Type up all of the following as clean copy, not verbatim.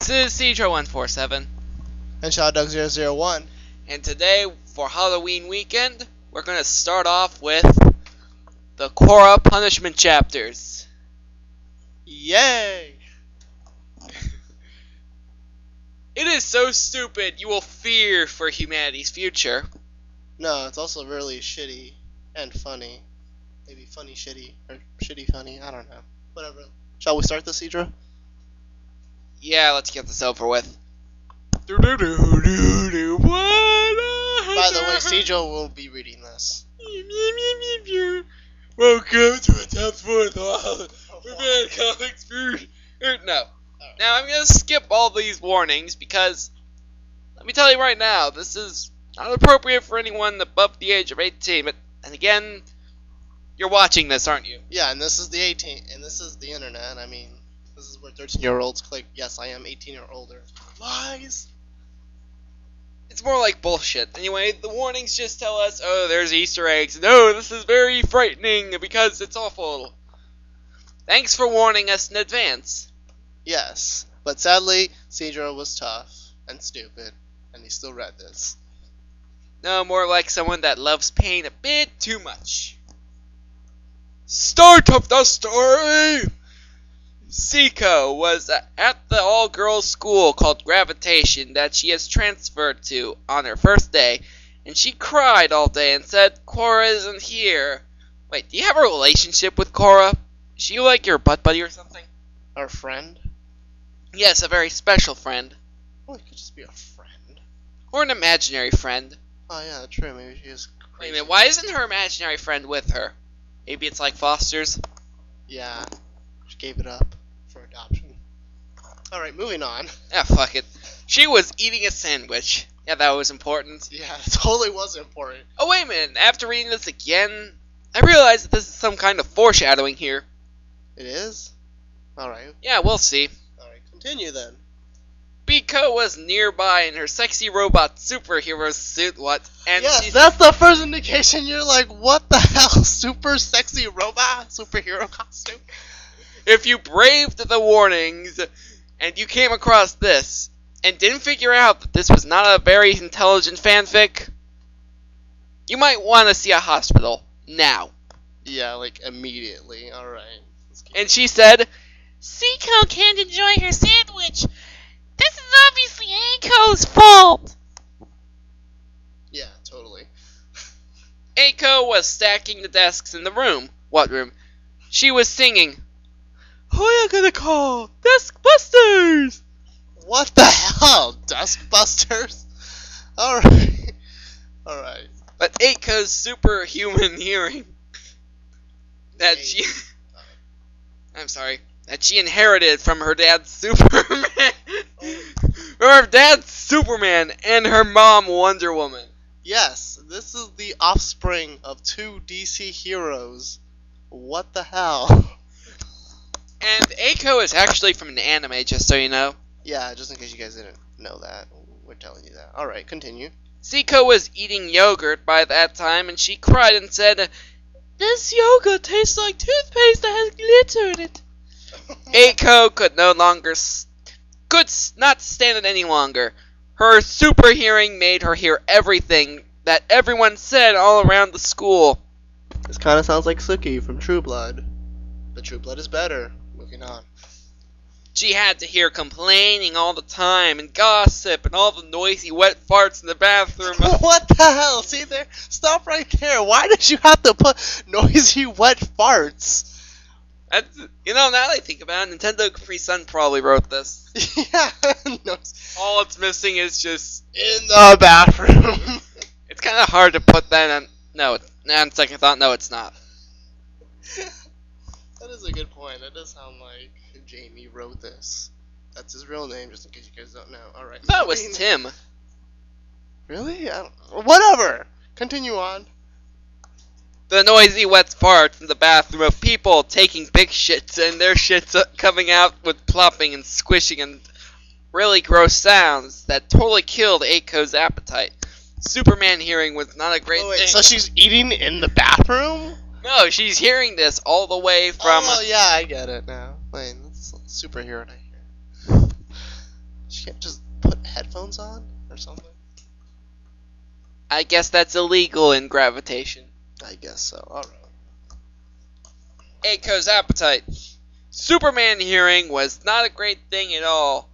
This is Cedro147, and ShawDog001. and today, for Halloween weekend, we're going to start off with the Quorra punishment chapters. Yay! It is so stupid, you will fear for humanity's future. No, it's also really shitty and funny. Maybe funny shitty, or shitty funny, I don't know. Whatever. Shall we start this, Cedro? Yeah, let's get this over with. By By the way, Cedro will be reading this. Welcome to a top 4 We're bad comics food. No. Now I'm gonna skip all these warnings because let me tell you right now, this is not appropriate for anyone above the age of 18. But and again, you're watching this, aren't you? Yeah, and this is the 18, and this is the internet. I mean, this is where 13-year-olds click, yes, I am 18 or older. Lies! It's more like bullshit. Anyway, the warnings just tell us, oh, there's Easter eggs. No, this is very frightening because it's awful. Thanks for warning us in advance. Yes, but sadly, Cedro was tough and stupid, and he still read this. No, more like someone that loves pain a bit too much. Start of the story! Seiko was at the all-girls school called Gravitation that she has transferred to on her first day, and she cried all day and said, Quorra isn't here. Wait, do you have a relationship with Quorra? Is she like your butt buddy or something? Our friend? Yes, a very special friend. Oh, it could just be a friend. Or an imaginary friend. Oh yeah, true, maybe she is crazy. Wait a minute, why isn't her imaginary friend with her? Maybe it's like Foster's? Yeah, she gave it up for adoption. Alright, moving on. Ah, fuck it. She was eating a sandwich. Yeah, that was important. Yeah, it totally was important. Oh, wait a minute. After reading this again, I realized that this is some kind of foreshadowing here. It is? Alright. Yeah, we'll see. Alright, continue then. Biko was nearby in her sexy robot superhero suit, and yes, that's the first indication you're like, what the hell? Super sexy robot? Superhero costume? If you braved the warnings, and you came across this, and didn't figure out that this was not a very intelligent fanfic, you might want to see a hospital. Now. Yeah, like, immediately. Alright. And she said, Seiko can't enjoy her sandwich. This is obviously Eiko's fault. Yeah, totally. Eiko was stacking the desks in the room. What room? She was singing, Who are you gonna call? Desk Busters! What the hell? Dustbusters? Alright. Alright. But Eiko's superhuman hearing that she inherited from her dad's Superman. Her dad's Superman and her mom Wonder Woman. Yes, this is the offspring of two DC heroes. What the hell? And Eiko is actually from an anime, just so you know. Yeah, just in case you guys didn't know that. We're telling you that. Alright, continue. Seiko was eating yogurt by that time, and she cried and said, This yogurt tastes like toothpaste that has glitter in it. Eiko could not stand it any longer. Her super hearing made her hear everything that everyone said all around the school. This kind of sounds like Suki from True Blood. But True Blood is better. Moving on. She had to hear complaining all the time, and gossip, and all the noisy wet farts in the bathroom. What the hell? See there? Stop right there. Why did you have to put noisy wet farts? That's, now that I think about it, Nintendo Capri Sun probably wrote this. Yeah. No. All it's missing is just in the bathroom. It's kind of hard to put that on. No, on second thought, no, it's not. That is a good point. That does sound like Jamie wrote this. That's his real name, just in case you guys don't know. Alright. I thought it was Tim. Really? Whatever. Continue on. The noisy wet fart from the bathroom of people taking big shits and their shits coming out with plopping and squishing and really gross sounds that totally killed Eiko's appetite. Superman hearing was not a great thing. So she's eating in the bathroom? No, she's hearing this all the way from... Oh, yeah, I get it now. Wait, that's superhero right here. You can't just put headphones on or something? I guess that's illegal in gravitation. I guess so. Alright. Eiko's appetite. Superman hearing was not a great thing at all.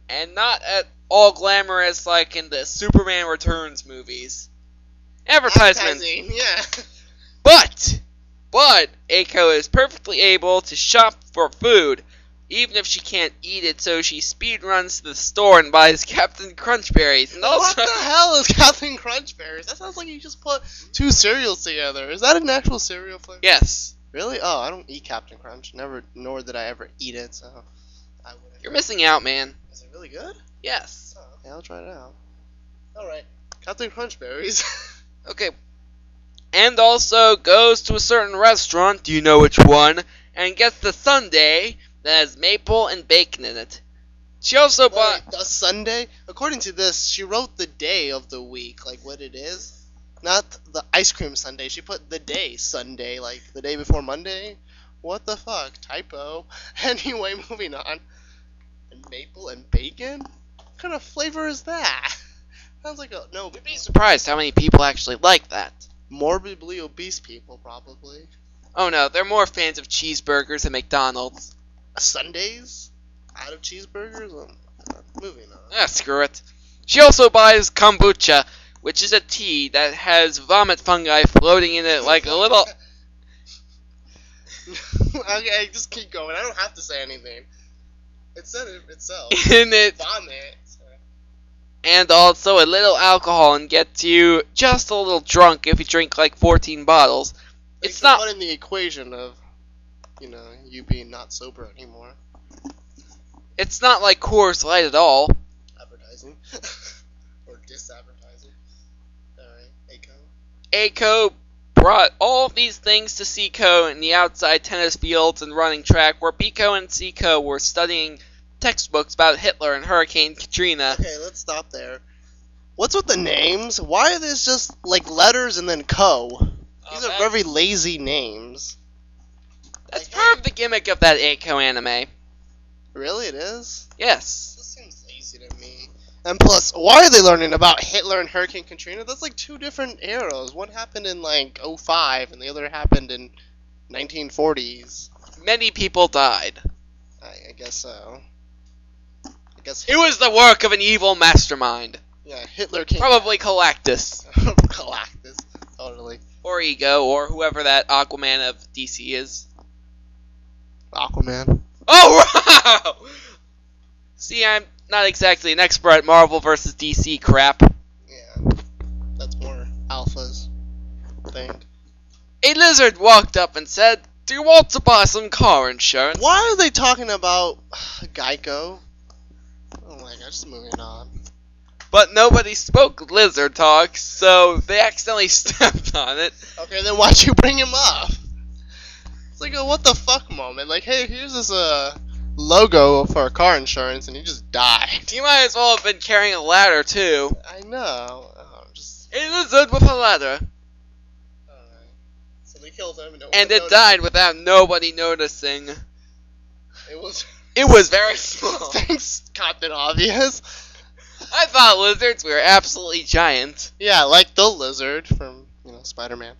And not at all glamorous like in the Superman Returns movies. Advertisement. Advertising, yeah. But Eiko is perfectly able to shop for food, even if she can't eat it, so she speed runs to the store and buys Captain Crunch Berries. And also, What the hell is Captain Crunch Berries? That sounds like you just put two cereals together. Is that an actual cereal flavor? yes, Really? Oh, I don't eat Captain Crunch. Never, nor did I ever eat it, so I wouldn't. you're missing out, man. Is it really good? Yes. Oh, okay, I'll try it out. Alright. Captain Crunch Berries. Okay. And also goes to a certain restaurant, do you know which one, and gets the sundae that has maple and bacon in it. She also bought... Wait, a Sunday? According to this, she wrote the day of the week, like what it is. Not the ice cream sundae. She put the day Sunday, like the day before Monday. What the fuck? Typo. Anyway, moving on. And maple and bacon? What kind of flavor is that? Sounds like a no. You'd be surprised how many people actually like that. Morbidly obese people, probably. Oh no, they're more fans of cheeseburgers at McDonald's. Sundays? Out of cheeseburgers? Moving on. Ah, screw it. She also buys kombucha, which is a tea that has vomit fungi floating in it like a little... Okay, just keep going. I don't have to say anything. It said it itself. in it, Vomit. and also a little alcohol, and gets you just a little drunk if you drink like 14 bottles. It's not... in the equation of, you being not sober anymore. It's not like Coors Light at all. Advertising. Or disadvertising. Alright, Eiko. Eiko brought all of these things to Seiko in the outside tennis fields and running track, where Biko and Seiko were studying textbooks about Hitler and Hurricane Katrina. Okay, let's stop there. What's with the names? Why are these just like letters and then co? These are very lazy names. That's part of the gimmick of that Eiko anime. Really, it is? Yes. This seems lazy to me. And plus, why are they learning about Hitler and Hurricane Katrina? That's like two different eras. One happened in like '05 and the other happened in 1940s. Many people died. I guess so. I guess It was the work of an evil mastermind. yeah, Hitler came. Probably Galactus. Galactus, totally. Or Ego, or whoever that Aquaman of DC is. Aquaman. Oh, wow! See, I'm not exactly an expert at Marvel vs. DC crap. Yeah, that's more Alpha's thing. A lizard walked up and said, "Do you want to buy some car insurance?" Why are they talking about Geico? Oh my gosh, just moving on. But nobody spoke lizard talk, so they accidentally stepped on it. Okay, then why'd you bring him up? It's like a what the fuck moment. Like, hey, here's this logo for car insurance, and he just died. You might as well have been carrying a ladder, too. I know. Just. A lizard with a ladder. Alright. So they killed him, and, And it died without nobody noticing. It was. It was very small. Thanks, Captain Obvious. I thought lizards were absolutely giant. Yeah, like the lizard from Spider-Man.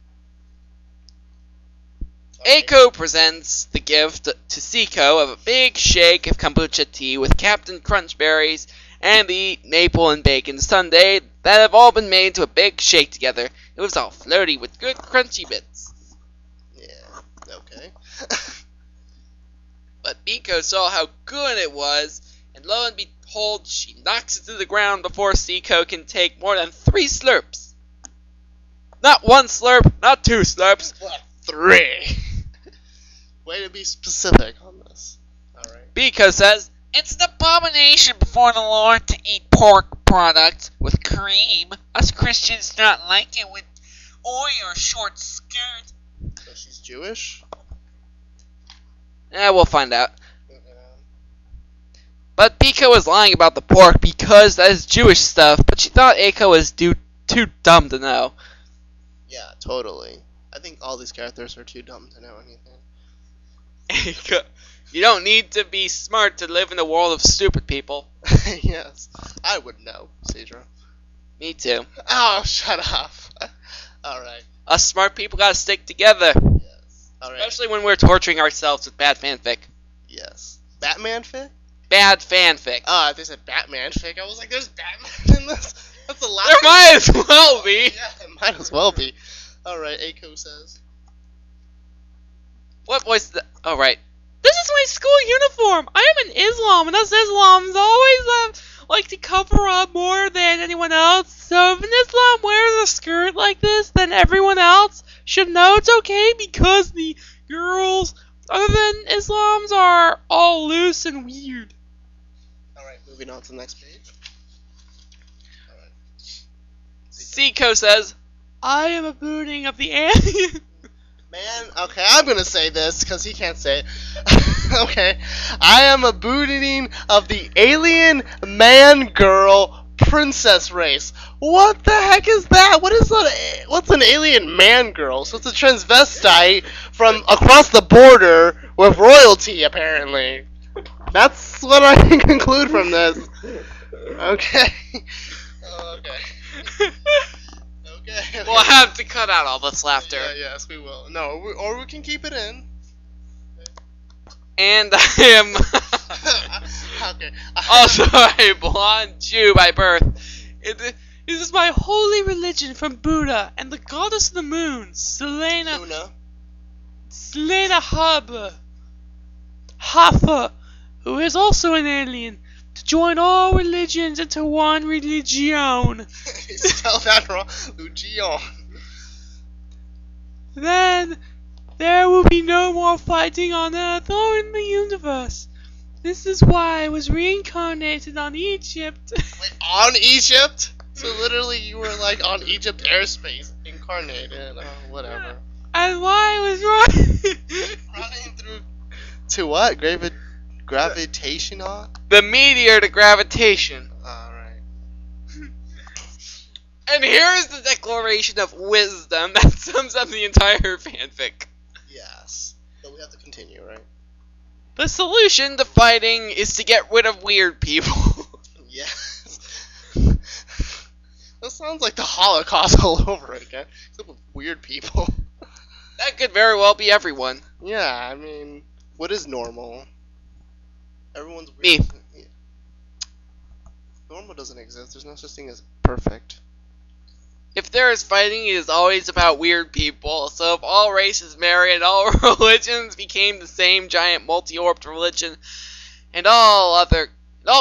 Eiko presents the gift to Seiko of a big shake of kombucha tea with Captain Crunch Berries and the maple and bacon sundae that have all been made into a big shake together. It was all floaty with good crunchy bits. Yeah, okay. But Biko saw how good it was, and lo and behold, she knocks it to the ground before Seiko can take more than 3 slurps. Not 1 slurp, not 2 slurps, What? 3. Way to be specific on this. Alright. Biko says, "It's an abomination before the Lord to eat pork products with cream. Us Christians do not like it with oil or short skirt." So she's Jewish? We'll find out. But Biko was lying about the pork because that is Jewish stuff, but she thought Eiko was too dumb to know. Yeah, totally. I think all these characters are too dumb to know anything. You don't need to be smart to live in a world of stupid people. Yes, I would know, Cedra. Me too. Oh, shut up. Alright. Us smart people gotta stick together. Yes. Alright. Especially when we're torturing ourselves with bad fanfic. Yes. Batman fic? Bad fanfic. If they said Batman fic, I was like, there's Batman in this? That's a lot. There might as well be. Yeah, it might as well be. Alright, Aiko says. What voice is that? Oh, right. This is my school uniform. I am an Islam, and us Islams always like to cover up more than anyone else. So if an Islam wears a skirt like this, then everyone else should know it's okay because the girls other than Islams are all loose and weird. Alright, moving on to the next page. Alright. Seiko says, I am a booting of the alien. Man, okay, I'm gonna say this because he can't say it. Okay, I am a booting of the alien man girl princess race. What the heck is that? What's an alien man girl? So it's a transvestite from across the border with royalty, apparently. That's what I can conclude from this. Okay. Okay. Okay. We'll have to cut out all this laughter. Yeah, yes, we will. No, or we can keep it in. And I am Okay. also a blonde Jew by birth. It is my holy religion from Buddha and the goddess of the moon, Selena Hafa, who is also an alien, to join all religions into one religion. You spelled that wrong. Lugion. Then there will be no more fighting on Earth or in the universe. This is why I was reincarnated on Egypt. Wait, on Egypt? So literally you were like on Egypt airspace, incarnated, whatever. And why I was running. Running through... To what? Gravitational? The meteor to gravitation. Alright. And here is the declaration of wisdom that sums up the entire fanfic. Yes. But we have to continue, right? The solution to fighting is to get rid of weird people. Yes. That sounds like the Holocaust all over again. Except with weird people. That could very well be everyone. Yeah, I mean, what is normal? Everyone's weird. Me. Yeah. Normal doesn't exist. There's no such thing as perfect. If there is fighting, it is always about weird people. So if all races married and all religions became the same giant multi-orbed religion, and all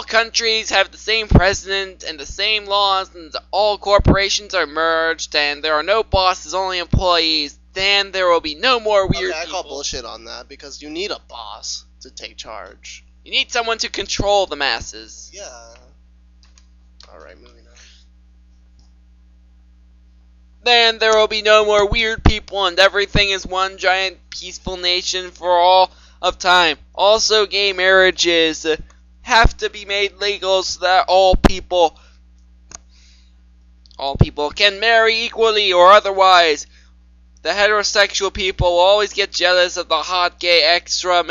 countries have the same president and the same laws, and all corporations are merged, and there are no bosses, only employees, then there will be no more weird I people. call bullshit on that because you need a boss to take charge. You need someone to control the masses. Yeah. Alright, moving on. Then there will be no more weird people, and everything is one giant peaceful nation for all of time. Also, gay marriages have to be made legal so that all people can marry equally or otherwise. The heterosexual people will always get jealous of the hot gay extra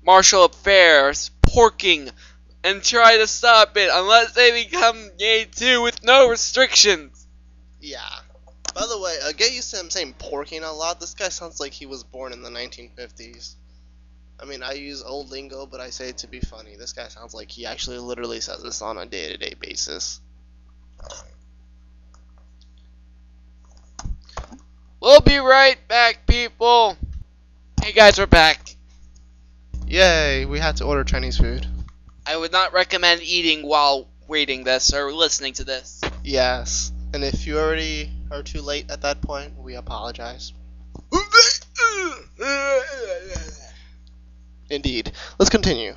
martial affairs, porking, and try to stop it unless they become gay too with no restrictions. Yeah. By the way, get used to him saying porking a lot. This guy sounds like he was born in the 1950s. I mean, I use old lingo, but I say it to be funny. This guy sounds like he actually literally says this on a day-to-day basis. We'll be right back, people. Hey guys, we're back. Yay, we had to order Chinese food. I would not recommend eating while reading this or listening to this. Yes. And if you already are too late at that point, we apologize. Indeed. Let's continue.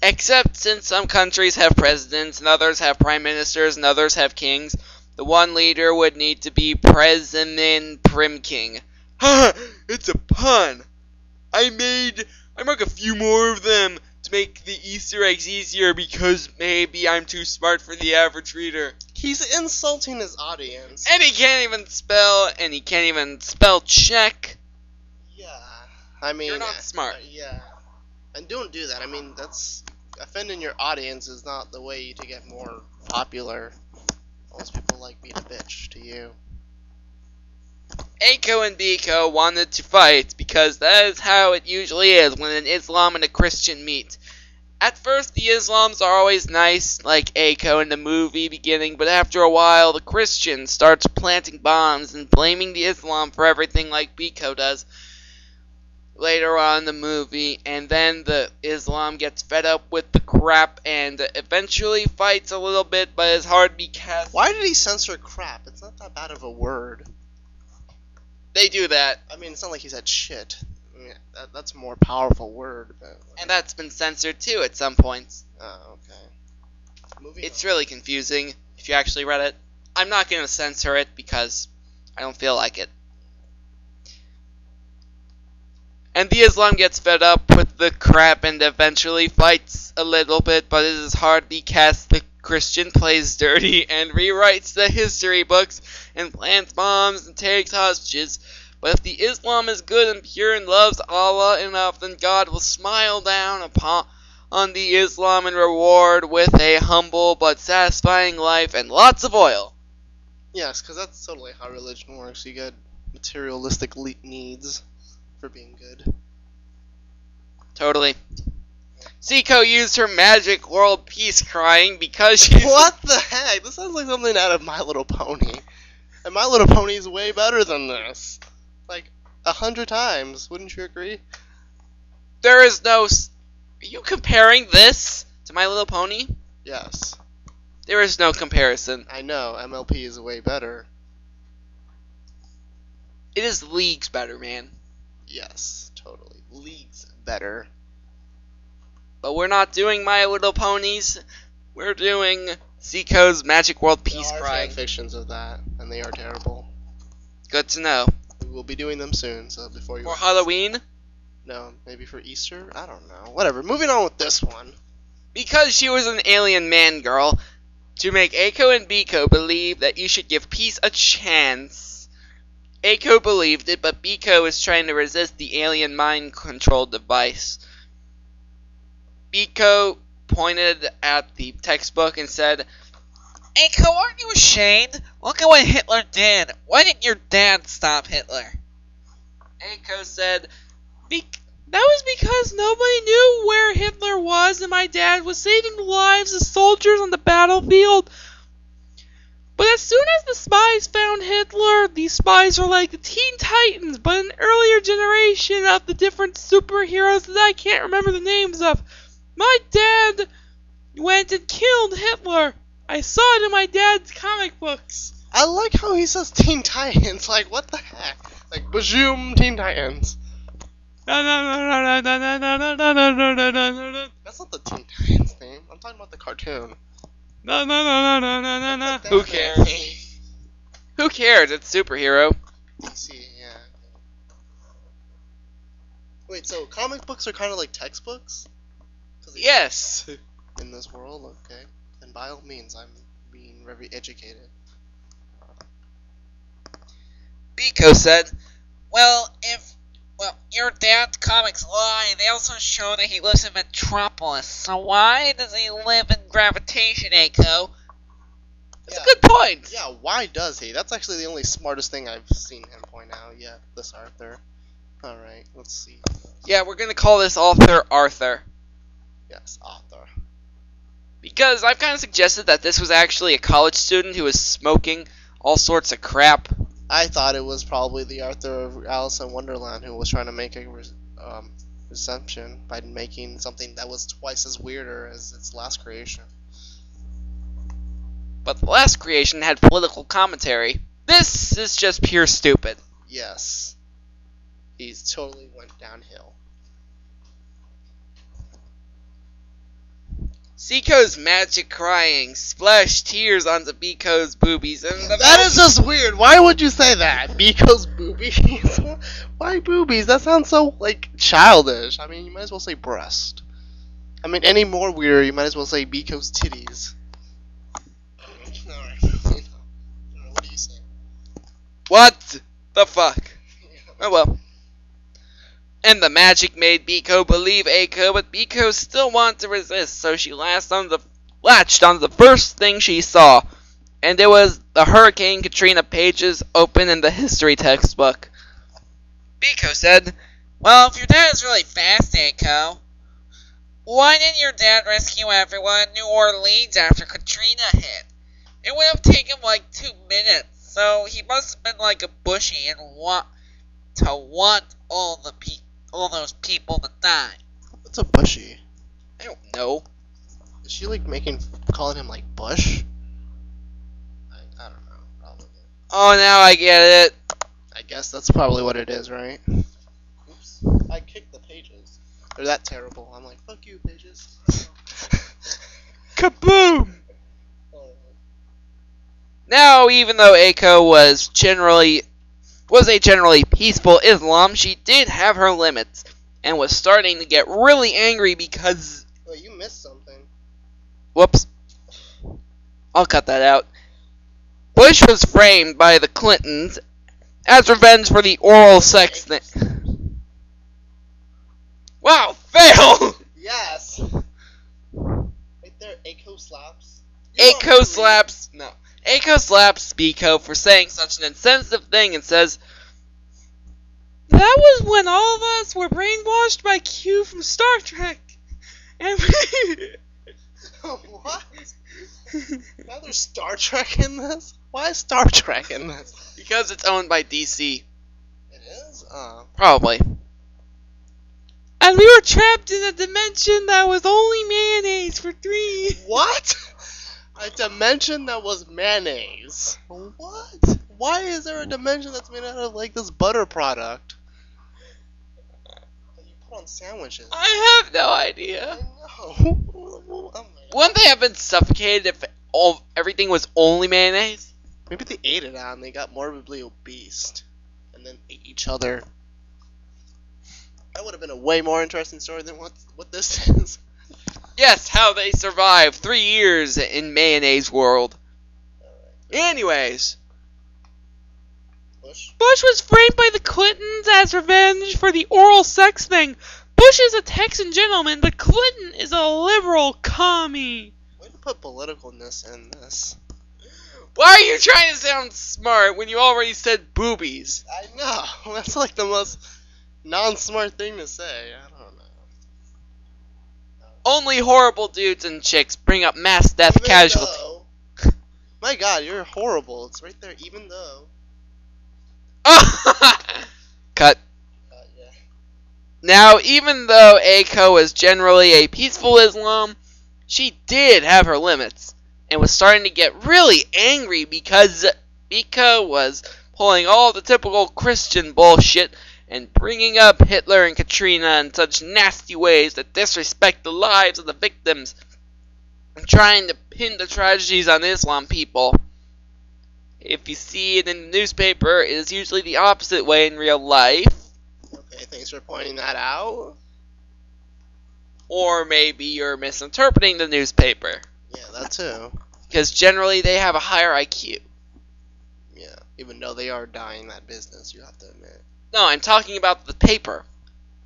Except since some countries have presidents, and others have prime ministers, and others have kings, the one leader would need to be President Prim King. Ha! It's a pun. I mark a few more of them to make the Easter eggs easier because maybe I'm too smart for the average reader. He's insulting his audience. And he can't even spell check. Yeah. I mean... You're not smart. Yeah. And don't do that. I mean, that's offending your audience is not the way to get more popular. Most people like being a bitch to you. Aiko and Biko wanted to fight because that is how it usually is when an Islam and a Christian meet. At first, the Islams are always nice, like Aiko in the movie beginning, but after a while, the Christian starts planting bombs and blaming the Islam for everything like Biko does later on in the movie, and then the Islam gets fed up with the crap and eventually fights a little bit, but it's hard because Why did he censor crap? It's not that bad of a word. they do that, I mean, it's not like he said shit. I mean, that's a more powerful word. But, and that's been censored too at some points. oh, okay. Moving It's on. really confusing if you actually read it. I'm not going to censor it because I don't feel like it. And the Islam gets fed up with the crap and eventually fights a little bit, but it is hard because the Christian plays dirty and rewrites the history books and plants bombs and takes hostages. But if the Islam is good and pure and loves Allah enough, then God will smile down upon the Islam and reward with a humble but satisfying life and lots of oil. Yes, because that's totally how religion works. You get materialistic needs for being good. Totally. Zico used her magic world peace crying because she's... What the heck? This sounds like something out of My Little Pony. And My Little Pony is way better than this. Like, 100 times. Wouldn't you agree? There is no... Are you comparing this to My Little Pony? Yes. There is no comparison. I know. MLP is way better. It is leagues better, man. Yes, totally. Leagues better. But we're not doing My Little Ponies. We're doing Zico's Magic World Peace There are Crying. fanfictions of that, and they are terrible. Good to know. We will be doing them soon, so before you... For Halloween, No, maybe for Easter? I don't know. Whatever. Moving on with this one. because she was an alien man girl, to make Aiko and Biko believe that you should give peace a chance. Aiko believed it, but Biko is trying to resist the alien mind control device. Biko pointed at the textbook and said, Aiko, aren't you ashamed? Look at what Hitler did. Why didn't your dad stop Hitler? Aiko said, that was because nobody knew where Hitler was and my dad was saving the lives of soldiers on the battlefield. But as soon as the spies found Hitler, these spies were like the Teen Titans, but an earlier generation of the different superheroes that I can't remember the names of. My dad went and killed Hitler. I saw it in my dad's comic books. I like how he says Teen Titans. Like, what the heck? Like, bazoom, Teen Titans. That's not the Teen Titans theme. I'm talking about the cartoon. Who cares? Who cares? It's superhero. DC, yeah. Wait, so comic books are kind of like textbooks? Yes. In this world, okay. Then by all means, I'm being very educated. Biko said, Well, your dad's comics lie. They also show that he lives in Metropolis. So why does he live in Gravitation, Aiko? That's a good point. Yeah, why does he? That's actually the only smartest thing I've seen him point out yet, this Arthur. Alright, let's see. Yeah, we're going to call this author Arthur. Yes, Arthur. Because I've kind of suggested that this was actually a college student who was smoking all sorts of crap. I thought it was probably the Arthur of Alice in Wonderland who was trying to make a reception by making something that was twice as weirder as its last creation. But the last creation had political commentary. This is just pure stupid. Yes. He's totally went downhill. Zico's magic crying splashed tears onto Biko's boobies, and That is just weird. Why would you say that? Biko's boobies? Why boobies? That sounds so, like, childish. I mean, you might as well say breast. I mean, any more weird, you might as well say Biko's titties. Alright. What do you say? What the fuck? Oh well. And the magic made Biko believe Aiko, but Biko still wanted to resist, so she latched on the first thing she saw, and it was the Hurricane Katrina pages open in the history textbook. Biko said, "Well, if your dad is really fast, Aiko, why didn't your dad rescue everyone in New Orleans after Katrina hit? It would have taken like 2 minutes, so he must have been like a bushy and want all those people to die." What's a bushy? I don't know. Is she like calling him like Bush? I don't know. Probably. Oh, now I get it. I guess that's probably what it is, right? Oops. I kicked the pages. They're that terrible. I'm like, fuck you, pages. Kaboom! Now, even though Aiko was a generally peaceful Islam, she did have her limits, and was starting to get really angry because... Wait, you missed something. Whoops. I'll cut that out. Bush was framed by the Clintons as revenge for the oral sex thing. Wow, fail! Yes! Right there, Aiko slaps. Aiko slaps Biko for saying such an insensitive thing and says, "That was when all of us were brainwashed by Q from Star Trek. And What? Now there's Star Trek in this? Why is Star Trek in this? Because it's owned by DC. It is? Probably. And we were trapped in a dimension that was only mayonnaise for 3. What? A dimension that was mayonnaise. What? Why is there a dimension that's made out of like this butter product that you put on sandwiches? I have no idea. I know. Oh my God. Wouldn't they have been suffocated if everything was only mayonnaise? Maybe they ate it out and they got morbidly obese and then ate each other. That would have been a way more interesting story than what this is. Yes, how they survived 3 years in mayonnaise world. Anyways, Bush was framed by the Clintons as revenge for the oral sex thing. Bush is a Texan gentleman, but Clinton is a liberal commie. Way to put politicalness in this. Why are you trying to sound smart when you already said boobies? I know. That's like the most non-smart thing to say. I don't know. Only horrible dudes and chicks bring up mass death casualty. My God, you're horrible. It's right there. Even though. Cut. Yeah. Now, even though Aiko was generally a peaceful Islam, she did have her limits, and was starting to get really angry because Biko was pulling all the typical Christian bullshit and bringing up Hitler and Katrina in such nasty ways that disrespect the lives of the victims, and trying to pin the tragedies on Islam people. If you see it in the newspaper, it is usually the opposite way in real life. Okay, thanks for pointing that out. Or maybe you're misinterpreting the newspaper. Yeah, that too. Because generally they have a higher IQ. Yeah, even though they are dying that business, you have to admit. No, I'm talking about the paper.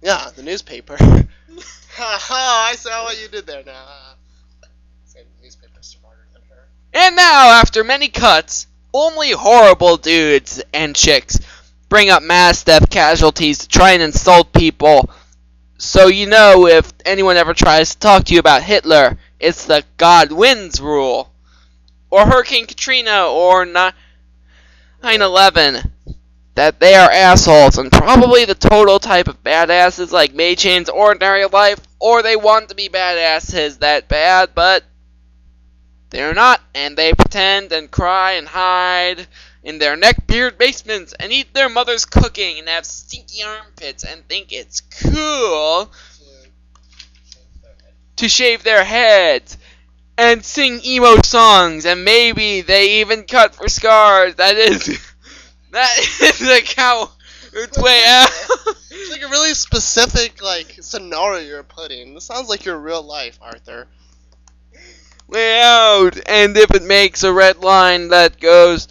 Yeah, the newspaper. Haha, I saw what you did there now. Saying the newspaper's smarter than her. And now, after many cuts, only horrible dudes and chicks bring up mass death casualties to try and insult people. So you know if anyone ever tries to talk to you about Hitler, it's the God wins rule. Or Hurricane Katrina, or 9/11. That they are assholes, and probably the total type of badasses like Mei-chan's Ordinary Life, or they want to be badasses that bad, but they're not, and they pretend and cry and hide in their neck-beard basements and eat their mother's cooking and have stinky armpits and think it's cool to shave their heads and sing emo songs, and maybe they even cut for scars. That is a coward's way out. It's like a really specific scenario you're putting. This sounds like your real life, Arthur. Way out, and if it makes a red line that goes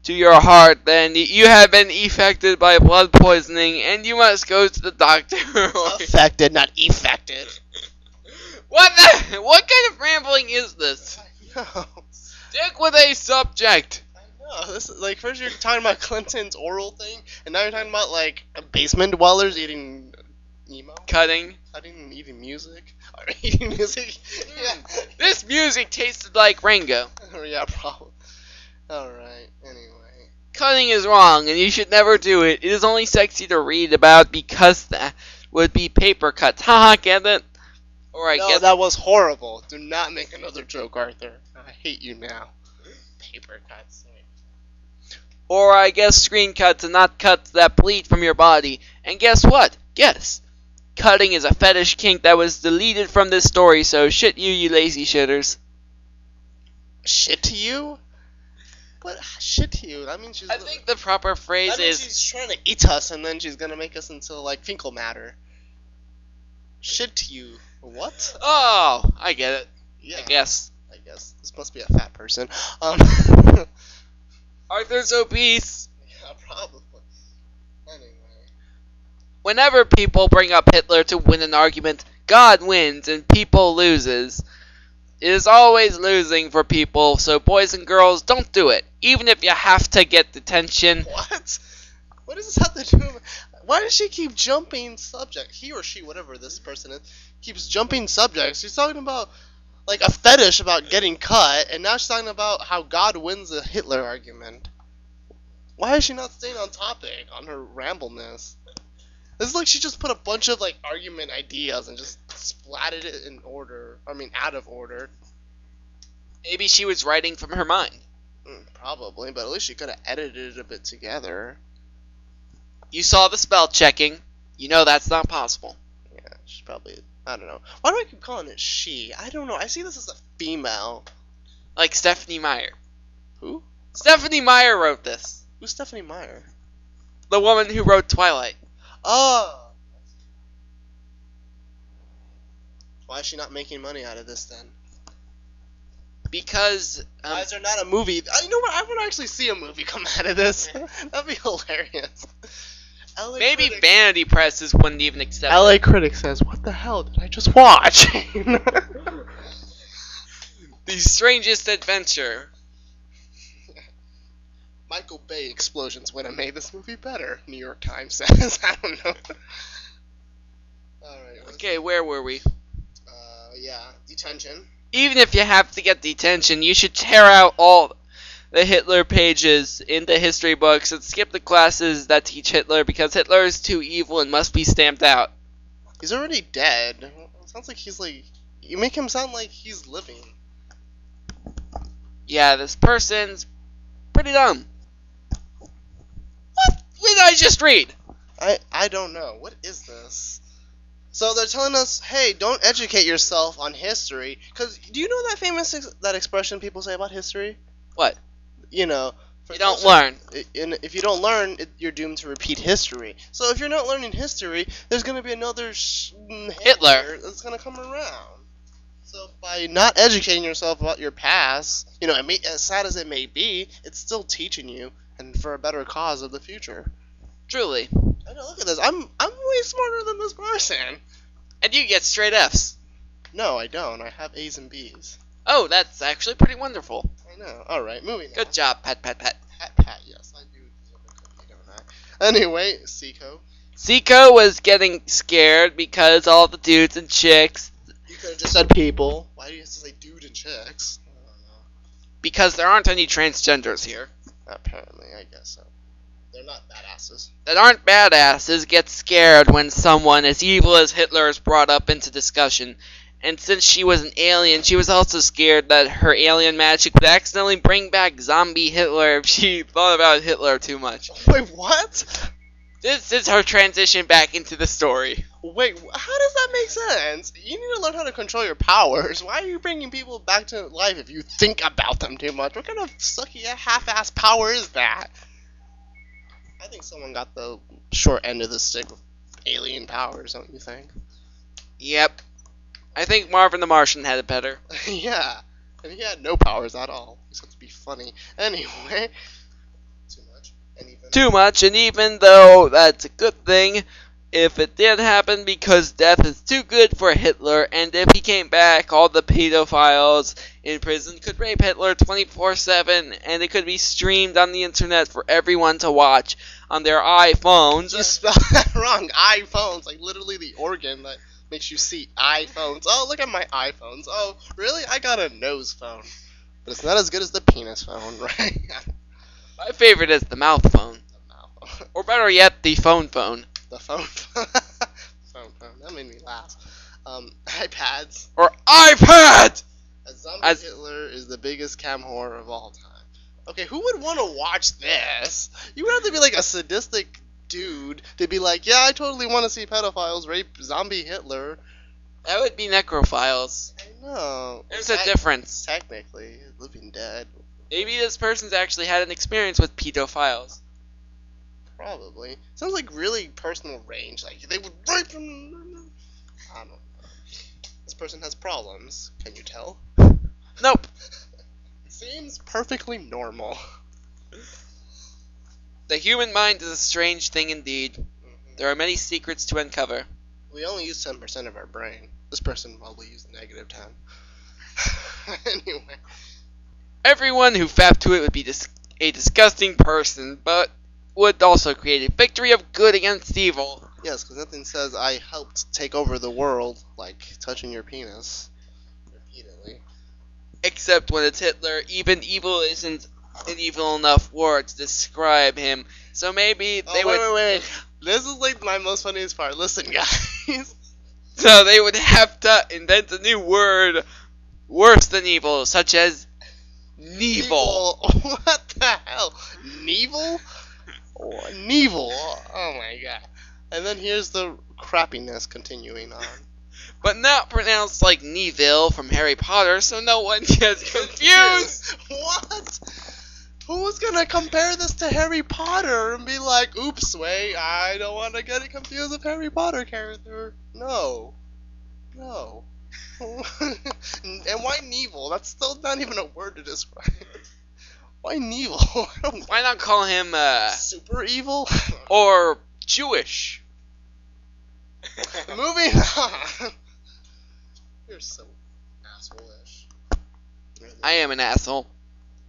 to your heart, then you have been affected by blood poisoning, and you must go to the doctor. Affected, not effected. What kind of rambling is this? No. Stick with a subject. No, this is like first you're talking about Clinton's oral thing, and now you're talking about like basement dwellers eating emo, Cutting. and eating music, or eating music. Yeah. This music tasted like Rango. Yeah, probably. All right. Anyway. Cutting is wrong, and you should never do it. It is only sexy to read about because that would be paper cuts. Haha, get it? Or I No, guess that was horrible. Do not make another joke, Arthur. I hate you now. Paper cuts. Or I guess screen cuts and not cuts that bleed from your body. And guess what? Guess. Cutting is a fetish kink that was deleted from this story, so shit you lazy shitters. Shit to you? What? Shit to you? That means she's. I think the proper phrase that means is... she's trying to eat us, and then she's gonna make us into like fecal matter. Shit to you? What? Oh, I get it. Yeah. I guess. This must be a fat person. Arthur's obese. Yeah, probably. Anyway. Whenever people bring up Hitler to win an argument, God wins and people loses. It is always losing for people, so boys and girls, don't do it. Even if you have to get detention. What? What does this have to do with... Why does she keep jumping subjects? He or she, whatever this person is, keeps jumping subjects. She's talking about, like, a fetish about getting cut, and now she's talking about how God wins the Hitler argument. Why is she not staying on topic, on her rambleness? This is like she just put a bunch of, like, argument ideas and just splatted it in order. I mean, out of order. Maybe she was writing from her mind. Probably, but at least she could have edited it a bit together. You saw the spell checking. You know that's not possible. Yeah, she's probably... I don't know. Why do I keep calling it she? I don't know. I see this as a female. Like Stephanie Meyer. Who? Stephanie Meyer wrote this. Who's Stephanie Meyer? The woman who wrote Twilight. Oh! Why is she not making money out of this then? Because... Why is there not a movie? You know what? I would actually see a movie come out of this. That'd be hilarious. Maybe Vanity Presses wouldn't even accept LA it. Critic says, what the hell did I just watch? The Strangest Adventure. Michael Bay explosions would have made this movie better, New York Times says. I don't know. Alright. Okay, where were we? Yeah, detention. Even if you have to get detention, you should tear out all the Hitler pages in the history books and skip the classes that teach Hitler because Hitler is too evil and must be stamped out. He's already dead. It sounds like he's like... You make him sound like he's living. Yeah, this person's pretty dumb. What did I just read? I don't know. What is this? So they're telling us, hey, don't educate yourself on history. Because do you know that expression people say about history? What? You know, you don't learn. If you don't learn, you're doomed to repeat history. So if you're not learning history, there's going to be another Hitler that's going to come around. So by not educating yourself about your past, you know, as sad as it may be, it's still teaching you, and for a better cause of the future. Truly. I know, look at this. I'm way smarter than this person. And you get straight F's. No, I don't. I have A's and B's. Oh, that's actually pretty wonderful. I know. Alright, moving on. Good job, pat, pat, pat. Pat, pat, yes. I do deserve a cookie, don't I? Anyway, Seiko. Seiko was getting scared because all the dudes and chicks... You could have just said people. Why do you have to say dude and chicks? I don't know. Because there aren't any transgenders here. Apparently, I guess so. They're not badasses. That aren't badasses get scared when someone as evil as Hitler is brought up into discussion. And since she was an alien, she was also scared that her alien magic would accidentally bring back zombie Hitler if she thought about Hitler too much. Wait, what? This is her transition back into the story. Wait, how does that make sense? You need to learn how to control your powers. Why are you bringing people back to life if you think about them too much? What kind of sucky half-ass power is that? I think someone got the short end of the stick with alien powers, don't you think? Yep. I think Marvin the Martian had it better. Yeah. And he had no powers at all. Except to be funny. Anyway. And even too much, and even though that's a good thing, if it did happen, because death is too good for Hitler, and if he came back, all the pedophiles in prison could rape Hitler 24/7, and it could be streamed on the internet for everyone to watch on their iPhones. you spelled that wrong. iPhones, like literally the organ that makes you see iPhones. Oh, look at my iPhones. Oh, really? I got a nose phone. But it's not as good as the penis phone, right? My favorite is the mouth phone. Or better yet, the phone phone. The phone. phone. That made me laugh. iPads. Or iPad! A zombie Hitler is the biggest cam whore of all time. Okay, who would want to watch this? You would have to be like a sadistic dude to be like, yeah, I totally want to see pedophiles rape zombie Hitler. That would be necrophiles. I know. There's a difference. Technically, Living Dead. Maybe this person's actually had an experience with pedophiles. Probably. Sounds like really personal range. Like, they would rape him. I don't know. This person has problems. Can you tell? Nope. Seems perfectly normal. The human mind is a strange thing indeed. Mm-hmm. There are many secrets to uncover. We only use 10% of our brain. This person probably used negative 10. Anyway. Everyone who fapped to it would be a disgusting person, but would also create a victory of good against evil. Yes, because nothing says I helped take over the world like touching your penis repeatedly. Except when it's Hitler, even evil isn't an evil enough word to describe him. So maybe they would. Wait. This is like my most funniest part. Listen, guys. So they would have to invent a new word worse than evil, such as Nevil. What the hell? Nevil? Oh, Nevil. Oh my god. And then here's the crappiness continuing on. But not pronounced like Neville from Harry Potter, so no one gets confused. What? Who's gonna compare this to Harry Potter and be like, oops, wait, I don't want to get it confused with Harry Potter character? No. And why Nevil? That's still not even a word to describe. Why Nevil? Why not call him, super evil? or Jewish? Moving on. You're so asshole-ish. I am an asshole.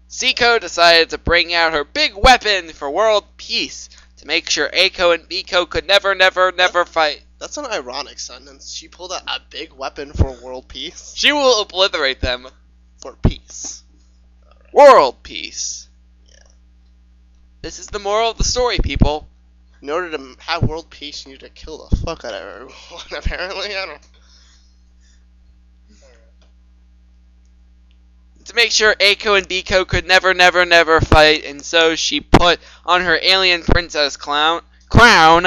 Seiko decided to bring out her big weapon for world peace to make sure Aiko and Biko could never fight. That's an ironic sentence. She pulled out a big weapon for world peace. She will obliterate them. For peace. Right. World peace. Yeah. This is the moral of the story, people. In order to have world peace, you need to kill the fuck out of everyone, apparently. I don't. To make sure Aiko and Biko could never fight, and so she put on her alien princess crown. That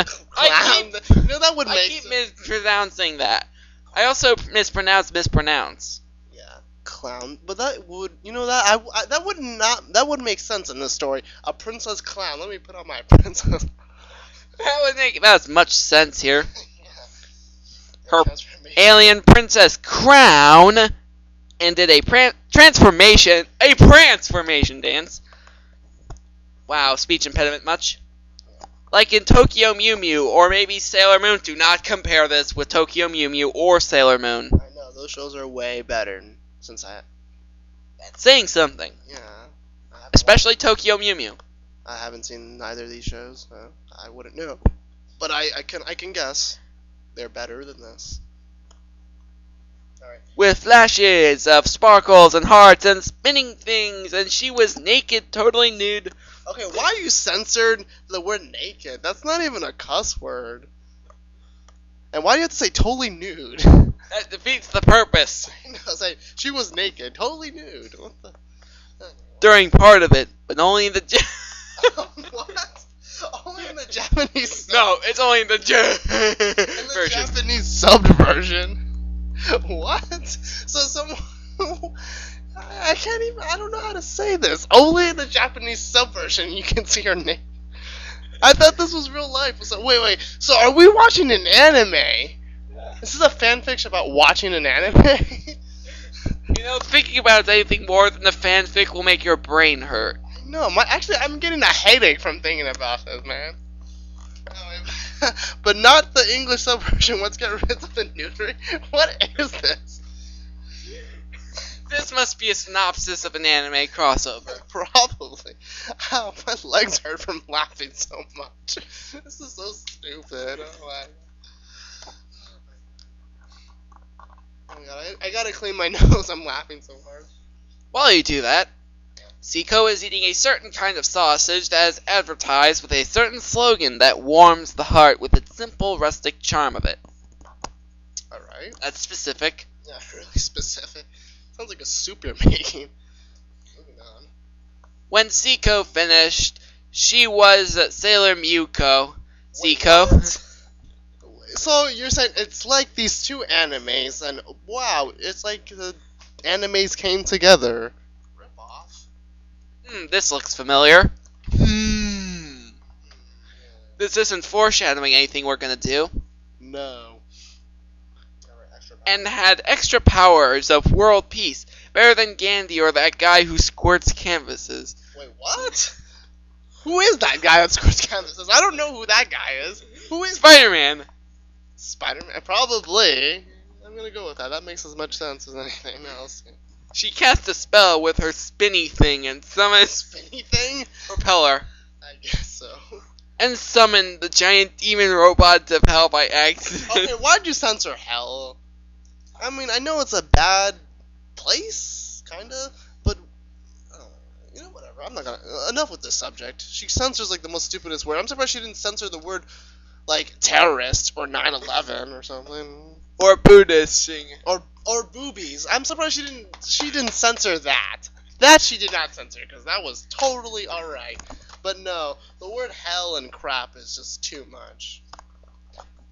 would make I keep mispronouncing that. I also mispronounce. Yeah, clown. But that would, that would make sense in this story. A princess clown. Let me put on my princess. That would make about as much sense here. Yeah. Her alien princess crown, and did a transformation dance. Wow, speech impediment much? Like in Tokyo Mew Mew, or maybe Sailor Moon. Do not compare this with Tokyo Mew Mew or Sailor Moon. I know, those shows are way better since That's saying something. Yeah. Especially Tokyo Mew Mew. I haven't seen either of these shows, so I wouldn't know. But I can guess. They're better than this. Alright. With flashes of sparkles and hearts and spinning things, and she was naked, totally nude. Okay, why you censored the word naked? That's not even a cuss word. And why do you have to say totally nude? That defeats the purpose. I know, say she was naked, totally nude. What the? During part of it, but only in the... What? Only in the Japanese sub? No, it's only in the in the version. Japanese subbed version. What? So someone... I can't even... I don't know how to say this. Only in the Japanese sub version you can see her name. I thought this was real life. So wait. So are we watching an anime? This is a fanfiction about watching an anime? Thinking about anything more than the fanfic will make your brain hurt. I No, actually, I'm getting a headache from thinking about this, man. But not the English subversion. Let's get rid of the neutering. What is this? This must be a synopsis of an anime crossover. Probably. Ow, my legs hurt from laughing so much. This is so stupid. Oh my god, I gotta clean my nose. I'm laughing so hard. While you do that, Seiko is eating a certain kind of sausage that is advertised with a certain slogan that warms the heart with its simple, rustic charm of it. Alright. That's specific. Yeah, really specific. Sounds like a soup you're making. Moving on. When Seiko finished, she was Sailor Miyuko. Seiko. So you're saying it's like these two animes, and wow, it's like the animes came together. Rip off. This looks familiar. This isn't foreshadowing anything we're gonna do. No. And had extra powers of world peace, better than Gandhi or that guy who squirts canvases. Wait, what? Who is that guy that squirts canvases? I don't know who that guy is. Who is Spider-Man. Spider-Man? Probably. I'm gonna go with that. That makes as much sense as anything else. She cast a spell with her spinny thing and summoned Spinny thing? propeller. I guess so. And summoned the giant demon robots of hell by accident. Okay, why'd you censor hell? I mean, I know it's a bad place, kinda, but you know, whatever. I'm not gonna. Enough with this subject. She censors like the most stupidest word. I'm surprised she didn't censor the word like terrorist or 9/11 or something. Or Buddhist thing. Or boobies. I'm surprised she didn't censor that. That she did not censor because that was totally alright. But no, the word hell and crap is just too much.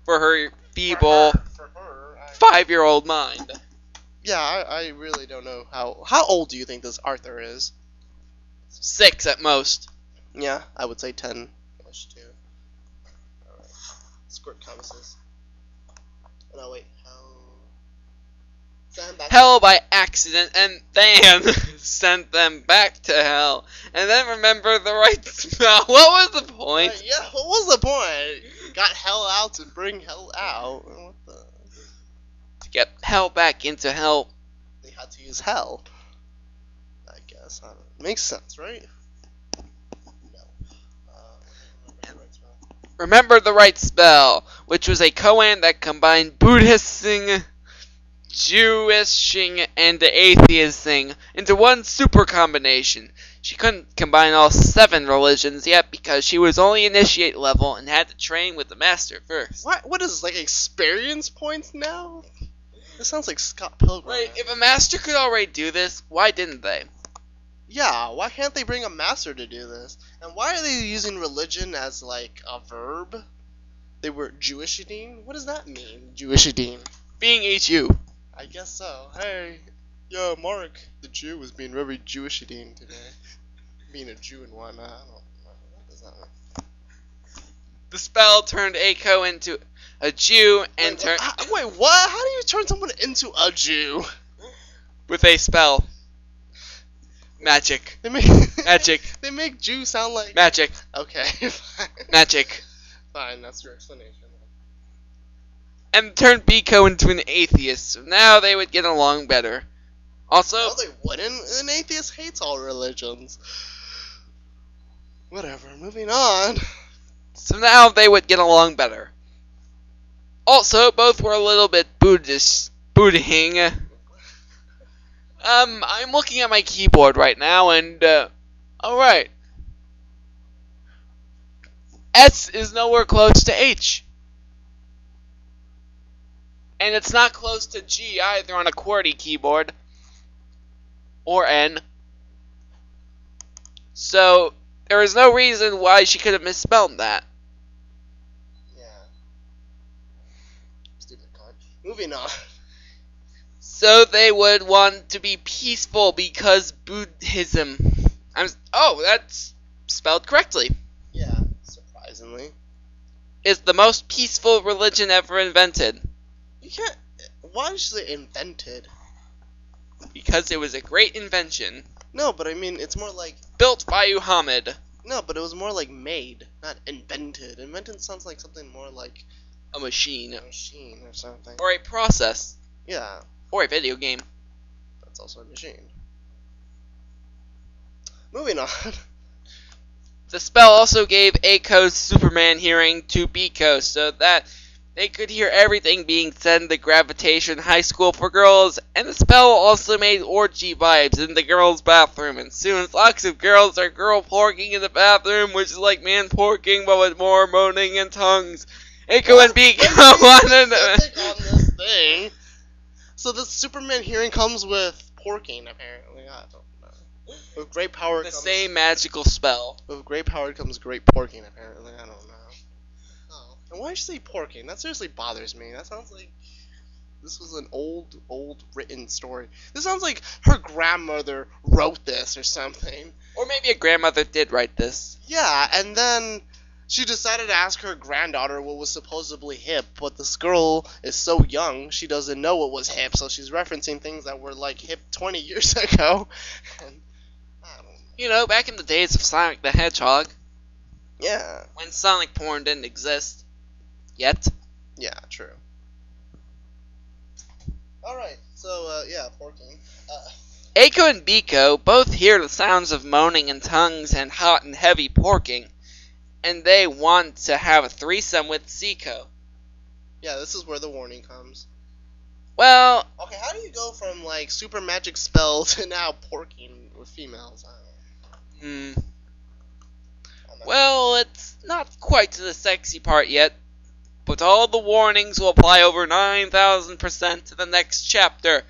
For her feeble For her, 5-year-old mind. yeah, I really don't know how old do you think this Arthur is? 6 at most. Yeah, I would say 10-ish too. Alright. Squirt canvases. Oh, no, wait. Hell by accident, and then sent them back to hell. And then remember the right spell. What was the point? Yeah, what was the point? Got hell out to bring hell out. What the? To get hell back into hell. They had to use hell. I guess. I don't know. Makes sense, right? No. Remember the right spell, which was a koan that combined Buddhisting, Jewishing, and atheisting into one super combination. She couldn't combine all 7 religions yet because she was only initiate level and had to train with the master first. What is this, like experience points now? This sounds like Scott Pilgrim. Wait, if a master could already do this, why didn't they? Yeah, why can't they bring a master to do this? And why are they using religion as like a verb? They were Jewishidine? What does that mean, Jewishidine? Being a Jew. I guess so. Hey, yo, Mark, the Jew was being very Jewishidine today. Being a Jew and whatnot. I don't know. What does that mean? The spell turned Eiko into a Jew and turned... Wait, what? How do you turn someone into a Jew? With a spell. Magic. They make Magic. They make Jew sound like... Magic. Okay, fine. Magic. Fine, that's your explanation. And turned Biko into an atheist, so now they would get along better. Also... No, they wouldn't. An atheist hates all religions. Whatever, moving on. So now they would get along better. Also, both were a little bit Buddhing. I'm looking at my keyboard right now, and, alright. S is nowhere close to H. And it's not close to G either on a QWERTY keyboard. Or N. So, there is no reason why she could have misspelled that. Yeah. Stupid card. Moving on. So they would want to be peaceful because Buddhism... Oh, that's spelled correctly. Yeah, surprisingly. Is the most peaceful religion ever invented. You can't... Why is it invented? Because it was a great invention. No, but I mean, it's more like... Built by Muhammad. No, but it was more like made, not invented. Invented sounds like something more like A machine. a machine or something. Or a process. Yeah, Or a video game. that's also a machine. Moving on. The spell also gave Aiko's Superman hearing to Biko so that they could hear everything being said in the Gravitation High School for Girls, and the spell also made orgy vibes in the girls' bathroom, and soon lots of girls are girl porking in the bathroom, which is like man porking but with more moaning and tongues. Aiko and Biko wanted on this thing. So the Superman hearing comes with porking, apparently. I don't know. With great power the comes... same magical spell. With great power comes great porking, apparently. I don't know. Oh. And why did you say porking? That seriously bothers me. That sounds like this was an old written story. This sounds like her grandmother wrote this or something. Or maybe a grandmother did write this. Yeah, and then she decided to ask her granddaughter what was supposedly hip, but this girl is so young, she doesn't know what was hip, so she's referencing things that were like hip 20 years ago. And I don't know. You know, back in the days of Sonic the Hedgehog, Yeah. when Sonic porn didn't exist. Yet. Yeah, true. Alright, so, yeah, porking. Aiko and Biko both hear the sounds of moaning in tongues and hot and heavy porking, and they want to have a threesome with Seiko. Yeah, this is where the warning comes. Well, Okay, how do you go from, like, super magic spell to now porking with females? I don't know. well, it's not quite to the sexy part yet, but all the warnings will apply over 9,000% to the next chapter.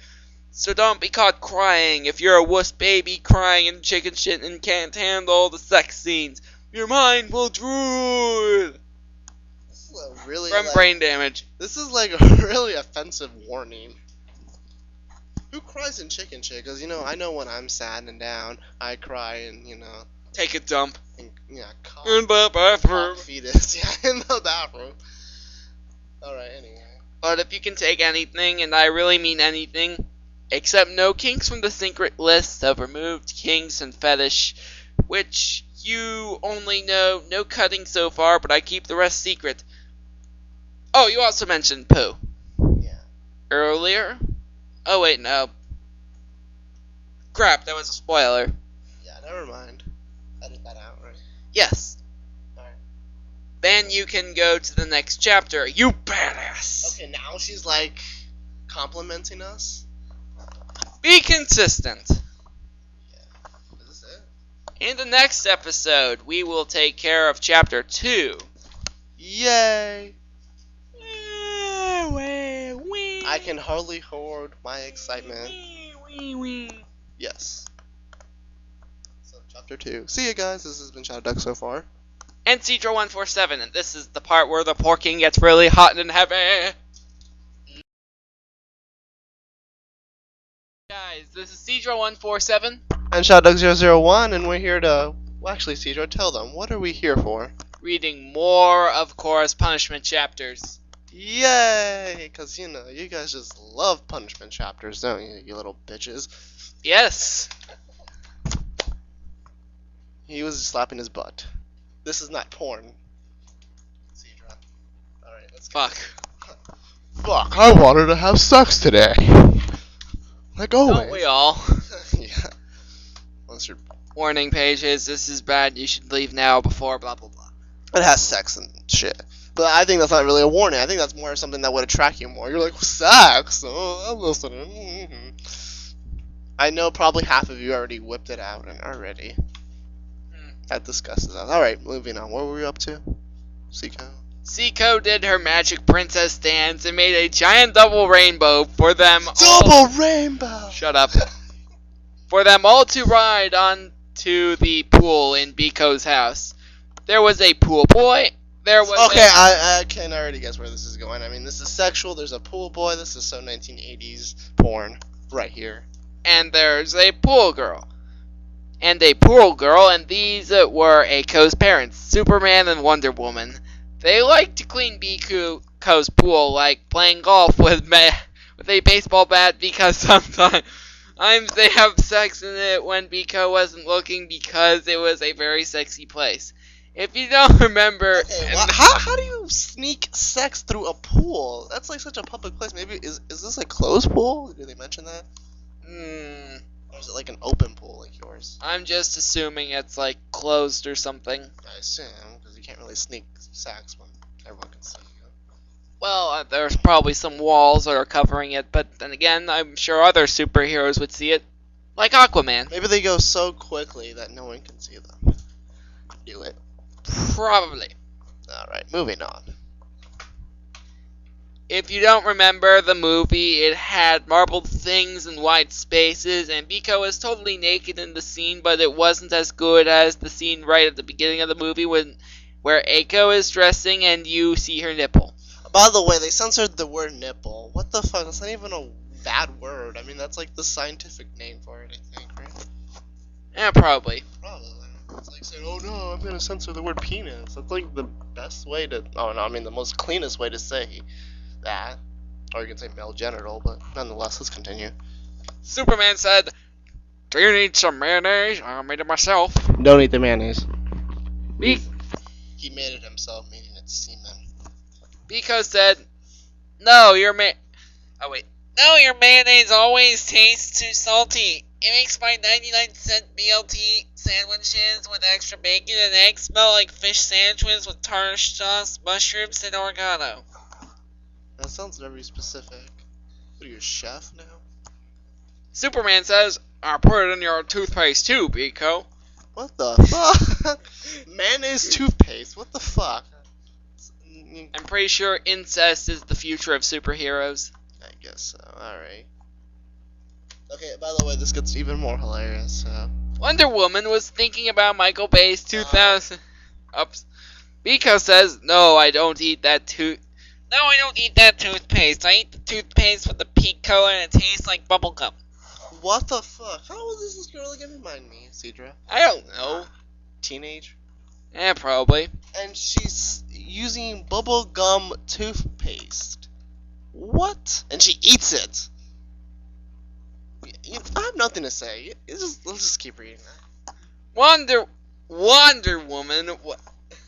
So don't be caught crying if you're a wuss baby crying in chicken shit and can't handle the sex scenes. Your mind will drool This is a really, from like, brain damage. This is like a really offensive warning. Who cries in chicken shit? Because, you know, I know when I'm sad and down, I cry and, you know, Take a dump and, yeah, cock, in the bathroom. cock fetus. Yeah, in the bathroom. Alright, anyway. But if you can take anything, and I really mean anything, except no kinks from the secret list of removed kinks and fetish, which you only know no cutting so far, but I keep the rest secret. Oh, you also mentioned poo. Yeah. Earlier? Oh wait, no. Crap, that was a spoiler. Yeah, never mind. Edit that out, right? Yes. Alright. Then you can go to the next chapter. You badass! Okay, now she's like complimenting us. Be consistent. Yeah. Is this it? In the next episode, we will take care of chapter 2. Yay! I can hardly hold my excitement. Yes. So, chapter 2. See you guys. This has been Shadow Duck so far. And Cedro 147, and this is the part where the porking gets really hot and heavy. Guys, this is Cedro 147. And Shadow Duck 001, and we're here to... Well, actually, Cedro, tell them. What are we here for? Reading more of Quorra's punishment chapters. Yay! Because, you know, you guys just love punishment chapters, don't you, you little bitches? Yes. He was slapping his butt. This is not porn. Cedra. Alright, let's go. Fuck. Fuck, I wanted to have sex today. Like always. Don't we all? Yeah. Unless you're... Warning pages, this is bad, you should leave now before blah blah blah. It has sex and shit. But I think that's not really a warning. I think that's more something that would attract you more. You're like, sex? Oh, I'm listening. Mm-hmm. I know probably half of you already whipped it out and already. That disgusted us. Alright, moving on. What were we up to? Seiko? Seiko did her magic princess dance and made a giant double rainbow for them Double rainbow! Shut up. For them all to ride on to the pool in Biko's house. There was a pool boy. There was Okay, I can already guess where this is going. I mean, this is sexual. There's a pool boy. This is so 1980s porn right here. And there's a pool girl. And a pool girl, and these were Aiko's parents, Superman and Wonder Woman. They liked to clean Biko's pool like playing golf with a baseball bat because sometimes They have sex in it when Biko wasn't looking because it was a very sexy place. If you don't remember, Okay, how do you sneak sex through a pool? That's like such a public place. Maybe is this a closed pool? Did they mention that? Or is it like an open pool like yours? I'm just assuming it's like closed or something. I assume because you can't really sneak sex when everyone can see you. Well, there's probably some walls that are covering it, but then again, I'm sure other superheroes would see it, like Aquaman. Maybe they go so quickly that no one can see them. Do it. Probably. Alright, moving on. If you don't remember the movie, it had marbled things and white spaces, and Biko was totally naked in the scene, but it wasn't as good as the scene right at the beginning of the movie where Eiko is dressing and you see her nipple. By the way, they censored the word nipple. What the fuck? That's not even a bad word. I mean, that's like the scientific name for it, I think, right? Yeah, probably. Probably. It's like saying, oh no, I'm gonna censor the word penis. That's like the best way to. Oh no, I mean the most cleanest way to say that. Or you can say male genital, but nonetheless, let's continue. Superman said, "Do you need some mayonnaise? I made it myself." Don't eat the mayonnaise. Be- He made it himself, meaning it's semen. Biko said, "No, your No, your mayonnaise always tastes too salty. It makes my 99-cent BLT sandwiches with extra bacon and eggs smell like fish sandwiches with tarnished sauce, mushrooms, and oregano." That sounds very specific. What are you, a chef now? Superman says, "I put it in your toothpaste too, Biko." What the fuck? Mayonnaise toothpaste? What the fuck? I'm pretty sure incest is the future of superheroes. I guess so. Alright. Okay, by the way, this gets even more hilarious, so. Wonder Woman was thinking about Michael Bay's 2000... Oops. Biko says, No, I don't eat that toothpaste. I eat the toothpaste with the pink color and it tastes like bubblegum. What the fuck? How old is this girl again? Remind me, Cedra. I don't know. Teenage? Yeah, probably. And she's using bubblegum toothpaste. What? And she eats it. I have nothing to say. Let's just keep reading that. Wonder Woman.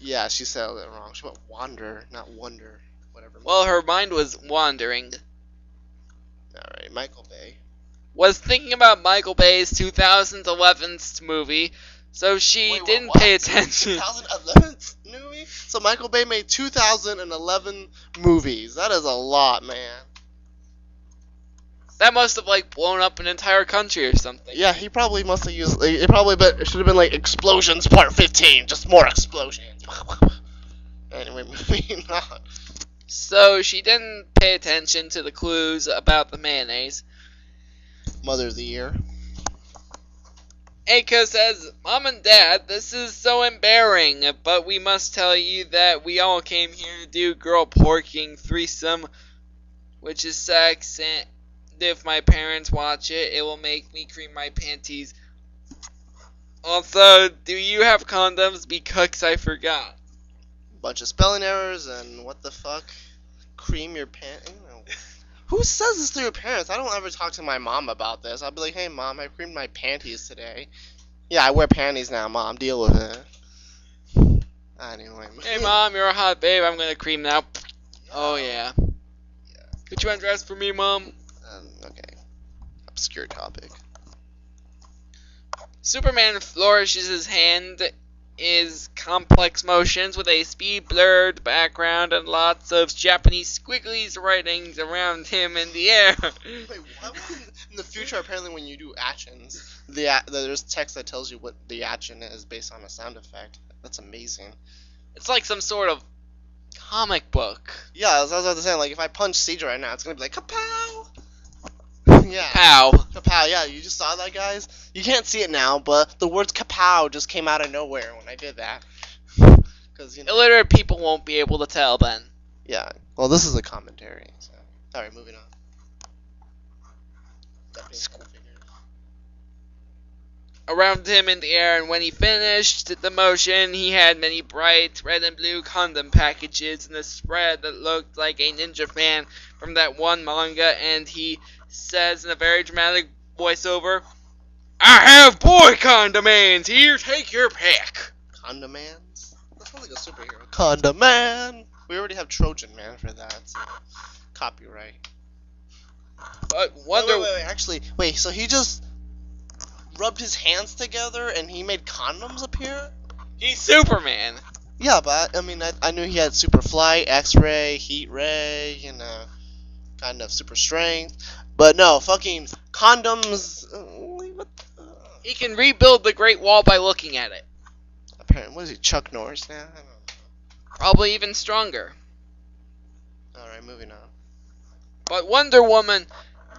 Yeah, she said it wrong. She went wander, not wonder. Whatever. Well, her mind was wandering. Alright, Michael Bay. Was thinking about Michael Bay's 2011 movie, so she didn't pay attention. 2011 movie? So Michael Bay made 2011 movies. That is a lot, man. That must have like blown up an entire country or something. Yeah, he probably must have used. It should have been like Explosions Part 15, just more explosions. Anyway, moving on. So she didn't pay attention to the clues about the mayonnaise. Mother of the Year. Eiko says, "Mom and Dad, this is so embarrassing, but we must tell you that we all came here to do girl porking threesome, which is sex, and if my parents watch it, it will make me cream my panties. Also, do you have condoms? Because I forgot." Bunch of spelling errors and what the fuck? Cream your pants? Who says this to your parents? I don't ever talk to my mom about this. I'll be like, hey mom, I creamed my panties today. Yeah, I wear panties now, mom. Deal with it. Anyway. Hey mom, you're a hot babe. I'm gonna cream now. Oh yeah. Could you undress for me, mom? Okay. Obscure topic. Superman flourishes his hand is complex motions with a speed blurred background and lots of Japanese squigglies writings around him in the air. Wait, what? In the future, apparently when you do actions, there's text that tells you what the action is based on a sound effect. That's amazing. It's like some sort of comic book. Yeah, I was about to say, like, if I punch Cedra right now, it's gonna be like, kapow! Yeah. Kapow. Kapow, yeah, you just saw that, guys? You can't see it now, but the words kapow just came out of nowhere when I did that. Because, you know. Illiterate people won't be able to tell then. Yeah, well, this is a commentary, so. Alright, moving on. Around him in the air, and when he finished the motion, he had many bright red and blue condom packages in a spread that looked like a ninja fan from that one manga, and he says in a very dramatic voiceover. I have boy condomans here. Take your pick. Condomans? That sounds like a superhero. Condoman! We already have Trojan Man for that. So copyright. But Wonder. Wait. Actually, so he just rubbed his hands together and he made condoms appear? He's Superman. Yeah, but I knew he had super flight, X-ray, heat ray, kind of super strength. But no, fucking condoms. What the? He can rebuild the Great Wall by looking at it. Apparently, what is he, Chuck Norris now? I don't know. Probably even stronger. Alright, moving on. But Wonder Woman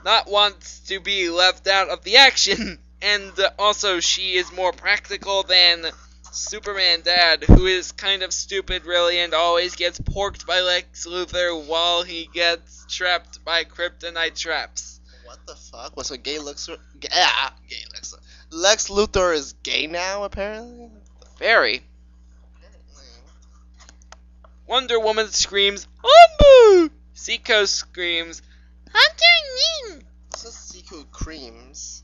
not wants to be left out of the action, and also she is more practical than Superman Dad, who is kind of stupid really and always gets porked by Lex Luthor while he gets trapped by kryptonite traps. What the fuck? What's a gay Lex Lex Luthor is gay now, apparently? Very. Wonder Woman screams, Umbu! Seiko screams, Hunter Nin! It says Seiko Creams.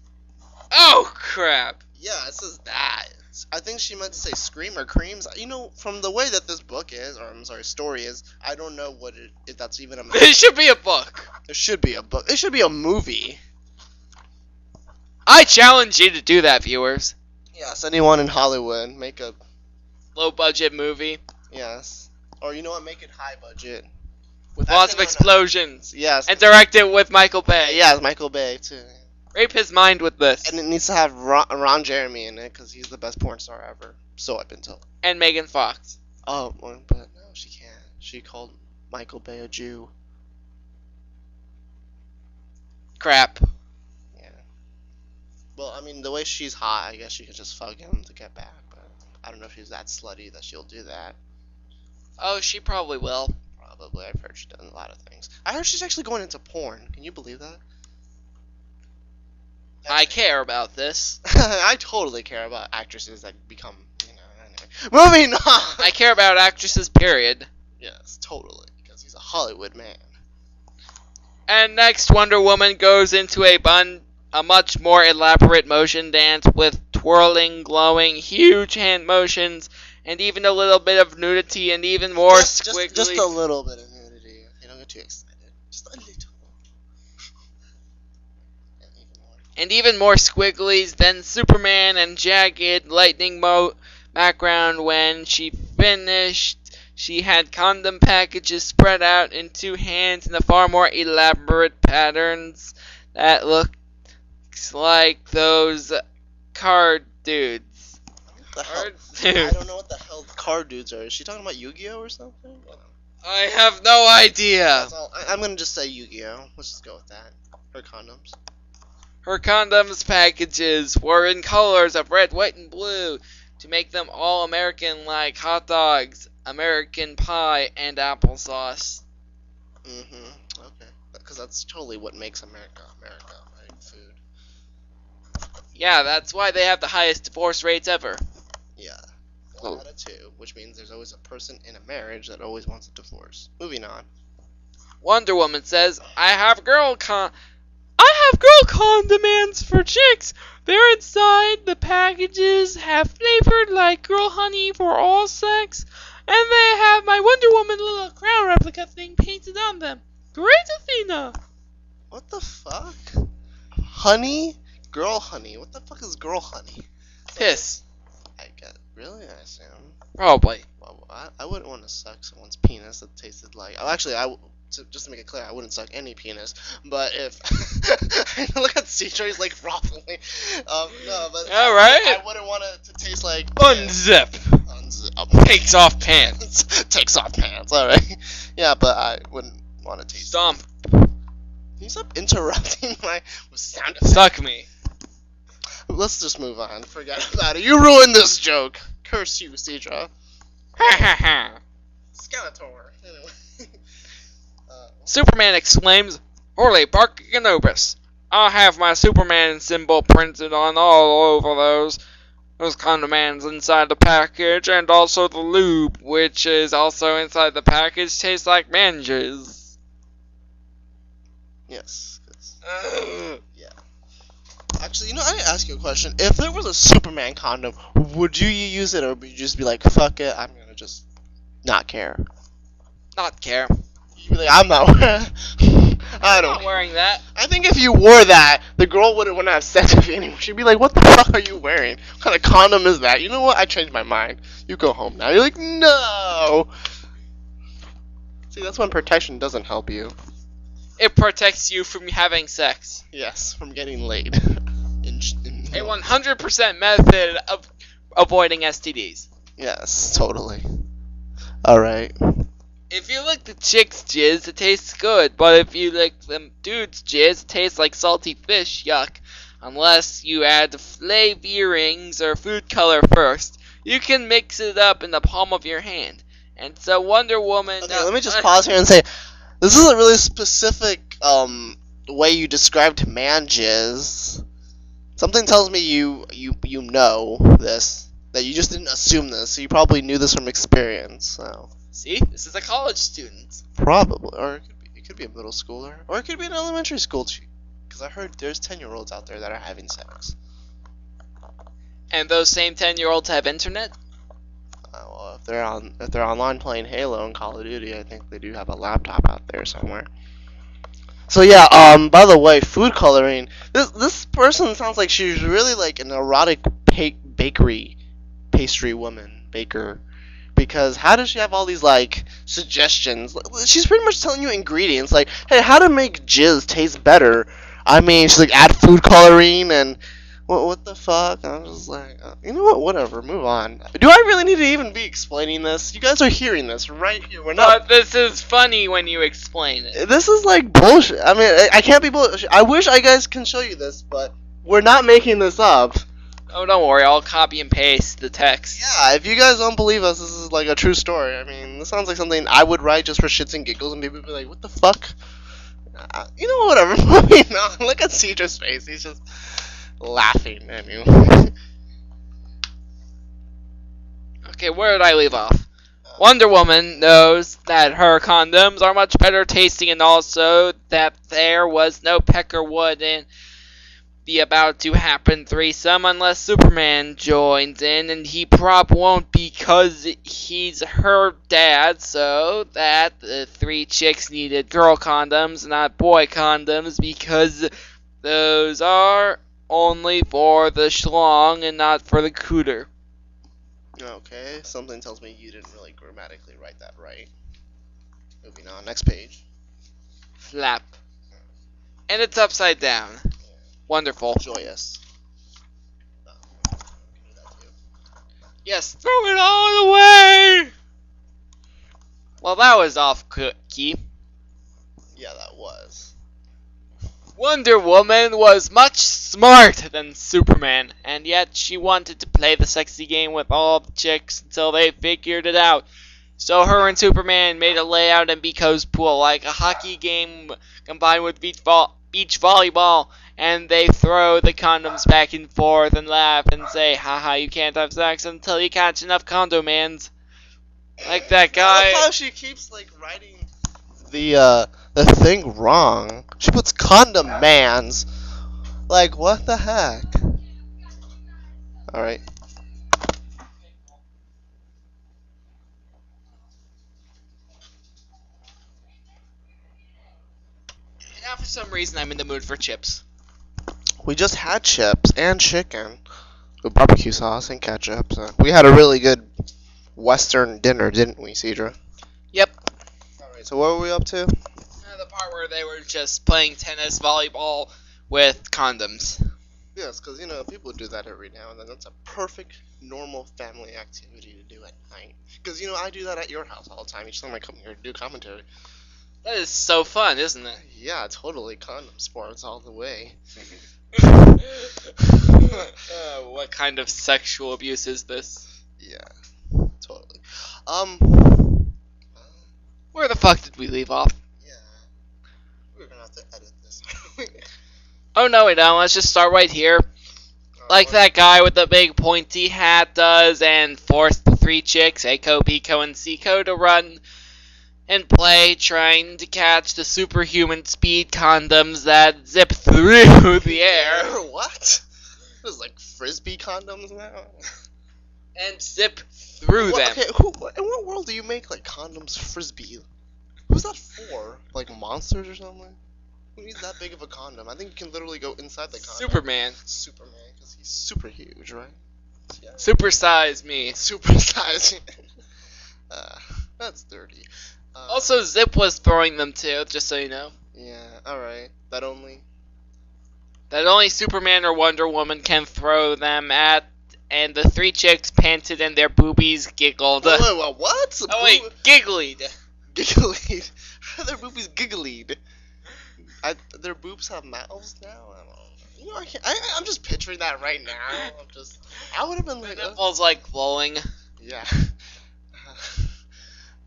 Oh, crap. Yeah, it says that. I think she meant to say Scream or Creams. From the way that this book is, or I'm sorry, story is, I don't know if that's even a movie. It should be a book. There should be a book. It should be a movie. I challenge you to do that, viewers. Yes, anyone in Hollywood, make a... Low-budget movie. Yes. Or you know what, make it high budget. With lots of explosions. Yes. And direct it with Michael Bay. Yeah, Michael Bay, too. Rape his mind with this. And it needs to have Ron Jeremy in it, because he's the best porn star ever. So I've been told. And Megan Fox. Oh, but no, she can't. She called Michael Bay a Jew. Crap. Yeah. Well, the way she's hot, I guess she could just fuck him to get back, but I don't know if she's that slutty that she'll do that. Oh, she probably will. Probably. I've heard she's done a lot of things. I heard she's actually going into porn. Can you believe that? I care about this. I totally care about actresses that become, anyway. Moving on! I care about actresses, period. Yes, totally, because he's a Hollywood man. And next, Wonder Woman goes into a much more elaborate motion dance with twirling, glowing, huge hand motions, and even a little bit of nudity, and even more squiggly. Just a little bit of nudity. You don't get too excited. Just a little. And even more squigglies than Superman and jagged lightning background. When she finished, she had condom packages spread out in two hands in a far more elaborate patterns that looks like those card dudes. What the hell? I don't know what the hell card dudes are. Is she talking about Yu-Gi-Oh or something? I have no idea. I'm gonna just say Yu-Gi-Oh. Let's just go with that. Her condoms. Her condoms packages were in colors of red, white, and blue to make them all American, like hot dogs, American pie, and applesauce. Okay. Because that's totally what makes America, right? Food. Yeah, that's why they have the highest divorce rates ever. Yeah. 1 out of 2, which means there's always a person in a marriage that always wants a divorce. Moving on. Wonder Woman says, I have girl condomans for chicks. They're inside. The packages have flavored like girl honey for all sex. And they have my Wonder Woman little crown replica thing painted on them. Great, Athena! What the fuck? Honey? Girl honey. What the fuck is girl honey? Piss. I get. Really? I assume. Probably. Well, I wouldn't want to suck someone's penis that tasted like. Oh, actually, just to make it clear, I wouldn't suck any penis. But if look at CJ, he's like ruffling. No, but all right. I wouldn't want it to taste like unzip. Unzip. Takes off pants. Takes off pants. All right. Yeah, but I wouldn't want to taste. Stomp. Can you stop interrupting my sound effects? Suck me. Let's just move on. Forget about it. You ruined this joke. Curse you, Cedra. Ha ha ha. Skeletor. Anyway. Superman exclaims, Holy Parkinobus! I'll have my Superman symbol printed on all over those condomans inside the package, and also the lube, which is also inside the package, tastes like mangas. Yes. Yeah. Actually, I ask you a question. If there was a Superman condom, would you use it, or would you just be like, fuck it, I'm gonna just not care? Not care. You'd be like, I'm not wearing. I don't. Not wearing that. I think if you wore that, the girl wouldn't want to have sex with you anymore. She'd be like, what the fuck are you wearing? What kind of condom is that? You know what? I changed my mind. You go home now. You're like, no. See, that's when protection doesn't help you. It protects you from having sex. Yes, from getting laid. A 100% method of avoiding STDs. Yes, totally. Alright. If you lick the chick's jizz, it tastes good, but if you lick them dude's jizz, it tastes like salty fish, yuck. Unless you add flavorings or food color first. You can mix it up in the palm of your hand. And so Wonder Woman... Okay, let me just pause here and say, this is a really specific way you described man jizz. Something tells me you know this. That you just didn't assume this, so you probably knew this from experience, so... See? This is a college student. Probably. Or it could be a middle schooler. Or it could be an elementary school, because I heard there's 10-year-olds out there that are having sex. And those same 10-year-olds have internet? Well, if they're online playing Halo and Call of Duty, I think they do have a laptop out there somewhere. So yeah, by the way, food coloring. This person sounds like she's really like an erotic pastry woman, baker. Because how does she have all these like suggestions? She's pretty much telling you ingredients, like, hey, how to make jizz taste better. I mean, she's like, add food coloring and what the fuck? I'm just like, you know what? Whatever, move on. Do I really need to even be explaining this? You guys are hearing this right here. We're not. But this is funny when you explain it. This is like bullshit. I mean, I can't be bullshit. I wish I guys can show you this, but we're not making this up. Oh, don't worry. I'll copy and paste the text. Yeah, if you guys don't believe us, this is like a true story. I mean, this sounds like something I would write just for shits and giggles, and people would be like, what the fuck? You know what, whatever. Moving on. Look at Cedra's face. He's just laughing at you. Okay, where did I leave off? Wonder Woman knows that her condoms are much better tasting, and also that there was no Peckerwood in the about to happen threesome unless Superman joins in, and he prob won't because he's her dad, so that the three chicks needed girl condoms, not boy condoms, because those are only for the schlong and not for the cooter. Okay, something tells me you didn't really grammatically write that right. Moving on, next page. Flap. And it's upside down. Wonderful. Joyous. Yes, throw it all away! Well, that was off key. Yeah, that was. Wonder Woman was much smarter than Superman, and yet she wanted to play the sexy game with all the chicks until they figured it out. So her and Superman made a layout in Biko's pool, like a hockey game combined with beach volleyball, and they throw the condoms back and forth and laugh and say, haha, you can't have sex until you catch enough condomans. Like that guy. I love how she keeps like writing the thing wrong. She puts condom mans. Like, what the heck? Alright. Now for some reason I'm in the mood for chips. We just had chips and chicken with barbecue sauce and ketchup. So we had a really good Western dinner, didn't we, Cedra? Yep. Alright, so what were we up to? The part where they were just playing tennis, volleyball with condoms. Yes, because, people do that every now and then. That's a perfect, normal family activity to do at night. Because, I do that at your house all the time. Each time I come here to do commentary. That is so fun, isn't it? Yeah, totally. Condom sports all the way. What kind of sexual abuse is this? Yeah, totally. Where the fuck did we leave off? Yeah, we're gonna have to edit this. Oh no, we don't. Let's just start right here. Like that guy with the big pointy hat does, and force the three chicks, Aiko, Biko, and Seiko, to run and play trying to catch the superhuman speed condoms that zip through the air. What? There's like frisbee condoms now. And zip through them. Okay, in what world do you make like condoms frisbee? Who's that for? Like monsters or something? Who needs that big of a condom? I think you can literally go inside the condom. Superman. Superman, because he's super huge, right? Yeah. Supersize me. Supersize. That's dirty. Also, Zip was throwing them too, just so you know. Yeah, alright. That only Superman or Wonder Woman can throw them at, and the three chicks panted and their boobies giggled. Wait, what? Oh wait, giggled. Giggled. How are their boobies giggled? Their boobs have mouths now? I don't know. You know, I'm just picturing that right now. I would have been like... nipples like glowing. Yeah.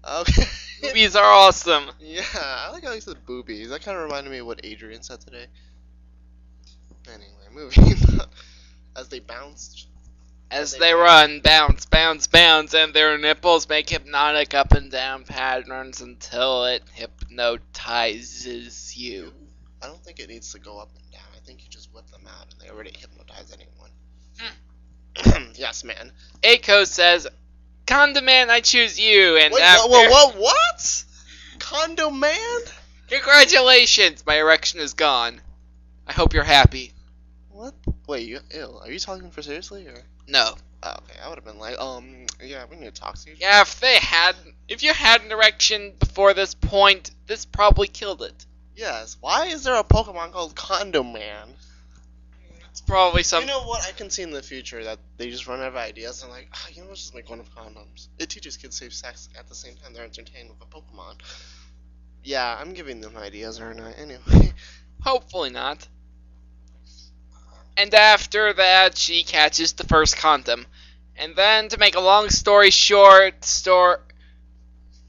Okay. Boobies are awesome. Yeah, I like how he said boobies. That kind of reminded me of what Adrian said today. Anyway, moving on. As they bounced. As they run, bounce, bounce, bounce, and their nipples make hypnotic up and down patterns until it hypnotizes you. I don't think it needs to go up and down. I think you just whip them out and they already hypnotize anyone. Yes, man. Aiko says, Condo Man, I choose you, and Wait, after... what? Condo Man? Congratulations, my erection is gone. I hope you're happy. What? Wait, ew, are you talking for seriously, or? No. Oh, okay, I would have been like, yeah, we need to talk to you. Yeah, if you had an erection before this point, this probably killed it. Yes, why is there a Pokemon called Condo Man? It's probably some... You know what, I can see in the future that they just run out of ideas and like, let's just make one of condoms. It teaches kids safe sex at the same time they're entertained with a Pokemon. Yeah, I'm giving them ideas, aren't I? Anyway. Hopefully not. And after that, she catches the first condom. And then, to make a long story short,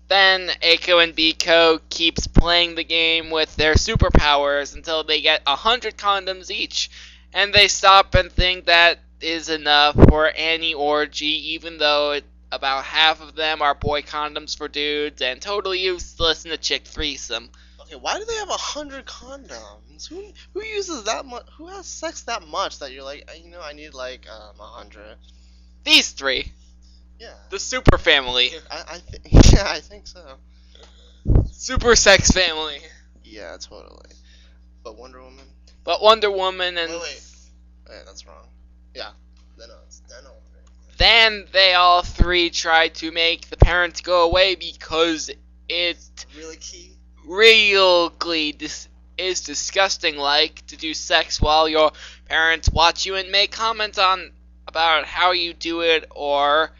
then Aiko and Biko keeps playing the game with their superpowers until they get 100 condoms each. And they stop and think that is enough for any orgy, even though about half of them are boy condoms for dudes and totally useless in a chick threesome. Okay, why do they have 100 condoms? Who uses that much? Who has sex that much that you're like, I need like 100? These three. Yeah. The super family. Yeah, I think so. Super sex family. Yeah, totally. But Wonder Woman. And Wait, that's wrong. Yeah. Then they all three try to make the parents go away because it really is disgusting like to do sex while your parents watch you and make comments about how you do it or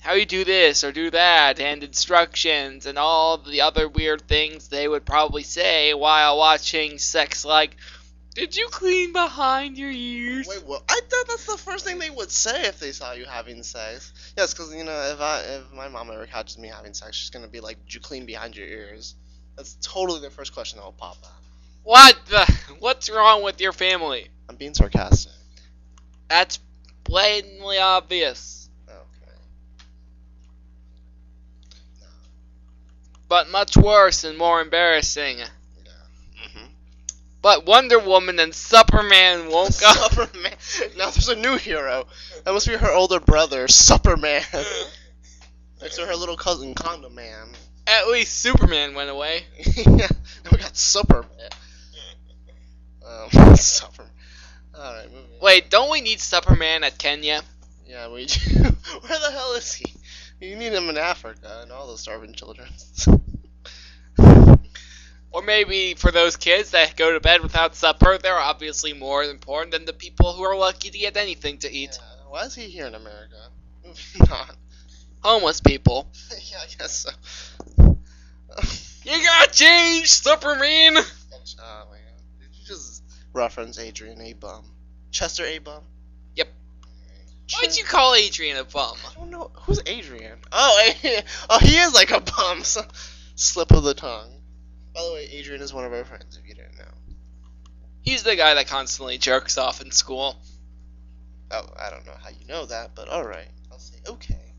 how you do this or do that and instructions and all the other weird things they would probably say while watching sex, like, did you clean behind your ears? Wait, what? I thought that's the first thing they would say if they saw you having sex. Yes, because if my mom ever catches me having sex, she's gonna be like, "Did you clean behind your ears?" That's totally the first question that will pop up. What's wrong with your family? I'm being sarcastic. That's blatantly obvious. Okay. No. But much worse and more embarrassing. Yeah. Mm-hmm. But Wonder Woman and Superman won't go. Superman. Now there's a new hero. That must be her older brother, Superman. Next to her little cousin, Condom Man. At least Superman went away. Yeah. Now we got Superman. Superman. Alright, moving on. Wait, don't we need Superman at Kenya? Yeah, we do. Where the hell is he? You need him in Africa and all those starving children. Or maybe for those kids that go to bed without supper, they're obviously more important than the people who are lucky to get anything to eat. Yeah, why is he here in America? Moving on. Homeless people. Yeah, I guess so. You gotta change, Superman! Oh my god. Did you just reference Adrian A. Bum? Chester A. Bum? Yep. Why'd you call Adrian a bum? I don't know. Who's Adrian? Oh, he is like a bum. So, slip of the tongue. By the way, Adrian is one of our friends, if you didn't know. He's the guy that constantly jerks off in school. Oh, I don't know how you know that, but alright. I'll say okay.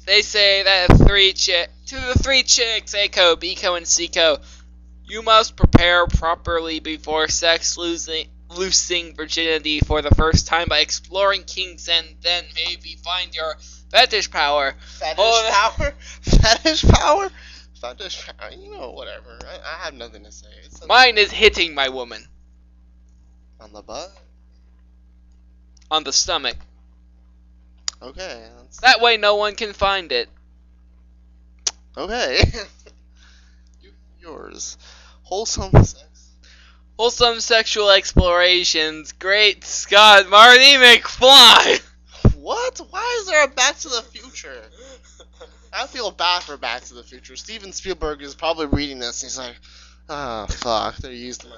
They say that to the three chicks, Eiko, Biko, and Seiko, you must prepare properly before sex, losing virginity for the first time by exploring kinks, and then maybe find your fetish power. Power? Fetish power? Fetish power? You know, whatever. I have nothing to say. Mine is hitting my woman. On the butt? On the stomach. Okay. That way no one can find it. Okay. Yours. Wholesome sex. Wholesome sexual explorations. Great Scott, Marty McFly! What? Why is there a Back to the Future? I feel bad for Back to the Future. Steven Spielberg is probably reading this and he's like, ah, fuck, they used my...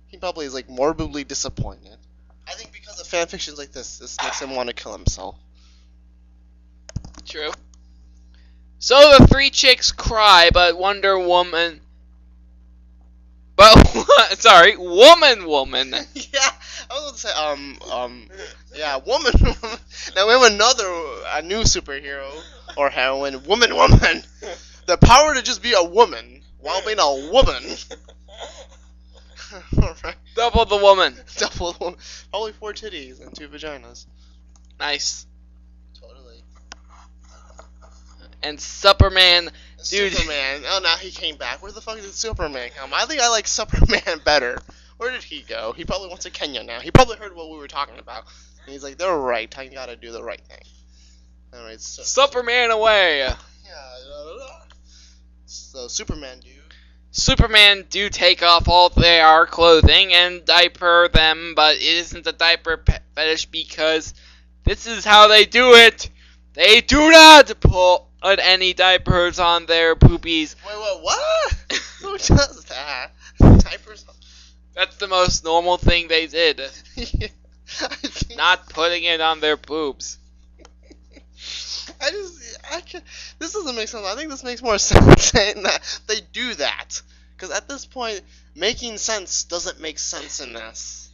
He probably is like morbidly disappointed. I think because of fanfictions like this makes him want to kill himself. True. So the three chicks cry, but Wonder Woman... Woman. Yeah, I was gonna say, yeah, woman. Now we have a new superhero, or heroine, woman. The power to just be a woman, while being a woman. Alright. Double the woman. Double the woman. Probably 4 titties and 2 vaginas. Nice. Totally. And Superman... Dude. Superman. Oh, now he came back. Where the fuck did Superman come? I think I like Superman better. Where did he go? He probably went to Kenya now. He probably heard what we were talking about. And he's like, they're right. I gotta do the right thing. Alright, so... Superman away! Yeah, so, Superman, dude. Superman do take off all their clothing and diaper them, but it isn't a diaper fetish because this is how they do it! They do not put any diapers on their poopies. Wait, what? Who does that? Diapers on... That's the most normal thing they did. Yeah, Not putting it on their boobs. This doesn't make sense. I think this makes more sense saying that they do that. Because at this point, making sense doesn't make sense in this.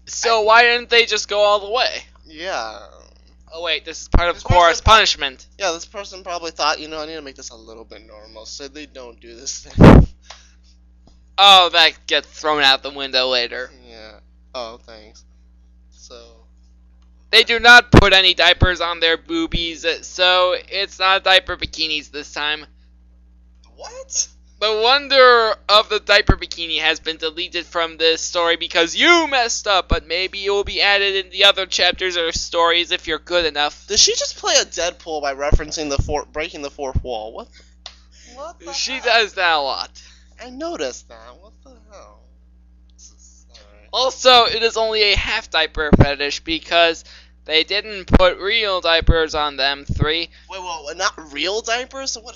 So why didn't they just go all the way? Yeah. Oh wait, this is part of Quorra's punishment. Yeah, this person probably thought, I need to make this a little bit normal, so they don't do this thing. Oh, that gets thrown out the window later. Yeah. Oh, thanks. So... They do not put any diapers on their boobies, so it's not diaper bikinis this time. What? The wonder of the diaper bikini has been deleted from this story because you messed up, but maybe it will be added in the other chapters or stories if you're good enough. Does she just play a Deadpool by referencing breaking the fourth wall? What the She hell? does that a lot. I noticed that. What the hell? Alright. Also, it is only a half diaper fetish because they didn't put real diapers on them three. Wait, not real diapers? So what?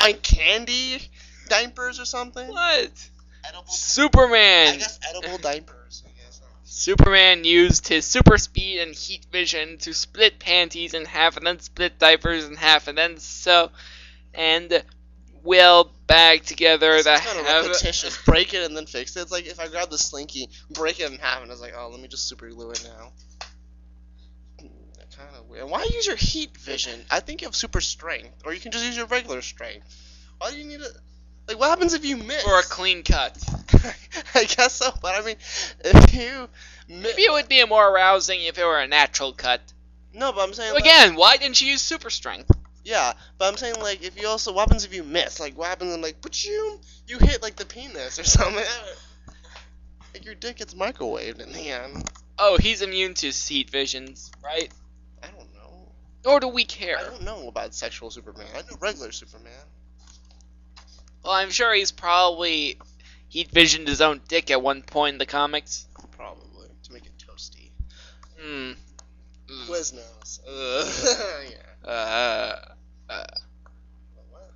Like candy diapers or something? What? Edible. Superman. I guess edible diapers. I guess. Superman used his super speed and heat vision to split panties in half and then split diapers in half and weld back together It's the kind of repetitious. Break it and then fix it. It's like if I grab the slinky, break it in half, and it's like, oh, let me just super glue it now. Kind of weird. Why use your heat vision? I think you have super strength, or you can just use your regular strength. Why do you need it? Like, what happens if you miss? Or a clean cut. I guess so, but I mean, if you Maybe it would be more arousing if it were a natural cut. No, but I'm saying Again, why didn't you use super strength? Yeah, but I'm saying like if you also what happens if you miss? Like what happens when like but you hit like the penis or something? Like your dick gets microwaved in the end. Oh, he's immune to heat visions, right? I don't know. Or do we care? I don't know about sexual Superman. I know regular Superman. Well, I'm sure he's probably heat visioned his own dick at one point in the comics. Probably to make it toasty. Quiznos. Yeah. What?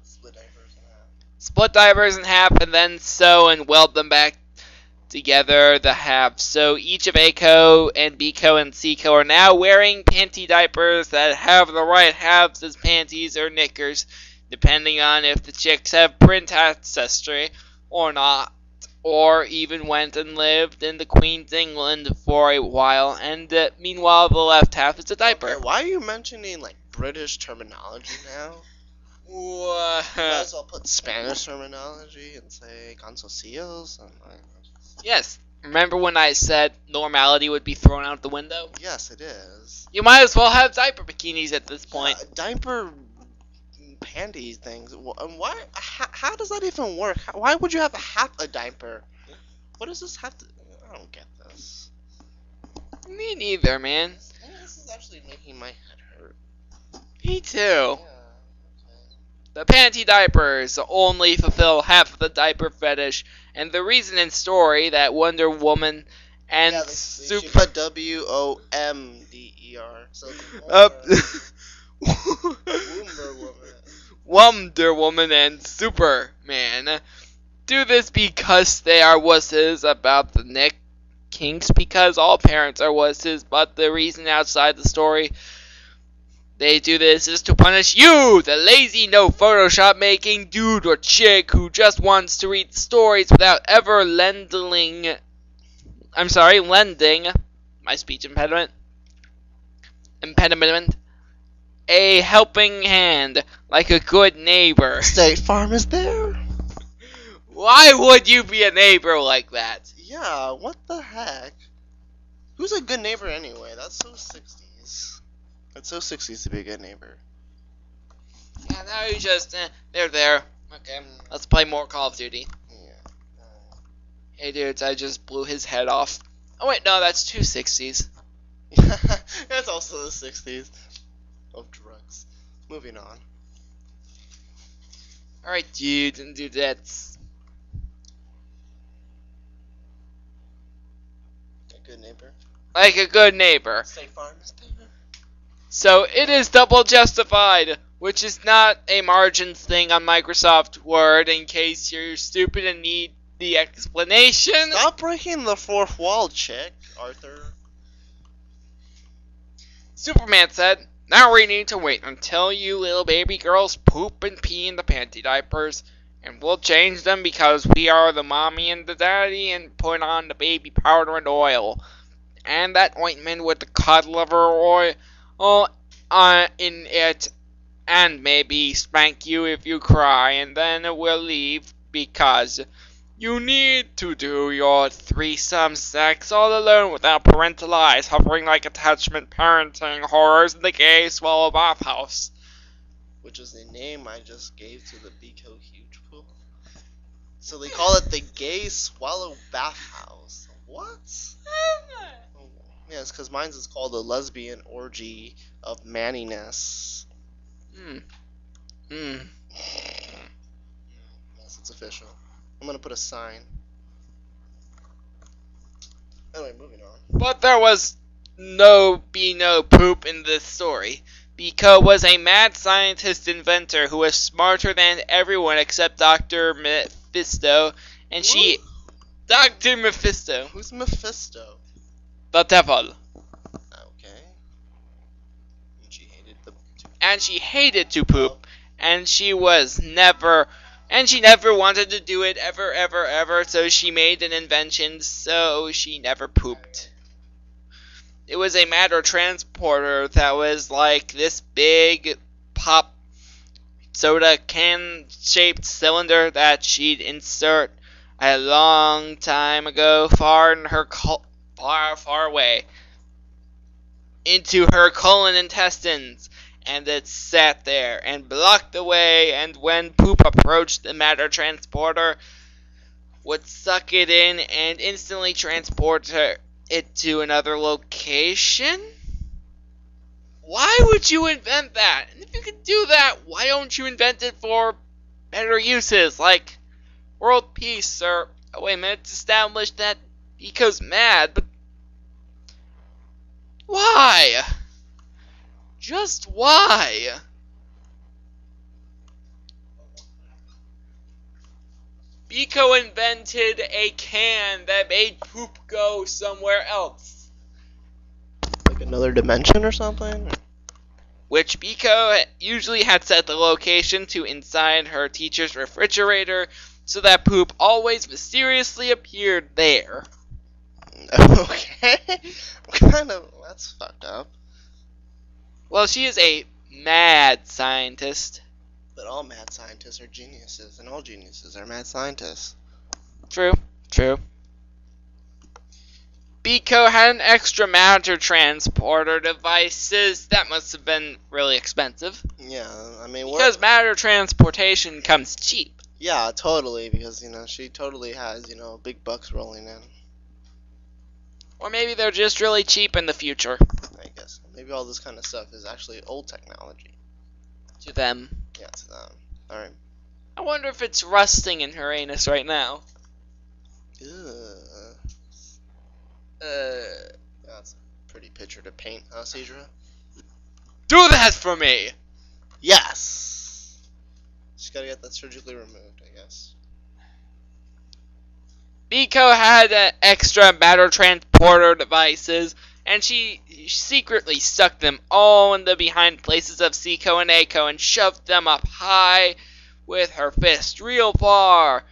Split diapers in half. Split diapers in half and then sew and weld them back together, the halves. So each of Eiko and Biko and Seiko are now wearing panty diapers that have the right halves as panties or knickers, depending on if the chicks have print ancestry or not. or even went and lived in the Queen's England for a while, and meanwhile the left half is a diaper. Okay, why are you mentioning like British terminology now? What? You might as well put Spanish terminology and say "consocio." Yes. Remember when I said normality would be thrown out the window? Yes, it is. You might as well have diaper bikinis at this point. Diaper panty things. Why? How does that even work? Why would you have half a diaper? What does this have to? I don't get this. Me neither, man. This is actually making my head hurt. Me too. Yeah. The panty diapers only fulfill half of the diaper fetish, and the reason in story that Wonder Woman and She put WOMDER. So Wonder Woman and Superman do this because they are wusses about the Nick kinks, because all parents are wusses, but the reason outside the story they do this is to punish you, the lazy, no Photoshop making dude or chick who just wants to read stories without ever lending my speech impediment, a helping hand, like a good neighbor. State Farm is there. Why would you be a neighbor like that? Yeah, what the heck? Who's a good neighbor anyway? That's so 60s. That's so 60s to be a good neighbor. Yeah, now you just, they're there. Okay, let's play more Call of Duty. Yeah. Hey dudes, I just blew his head off. Oh wait, no, that's 260s. That's also the 60s of drugs. Moving on. Alright, dudes and dudettes. A good neighbor. Like a good neighbor. State Farm is there. So it is double justified, which is not a margins thing on Microsoft Word, in case you're stupid and need the explanation. Stop breaking the fourth wall, chick, Arthur. Superman said, "Now we need to wait until you little baby girls poop and pee in the panty diapers, and we'll change them because we are the mommy and the daddy, and put on the baby powder and oil. And that ointment with the cod liver oil in it, and maybe spank you if you cry, and then we'll leave because you need to do your threesome sex all alone without parental eyes hovering like attachment parenting horrors in the gay swallow bathhouse." Which is the name I just gave to the Beco Huge Pool. So they call it the Gay Swallow Bathhouse. What? Yes, because mine's is called a lesbian orgy of manniness. Yes, it's official. I'm gonna put a sign. Anyway, moving on. But there was no poop in this story. Biko was a mad scientist inventor who was smarter than everyone except Dr. Mephisto, and she... Dr. Mephisto. Who's Mephisto? The devil. Okay. And she hated to poop. And she never wanted to do it ever, so she made an invention so she never pooped. It was a matter transporter that was like this big pop soda can shaped cylinder that she'd insert a long time ago far away into her colon intestines, and it sat there and blocked the way, and when poop approached, the matter transporter would suck it in and instantly transport it to another location? Why would you invent that? And if you could do that, why don't you invent it for better uses, like world peace, or... Oh, wait a minute, it's established that Biko's mad, but... Why? Just why? Biko invented a can that made poop go somewhere else. Like another dimension or something? Which Biko usually had set the location to inside her teacher's refrigerator so that poop always mysteriously appeared there. Okay. That's fucked up. Well, she is a mad scientist. But all mad scientists are geniuses, and all geniuses are mad scientists. True. Biko had an extra matter transporter devices. That must have been really expensive. Yeah, I mean, because matter transportation comes cheap. Yeah, totally, because, she totally has, big bucks rolling in. Or maybe they're just really cheap in the future. I guess. Maybe all this kind of stuff is actually old technology. To them. Yeah, to them. Alright. I wonder if it's rusting in her anus right now. That's a pretty picture to paint, huh, Cedra? Do that for me! Yes! Just gotta get that surgically removed, I guess. Biko had extra matter transporter devices, and she secretly stuck them all in the behind places of Seiko and Eiko and shoved them up high with her fist real far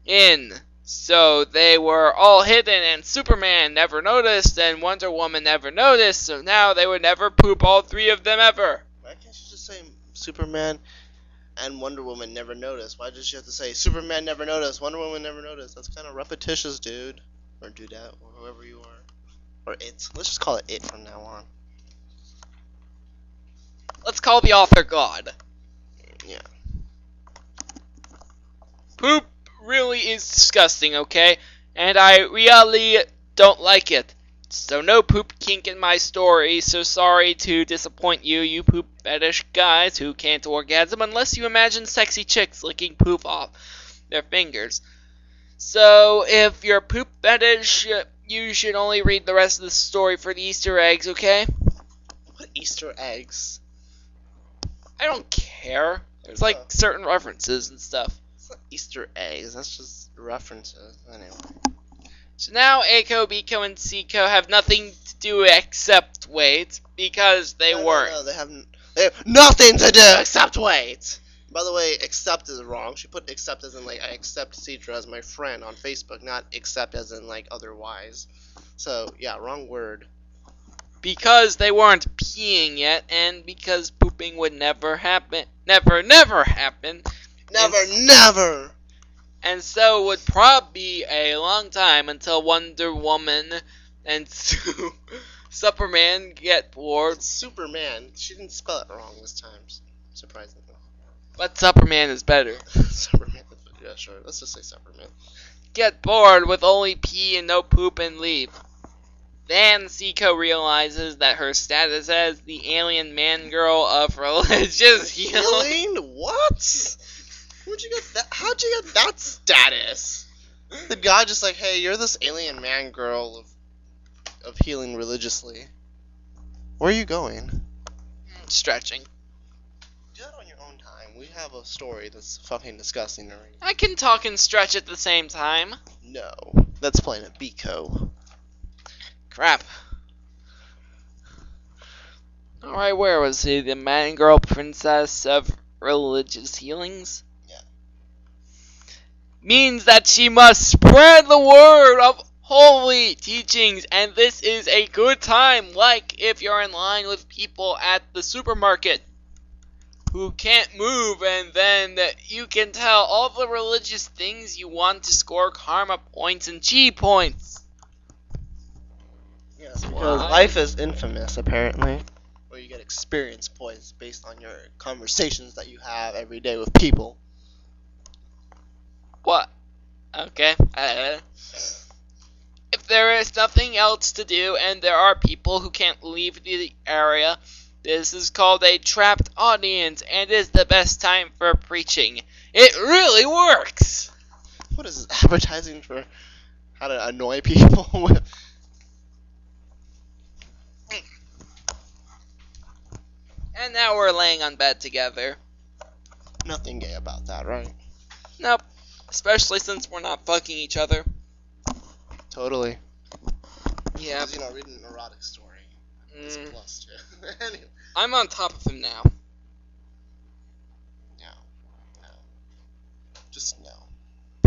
in. So they were all hidden, and Superman never noticed, and Wonder Woman never noticed, so now they would never poop all three of them ever. Why can't you just say Superman and Wonder Woman never noticed? Why did you have to say Superman never noticed, Wonder Woman never noticed? That's kind of repetitious, dude. Or dudette, or whoever you are. Or it. Let's just call it it from now on. Let's call the author God. Yeah. Poop really is disgusting, okay? And I really don't like it. So no poop kink in my story, so sorry to disappoint you, you poop fetish guys who can't orgasm unless you imagine sexy chicks licking poop off their fingers. So if you're poop fetish, you should only read the rest of the story for the Easter eggs, okay? What Easter eggs? I don't care. There's like certain references and stuff. It's not Easter eggs, that's just references. Anyway. So now Eiko, Biko, and Seiko have nothing to do except wait, because they weren't. No, they have nothing to do except wait! By the way, accept is wrong. She put accept as in, like, I accept Cedra as my friend on Facebook, not accept as in, like, otherwise. So, yeah, wrong word. Because they weren't peeing yet, and because pooping would never happen. Never happen. Never! And so it would probably be a long time until Wonder Woman and Superman get bored. It's Superman. She didn't spell it wrong this time, surprisingly. But Superman is better. Superman. Yeah, sure. Let's just say Superman. Get bored with only pee and no poop and leave. Then Seiko realizes that her status as the alien man girl of religious healing. What? Where'd you get that? How'd you get that status? The guy just like, hey, you're this alien man girl of healing religiously. Where are you going? Stretching. Do that on your own time. We have a story that's fucking disgusting already. I can talk and stretch at the same time. No. That's Planet Biko. Crap. Alright, where was he? The man girl princess of religious healings? Yeah. Means that she must spread the word of holy teachings, and this is a good time, like if you're in line with people at the supermarket who can't move, and then you can tell all the religious things you want to score karma points and chi points. Yes, because life is infamous, apparently. Where you get experience points based on your conversations that you have every day with people. What? Okay. If there is nothing else to do and there are people who can't leave the area, this is called a trapped audience and is the best time for preaching. It really works! What is this, advertising for how to annoy people with? And now we're laying on bed together. Nothing gay about that, right? Nope. Especially since we're not fucking each other. Totally. Yeah. Because, reading an erotic story. It's a plus, too. Anyway. I'm on top of him now. No. Just no.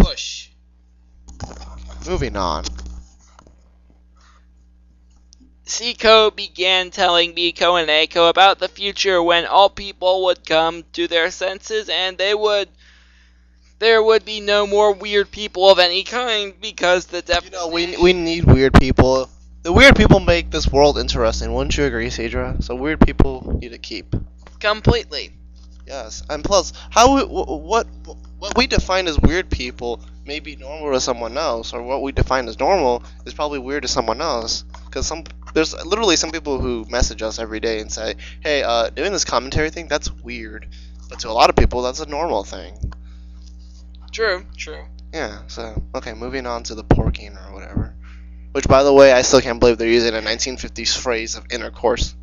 Moving on. Seiko began telling Miko and Eiko about the future when all people would come to their senses and there would be no more weird people of any kind because the definition... we need weird people. The weird people make this world interesting. Wouldn't you agree, Cedra? So weird people need to keep. Completely. Yes, and plus, what we define as weird people may be normal to someone else, or what we define as normal is probably weird to someone else. Because there's literally some people who message us every day and say, "Hey, doing this commentary thing, that's weird," but to a lot of people, that's a normal thing. True. Yeah. So okay, moving on to the porking or whatever. Which, by the way, I still can't believe they're using a 1950s phrase of intercourse.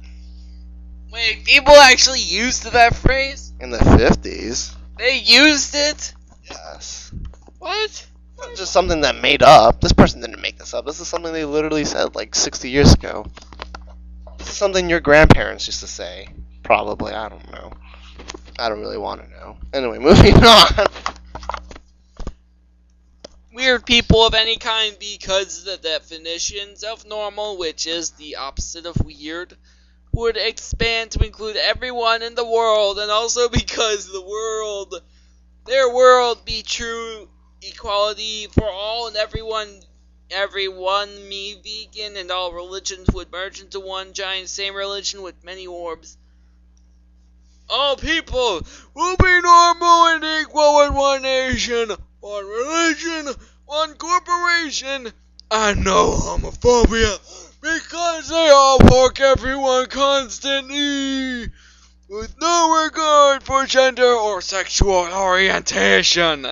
Wait, people actually used that phrase? In the 50s? They used it? Yes. What? Not just something that made up. This person didn't make this up. This is something they literally said like 60 years ago. This is something your grandparents used to say. Probably. I don't know. I don't really want to know. Anyway, moving on. Weird people of any kind because the definitions of normal, which is the opposite of weird, would expand to include everyone in the world, and also because their world be true equality for all and everyone me vegan, and all religions would merge into one giant same religion with many orbs. All people will be normal and equal in one nation, one religion, one corporation, and no homophobia, because they all fuck everyone constantly, with no regard for gender or sexual orientation.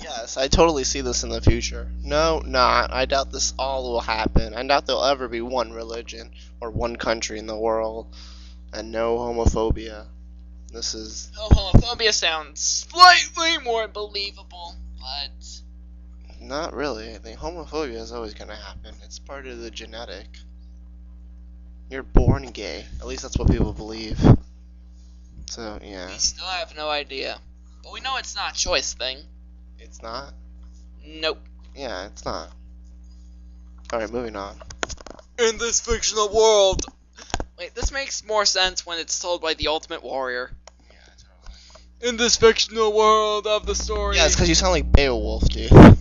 Yes, I totally see this in the future. No, not. I doubt this all will happen. I doubt there'll ever be one religion or one country in the world, and no homophobia. This is... No, homophobia sounds slightly more believable, but... Not really. I think homophobia is always going to happen. It's part of the genetic. You're born gay. At least that's what people believe. So, yeah. We still have no idea. But we know it's not a choice thing. It's not? Nope. Yeah, it's not. Alright, moving on. In this fictional world... Wait, this makes more sense when it's told by the Ultimate Warrior. Yeah, totally. In this fictional world of the story... Yeah, it's because you sound like Beowulf, dude. Or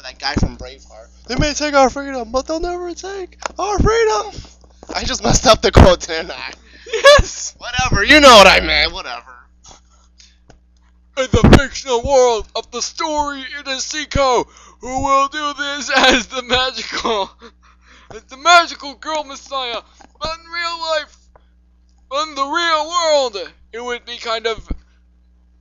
that guy from Braveheart. They may take our freedom, but they'll never take our freedom! I just messed up the quote, didn't I? Yes! Whatever, you know what I meant, whatever. In the fictional world of the story, it is Seiko who will do this as the magical girl messiah. But in real life, in the real world, it would be kind of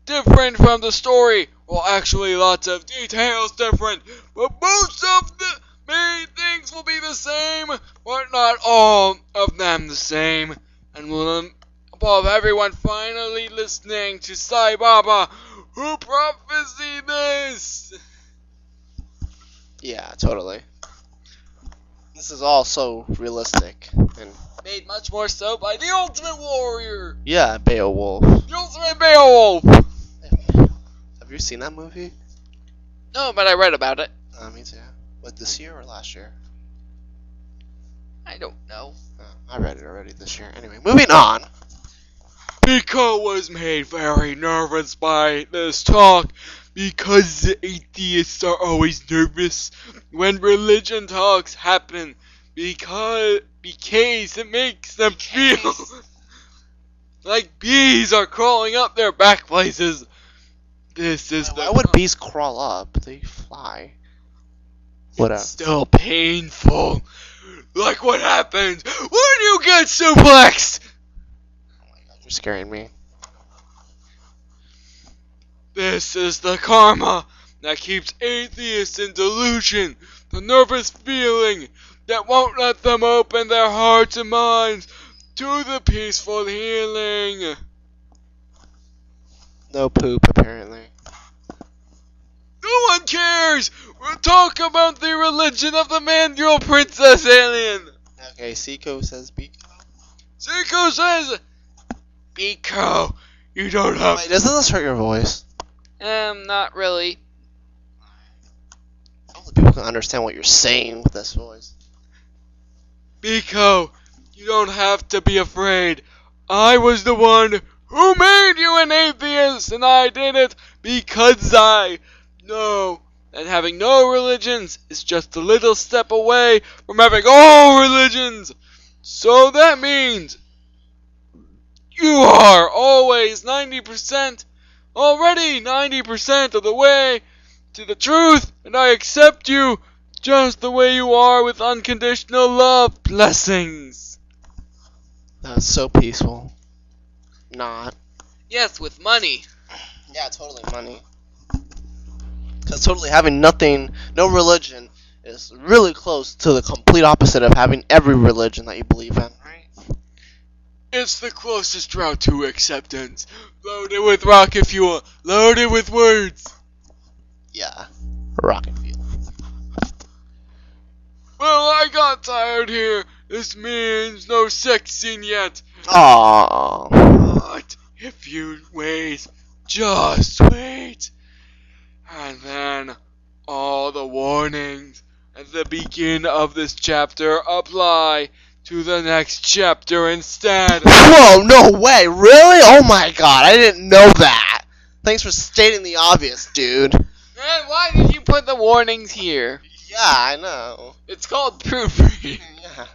different from the story. Well, actually, lots of details different, but most of the main things will be the same, but not all of them the same. And will above everyone finally listening to Sai Baba, who prophesied this. Yeah, totally. This is all so realistic and Made much more so by the Ultimate Warrior. yeah, Beowulf. The Ultimate Beowulf. Have you seen that movie? No, but I read about it. Me too. What, this year or last year? I don't know. I read it already this year. Anyway, moving on. Pico was made very nervous by this talk because the atheists are always nervous when religion talks happen because it makes them feel like bees are crawling up their back places. This is Why would bees crawl up? They fly. Whatever. It's still painful. Like what happens when you get suplexed. Oh my god, you're scaring me. This is the karma that keeps atheists in delusion, the nervous feeling that won't let them open their hearts and minds to the peaceful healing. No poop, apparently. No one cares! We'll talk about the religion of the man-girl princess alien. Okay, Seiko says Biko. Seiko says, Biko, you don't have... Wait, doesn't this hurt your voice? Not really. people can understand what you're saying with this voice. Biko, you don't have to be afraid. I was the one who made you an atheist, and I did it because I know that having no religions is just a little step away from having all religions. So that means you are always 90%, already 90% of the way to the truth, and I accept you just the way you are with unconditional love. Blessings. That's so peaceful. Not. Yes, with money. Yeah, totally money. Because totally having nothing, no religion, is really close to the complete opposite of having every religion that you believe in, right? It's the closest route to acceptance. Loaded with rocket fuel. Loaded with words. Yeah. Rocket fuel. Well, I got tired here. This means no sex scene yet. Aww. But if you wait, just wait. And then all the warnings at the beginning of this chapter apply to the next chapter instead. Whoa, no way, really? Oh my god, I didn't know that. Thanks for stating the obvious, dude. And why did you put the warnings here? Yeah, I know. It's called proofreading. Yeah.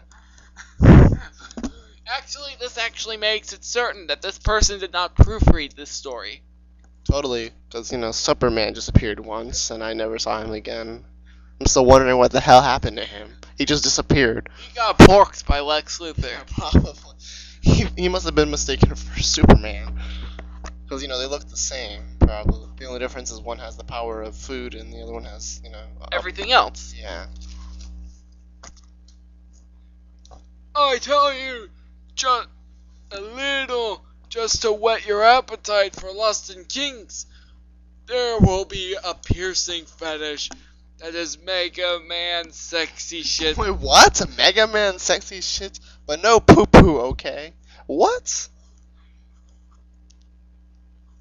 Actually, this actually makes it certain that this person did not proofread this story. Totally, because, Superman just appeared once, and I never saw him again. I'm still wondering what the hell happened to him. He just disappeared. He got porked by Lex Luthor. Probably. He must have been mistaken for Superman. Because, they look the same, probably. The only difference is one has the power of food, and the other one has, Everything else. Yeah. I tell you, just a little, just to whet your appetite for lust and kinks. There will be a piercing fetish that is Mega Man sexy shit. Wait, what? A Mega Man sexy shit? But no poo-poo, okay? What?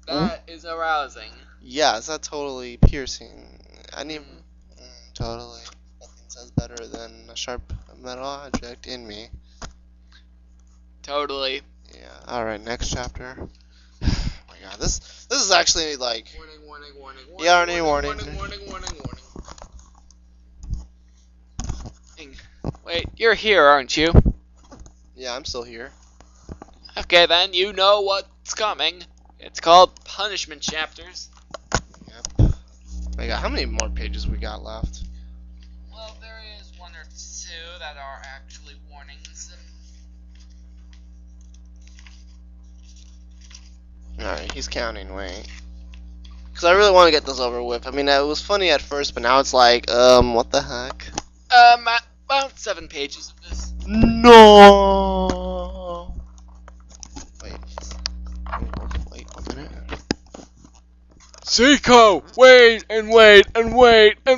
That is arousing. Yeah, is that totally piercing? I need... totally. Nothing says better than a sharp metal object in me. Totally. Yeah, alright, next chapter. Oh my god, this is actually like... Warning. Yeah, warning. Wait, you're here, aren't you? Yeah, I'm still here. Okay, then you know what's coming. It's called punishment chapters. Yep. My god, how many more pages we got left? Well, there is one or two that are actually warnings. Alright, he's counting, wait. Because I really want to get this over with. I mean, it was funny at first, but now it's like, what the heck? About 7 pages of this. No. Wait 1 minute. Seiko,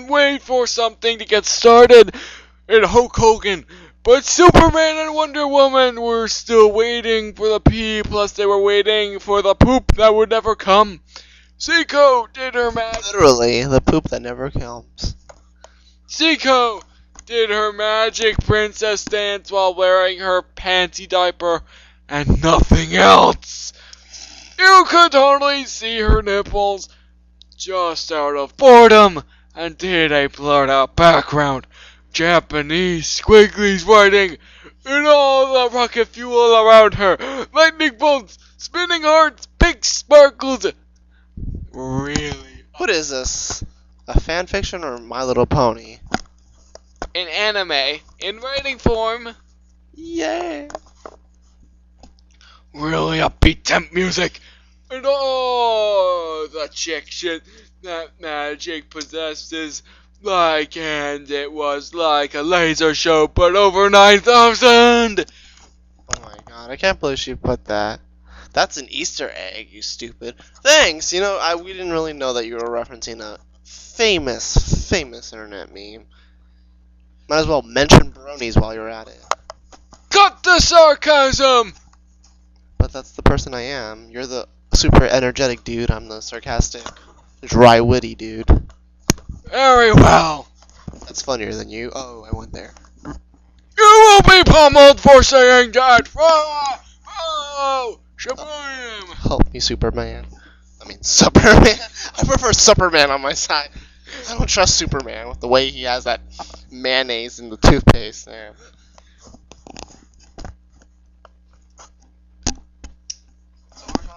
wait for something to get started in Hulk Hogan. But Superman and Wonder Woman were still waiting for the pee, plus they were waiting for the poop that would never come. Seiko did her magic. Literally, the poop that never comes. Seiko did her magic princess dance while wearing her panty diaper and nothing else. You could totally see her nipples just out of boredom and did a blurred out background. Japanese squigglies writing and all the rocket fuel around her. Lightning bolts, spinning hearts, pink sparkles. Really? What is this? A fan fiction or My Little Pony? An anime in writing form. Yeah. Really upbeat temp music. And all the chick shit that magic possesses. And it was like a laser show, but over 9,000! Oh my god, I can't believe she put that. That's an Easter egg, you stupid. Thanks! We didn't really know that you were referencing a famous internet meme. Might as well mention bronies while you're at it. Cut the sarcasm! But that's the person I am. You're the super energetic dude, I'm the sarcastic, dry witty dude. Very well. it's funnier than you. Oh, I went there. You will be pummeled for saying that! Oh, Shabam! Help me, Superman. I mean, Superman. I prefer Superman on my side. I don't trust Superman with the way he has that mayonnaise in the toothpaste there.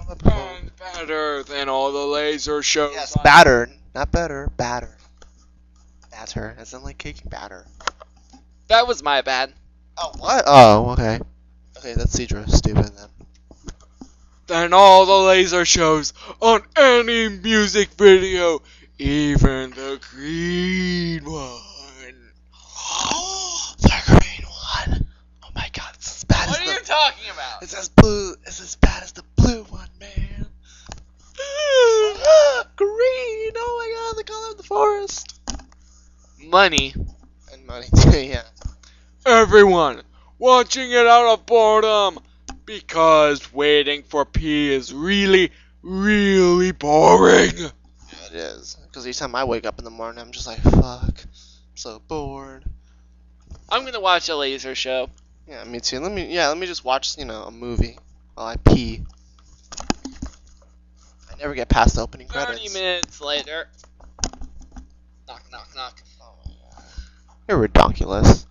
And better than all the laser shows. Yes, batter. Not better, batter. Batter. As in like cake batter. That was my bad. Oh, what? Oh, okay. Okay, that's Cedra. Stupid then. Than all the laser shows on any music video, even the green one. The green one. Oh my god, it's as bad What as are you talking about? It's as blue. It's as bad as the blue one, man. Green. Oh my god, the color of the forest. Money. And money too, yeah. Everyone watching it out of boredom because waiting for P is really, really boring. Yeah, it is. Because each time I wake up in the morning, I'm just like, fuck. I'm so bored. I'm gonna watch a laser show. Yeah, me too. Let me just watch, a movie while I pee. I never get past the opening 30 credits. minutes later. Knock, knock, knock. Oh my god. You're redonkulous.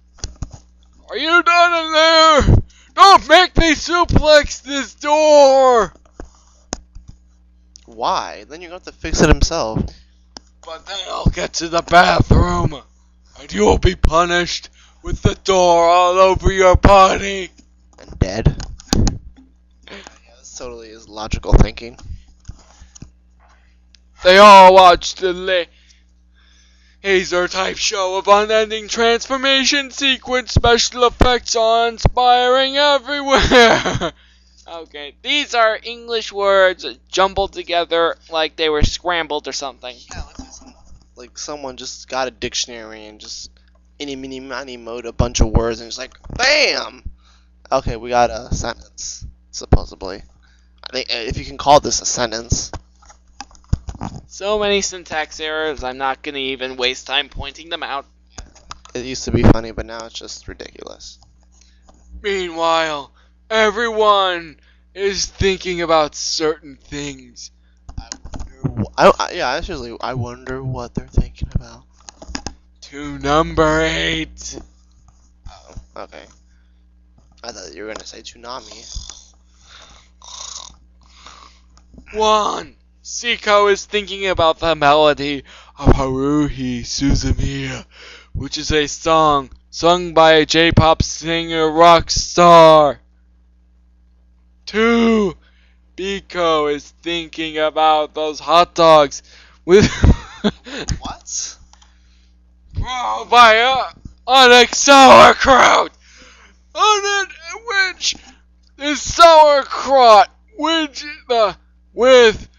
Are you done in there? Don't make me suplex this door! Why? Then you're going to have to fix it himself. But then I'll get to the bathroom, and you'll be punished with the door all over your body. And dead. Yeah, this totally is logical thinking. They all watched the laser type show of unending transformation sequence special effects awe-inspiring everywhere. Okay, these are English words jumbled together like they were scrambled or something. Yeah, like someone just got a dictionary and just mini mode a bunch of words and just like BAM! Okay, we got a sentence, supposedly. I think if you can call this a sentence. So many syntax errors, I'm not gonna even waste time pointing them out. It used to be funny, but now it's just ridiculous. Meanwhile, everyone is thinking about certain things. I wonder what they're thinking about. To number 8. Oh, okay. I thought you were gonna say tsunami. 1. Seiko is thinking about the melody of Haruhi Suzumiya, which is a song sung by a J-pop singer rock star. 2. Biko is thinking about those hot dogs with What? by Onyx sauerkraut, on it which is sauerkraut, with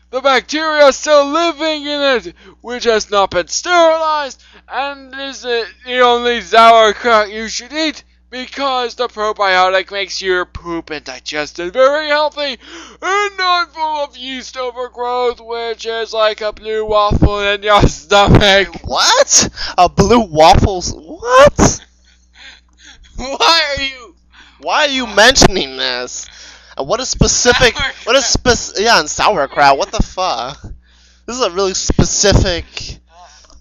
the bacteria still living in it, which has not been sterilized, and is it the only sauerkraut you should eat, because the probiotic makes your poop and digestion very healthy, and not full of yeast overgrowth, which is like a blue waffle in your stomach. What? A blue waffles? What? Why are you mentioning this? What is specific? What is Yeah, and sauerkraut. What the fuck? This is a really specific.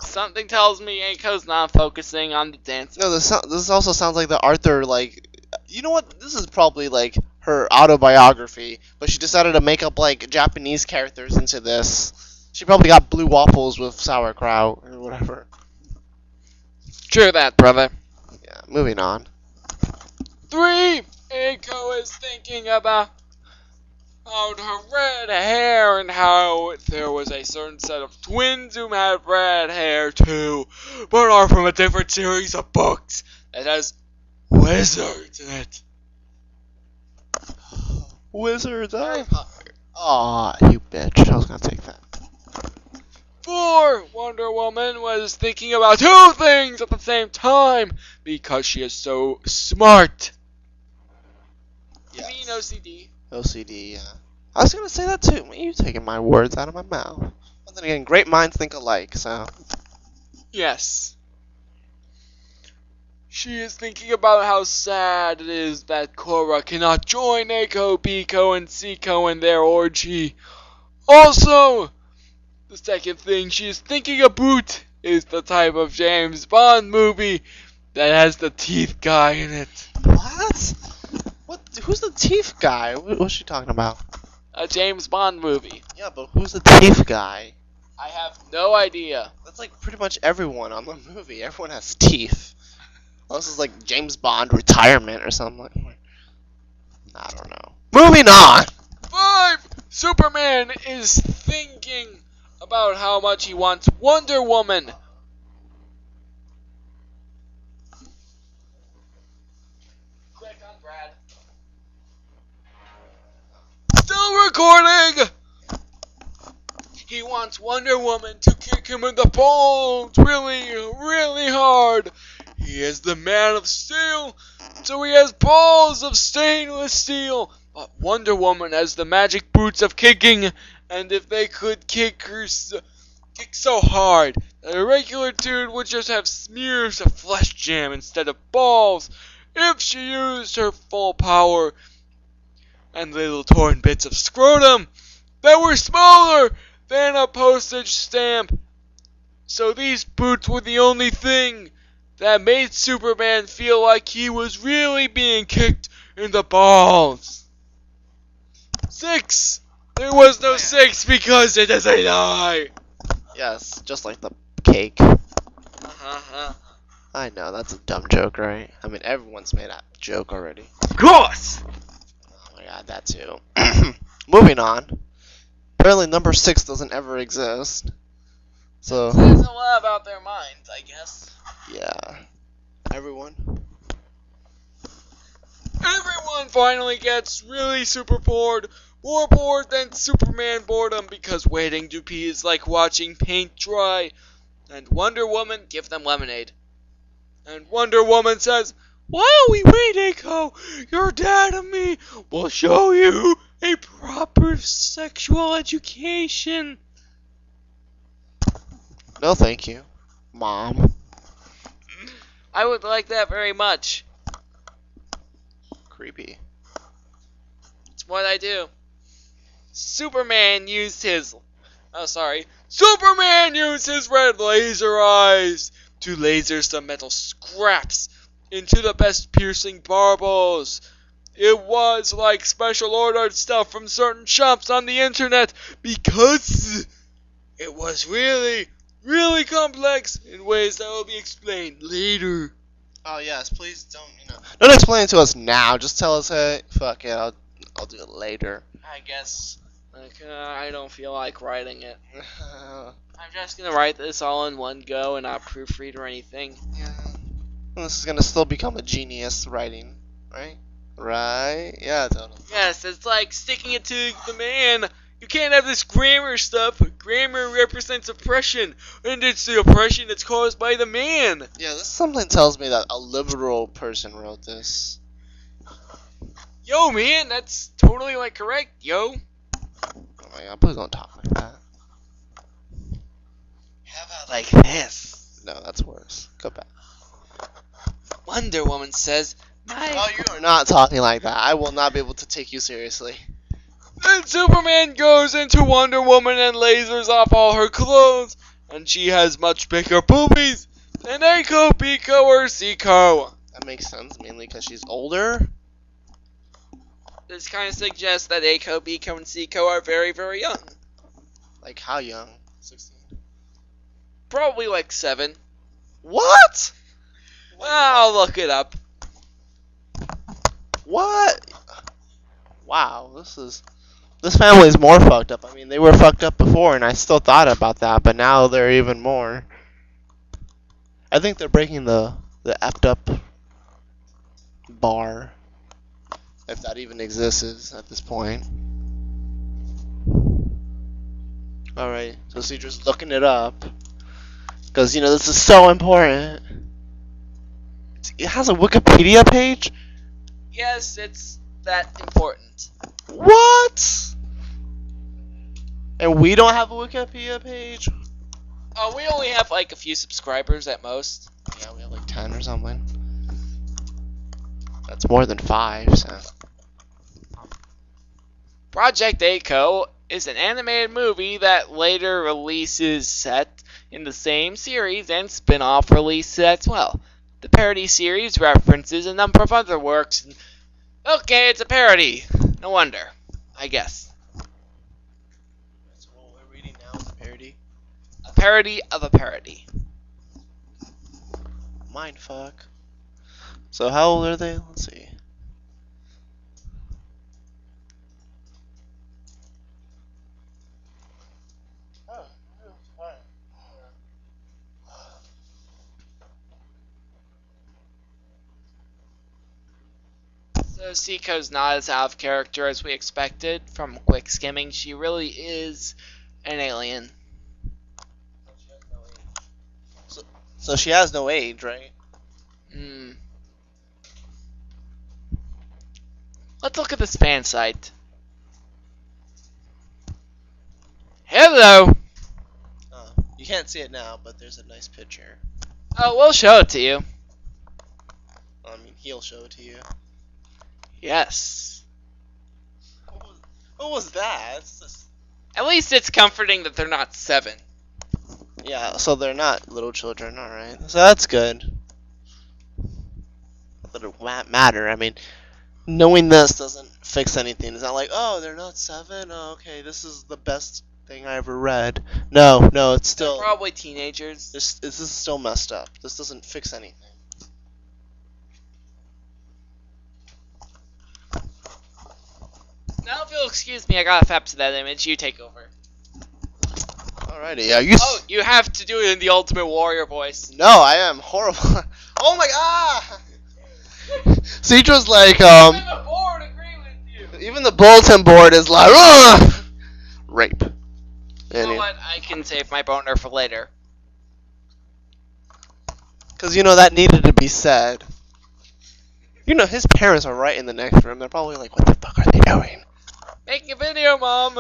Something tells me Aiko's not focusing on the dance. No, this also sounds like the Arthur, like, you know what? This is probably like her autobiography, but she decided to make up like Japanese characters into this. She probably got blue waffles with sauerkraut or whatever. True that, brother. Yeah, moving on. 3. Aiko is thinking about her red hair and how there was a certain set of twins who had red hair too, but are from a different series of books that has wizards in it. Wizards, Aw, you bitch. I was gonna take that. 4. Wonder Woman was thinking about 2 things at the same time because she is so smart. Yes. You mean OCD? OCD, yeah. I was gonna say that too. You taking my words out of my mouth. But then again, great minds think alike, so. Yes. She is thinking about how sad it is that Quorra cannot join Aiko, Biko, and Seiko in their orgy. Also, the second thing she is thinking about is the type of James Bond movie that has the teeth guy in it. What? What? Who's the teeth guy? What's she talking about? A James Bond movie. Yeah, but who's the teeth guy? I have no idea. That's like pretty much everyone on the movie. Everyone has teeth. Unless it's like James Bond retirement or something like that. I don't know. Moving on! 5. Superman is thinking about how much he wants Wonder Woman. Click on Brad. Still recording! He wants Wonder Woman to kick him in the balls really, really hard. He is the Man of Steel, so he has balls of stainless steel. But Wonder Woman has the magic boots of kicking, and if they could kick so hard that a regular dude would just have smears of flesh jam instead of balls, if she used her full power and little torn bits of scrotum that were smaller than a postage stamp. So these boots were the only thing that made Superman feel like he was really being kicked in the balls. 6. There was no 6 because it is a lie. Yes, just like the cake. I know, that's a dumb joke, right? I mean, everyone's made that joke already. Of course. Oh my god, that too. Moving on. Apparently number 6 doesn't ever exist. So, Says a lot about their minds, I guess. yeah. Everyone. Everyone finally gets really super bored. More bored than Superman boredom because waiting to pee is like watching paint dry. And Wonder Woman, give them lemonade. And Wonder Woman says, while we wait, Echo, your dad and me will show you a proper sexual education. No thank you, Mom. I would like that very much. Creepy. It's what I do. Superman used his red laser eyes to laser some metal scraps into the best piercing barbels. It was like special ordered stuff from certain shops on the internet because it was really, really complex in ways that will be explained later. Oh yes, please don't explain it to us now. Just tell us, hey, fuck it, I'll do it later. I guess. I don't feel like writing it. I'm just gonna write this all in one go and not proofread or anything. Yeah. This is gonna still become a genius writing, right? Right? Yeah, totally. Yes, it's like sticking it to the man. You can't have this grammar stuff. Grammar represents oppression, and it's the oppression that's caused by the man. Yeah, this something tells me that a liberal person wrote this. Yo, man, that's totally like correct, yo. Oh my god, please don't talk like that. How about like this? No, that's worse. Go back. Wonder Woman says, No, you are not talking like that. I will not be able to take you seriously. Then Superman goes into Wonder Woman and lasers off all her clothes, and she has much bigger boobies than Eiko, Biko, or Seiko. That makes sense, mainly because she's older. This kind of suggests that Eiko, Biko, and Seiko are very, very young. Like how young? 16. Probably like 7. What? I'll look it up. What? Wow, this family is more fucked up. I mean, they were fucked up before, and I still thought about that, but now they're even more. I think they're breaking the effed up bar, if that even exists at this point. All right, so Cedra's looking it up because this is so important. It has a Wikipedia page. Yes, it's that important. What? And we don't have a Wikipedia page? We only have like a few subscribers at most. Yeah, we have like 10 or something. That's more than 5, so. Project A is an animated movie that later releases set in the same series and spin-off releases as well. The parody series references a number of other works. Okay, it's a parody. No wonder, I guess. So what we're reading now is a parody. A parody of a parody. Mindfuck. So how old are they? Let's see. So Seiko's not as out of character as we expected from quick skimming. She really is an alien. So she has no age, right? Let's look at this fan site. Hello! You can't see it now, but there's a nice picture. Oh, we'll show it to you. I mean, he'll show it to you. Yes. What was that? It's just... At least it's comforting that they're not 7. Yeah, so they're not little children, alright. So that's good. Not that it matter. I mean, knowing this doesn't fix anything. It's not like, oh, they're not 7? Oh, okay, this is the best thing I ever read. No, it's still... They're probably teenagers. This is still messed up. This doesn't fix anything. Now, if you'll excuse me, I got a fap to that image. You take over. Alrighty, yeah, you... Oh, you have to do it in the Ultimate Warrior voice. No, I am horrible. Oh my god! Cedra's like, Even the board agree with you. even the bulletin board is like, ugh! Rape. You know what? I can save my boner for later. Because, that needed to be said. His parents are right in the next room. They're probably like, what the fuck are they doing? Making a video, Mom.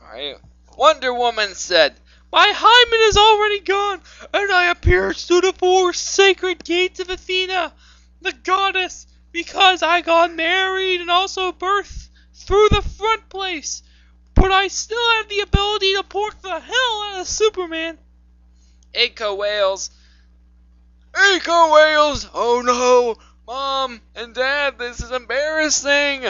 Alright. Wonder Woman said, my hymen is already gone, and I appear through the 4 sacred gates of Athena, the goddess, because I got married and also birthed through the front place. But I still have the ability to pork the hell out of Superman. Echo wails. Echo wails! Oh no! Mom and Dad, this is embarrassing!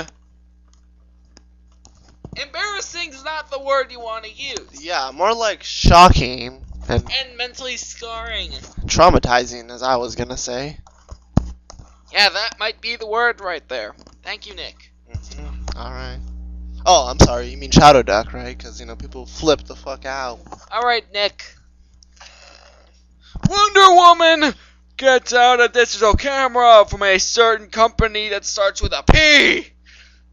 Embarrassing is not the word you want to use. Yeah, more like shocking and mentally scarring. traumatizing, as I was gonna say. Yeah, that might be the word right there. Thank you, Nick. Alright. Oh, I'm sorry, you mean Shadow Duck, right? Because, people flip the fuck out. Alright, Nick. Wonder Woman gets out a digital camera from a certain company that starts with a P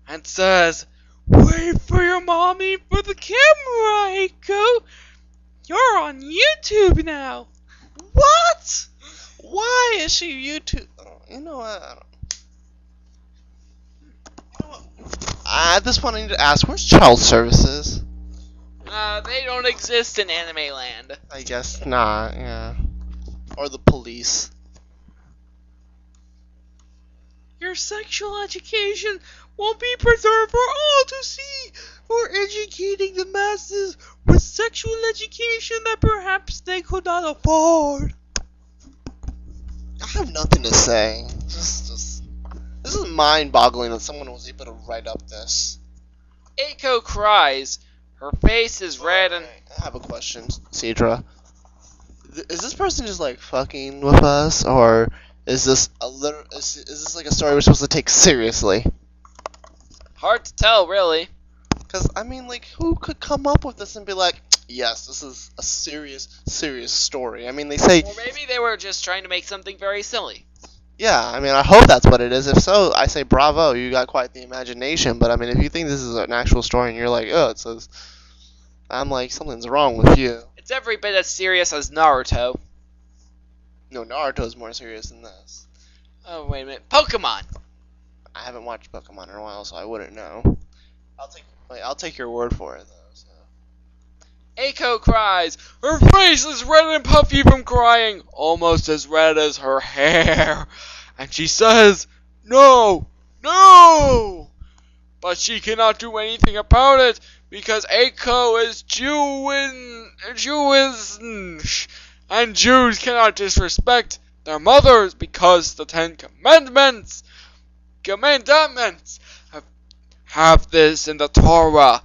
and says, wait for your mommy for the camera, Eiko. You're on YouTube now. What? Why is she YouTube? Oh, you know what? I don't. At this point, I need to ask, where's child services? They don't exist in anime land. I guess not, yeah. Or the police. Your sexual education will be preserved for all to see. For educating the masses with sexual education that perhaps they could not afford. I have nothing to say. This is mind-boggling that someone was able to write up this. Eiko cries. Her face is red and... I have a question, Cedra. Is this person just like fucking with us, or is this is this like a story we're supposed to take seriously? Hard to tell, really. Because I mean, like, who could come up with this and be like, yes, this is a serious story? I mean, they say. Or maybe they were just trying to make something very silly. Yeah, I mean, I hope that's what it is. If so, I say bravo, you got quite the imagination. But I mean, if you think this is an actual story and you're like, oh, it says, I'm like, something's wrong with you. It's every bit as serious as Naruto. No, Naruto's more serious than this. Oh, wait a minute. Pokemon! I haven't watched Pokemon in a while, so I wouldn't know. I'll take your word for it, though. So. Eiko cries. Her face is red and puffy from crying, almost as red as her hair. And she says, "No! No!" But she cannot do anything about it because Eiko is Jewish, and Jews cannot disrespect their mothers because the Ten Commandments have this in the Torah,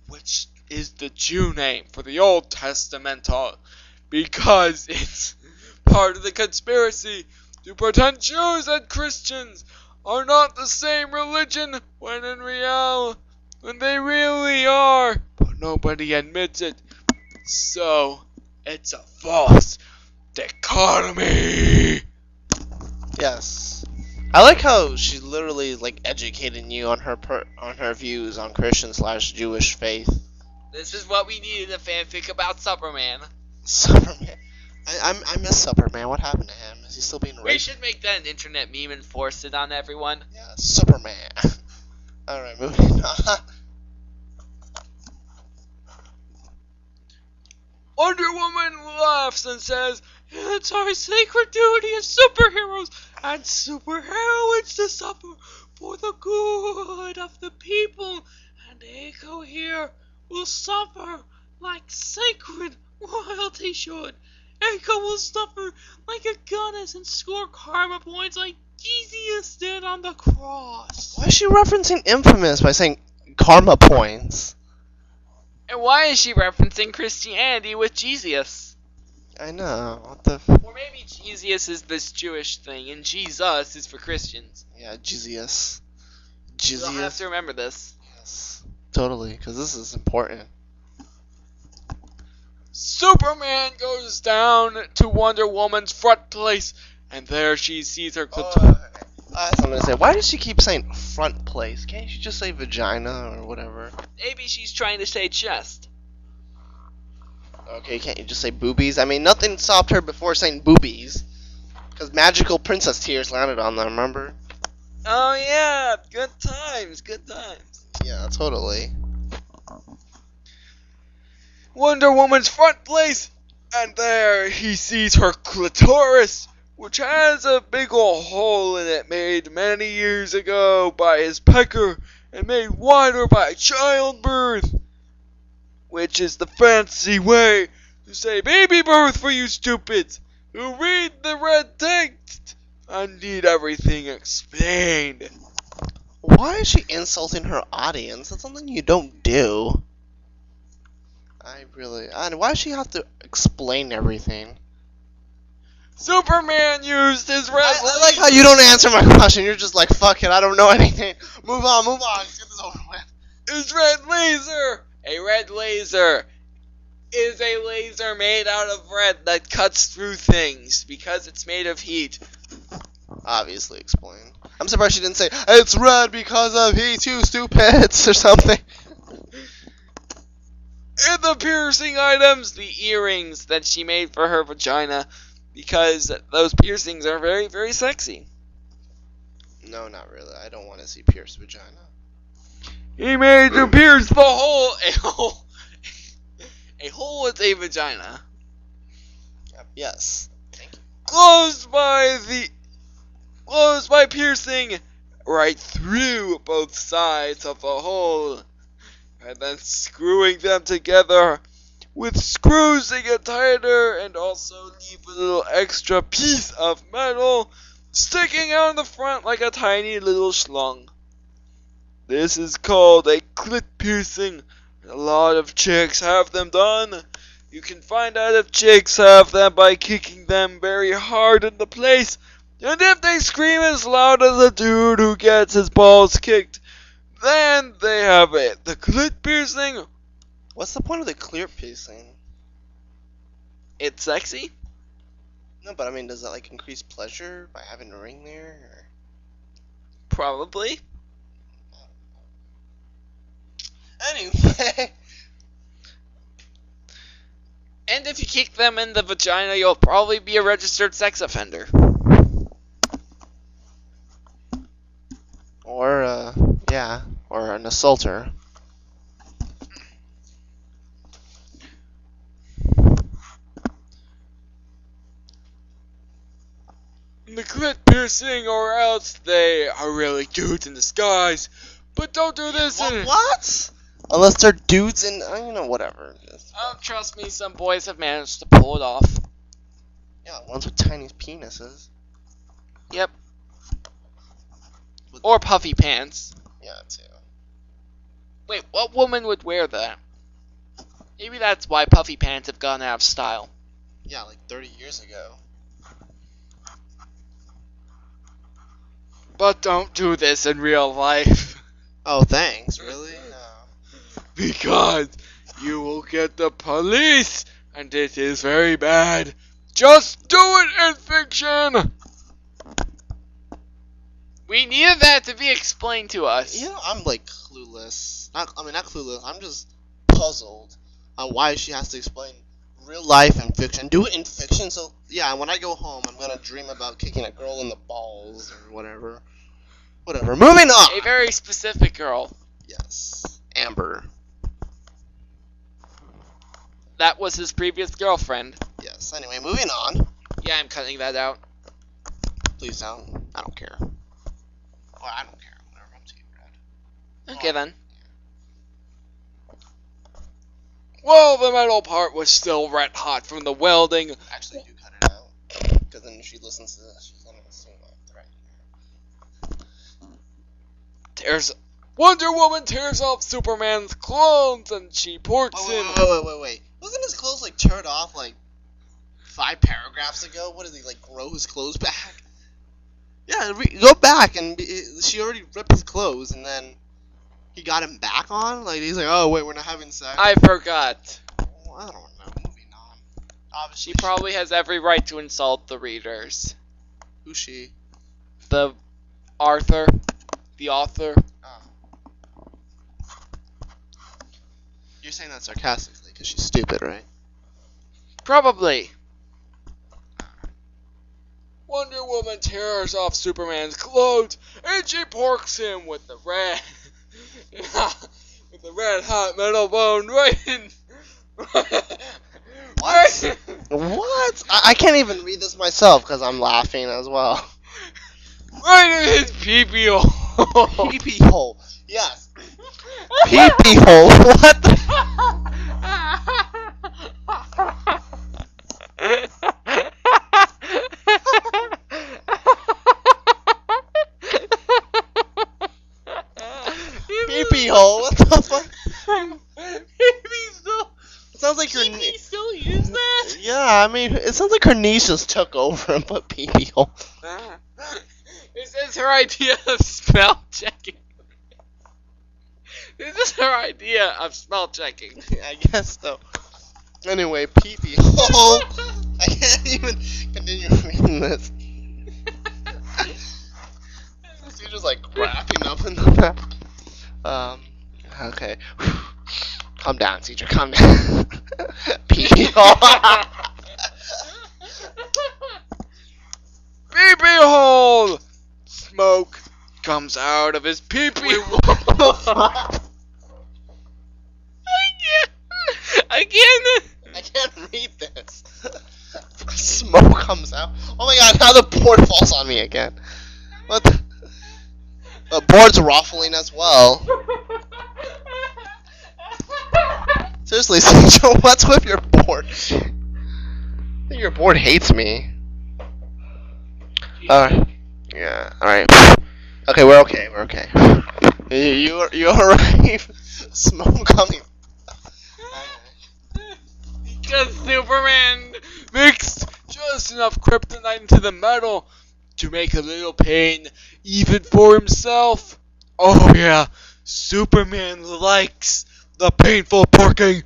which is the Jew name for the Old Testament, because it's part of the conspiracy to pretend Jews and Christians are not the same religion when they really are, but nobody admits it. So it's a false dichotomy. Yes. I like how she's literally like educating you on her views on Christian/Jewish faith. This is what we needed, a fanfic about Superman. Superman. I miss Superman. What happened to him? Is he still being raped? We should make that an internet meme and force it on everyone. Yeah, Superman. Alright, moving on. Wonder Woman laughs and says, "It's our sacred duty as superheroes and superheroines to suffer for the good of the people, and Eiko here will suffer like sacred royalty should. Eiko will suffer like a goddess and score karma points like Jesus did on the cross." Why is she referencing Infamous by saying karma points? And why is she referencing Christianity with Jesus? I know. What the Or maybe Jesus is this Jewish thing, and Jesus is for Christians. Yeah, Jesus. You'll have to remember this. Yes. Totally, because this is important. Superman goes down to Wonder Woman's front place, and there she sees her I'm gonna say, why does she keep saying front place? Can't she just say vagina or whatever? Maybe she's trying to say chest. Okay, can't you just say boobies? I mean, nothing stopped her before saying boobies. Because magical princess tears landed on them, remember? Oh yeah, good times, good times. Yeah, totally. Wonder Woman's front place, and there he sees her clitoris, which has a big ol' hole in it made many years ago by his pecker and made wider by childbirth, which is the fancy way to say baby birth for you stupids who read the red text and need everything explained. Why is she insulting her audience? That's something you don't do. And why does she have to explain everything? Superman used his red I like how you don't answer my question. You're just like, fuck it, I don't know anything. Move on. Let's get this over with. His red laser. A red laser is a laser made out of red that cuts through things because it's made of heat. Obviously explained. I'm surprised she didn't say, it's red because of heat, you stupids, or something. And the piercing items, the earrings that she made for her vagina, because those piercings are very, very sexy. No, not really. I don't want to see pierced vagina. He made to pierce the hole, a hole with a vagina. Yes. Thank you. Closed by piercing right through both sides of the hole, and then screwing them together with screws to get tighter, and also leave a little extra piece of metal sticking out in the front like a tiny little schlong. This is called a clit piercing. A lot of chicks have them done. You can find out if chicks have them by kicking them very hard into place, and if they scream as loud as a dude who gets his balls kicked, then they have it. The clit piercing. What's the point of the clear piercing? It's sexy. No, but I mean, does that like increase pleasure by having a ring there? Or? Probably. Anyway. And if you kick them in the vagina, you'll probably be a registered sex offender. Or, or an assaulter. the clit piercing, or else they are really dudes in disguise. But don't do this. What? Unless they're dudes in, whatever. Oh, trust me, some boys have managed to pull it off. Yeah, ones with tiny penises. Yep. Or puffy pants. Yeah, too. Wait, what woman would wear that? Maybe that's why puffy pants have gone out of style. Yeah, like 30 years ago. But don't do this in real life. Oh, thanks. Really? No. Because you will get the police, and it is very bad. Just do it in fiction! We needed that to be explained to us. I'm like clueless. Not clueless. I'm just puzzled on why she has to explain real life and fiction. Do it in fiction, so yeah. When I go home, I'm gonna dream about kicking a girl in the balls or whatever. Whatever. Moving on. A very specific girl. Yes, Amber. That was his previous girlfriend. Yes. Anyway, moving on. Yeah, I'm cutting that out. Please don't. I don't care. Well, I don't care. Whatever. I'm too red. Okay then. Well, the metal part was still red hot from the welding. Actually, do cut it out. Because then if she listens to this, she's gonna assume I'm threatening her. There's Wonder Woman tears off Superman's clothes and she porks him. Wait. Wasn't his clothes like turned off like 5 paragraphs ago? What did he like grow his clothes back? Yeah, go back and she already ripped his clothes and then he got him back on. Like he's like, oh wait, we're not having sex. I forgot. Well, I don't know. Moving on. Obviously, She probably has every right to insult the readers. Who's she? The Arthur, the author. Oh. You're saying that sarcastically because she's stupid, right? Probably. Wonder Woman tears off Superman's clothes and she porks him with the red hot metal bone right in. What? What? I can't even read this myself because I'm laughing as well. Right in his pee-pee hole. Pee-pee hole. Yes. Pee-pee hole. What the? Pee-pee hole. What the fuck? Pee-pee still. It sounds like Pee-pee still use that? Yeah, I mean, it sounds like her niece just took over and put pee-pee hole. This is her idea of spell checking. This is her idea of spell checking. I guess so. Anyway, pee-pee hole. I can't even continue reading this. She's just like wrapping up in the back. Okay. Calm down, Cedra. Calm down. Pee-pee hole. Pee-pee hole! Smoke comes out of his pee-pee hole. I can't read this. Smoke comes out. Oh my god, now the board falls on me again. What the board's ruffling as well. Seriously, Cedra, what's with your board? I think your board hates me. Yeah, alright. Okay, we're okay. You're alright. Smoke coming. Because Superman mixed just enough kryptonite into the metal to make a little pain even for himself. Oh yeah, Superman likes the painful porking,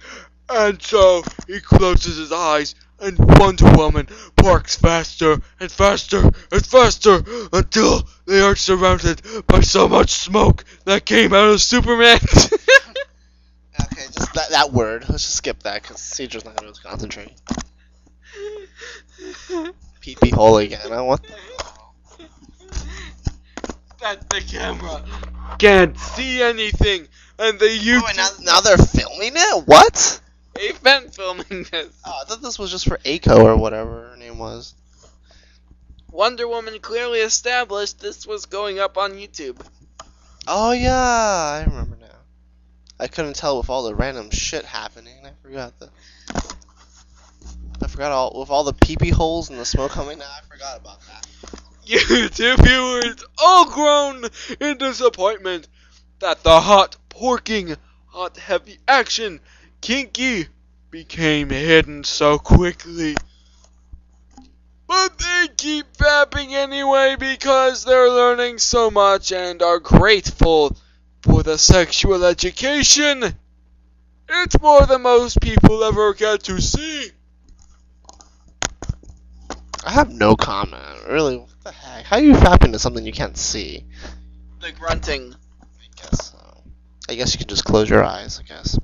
and so he closes his eyes and Wonder Woman porks faster and faster and faster until they are surrounded by so much smoke that came out of Superman. Okay, just that word. Let's just skip that because Cedra's not going to concentrate. Pee-pee hole again. I want. That the camera can't see anything, and they use. Oh, now they're filming it? What? They've been filming this. Oh, I thought this was just for Aiko or whatever her name was. Wonder Woman clearly established this was going up on YouTube. Oh yeah, I remember now. I couldn't tell with all the random shit happening. I forgot all with all the pee-pee holes and the smoke coming out. I forgot about that. YouTube viewers all grown in disappointment that the hot porking, hot heavy action, kinky became hidden so quickly. But they keep fapping anyway because they're learning so much and are grateful for the sexual education. It's more than most people ever get to see. I have no comment. Really, what the heck? How are you fapping to something you can't see? The grunting. I guess so. I guess you can just close your eyes, I guess.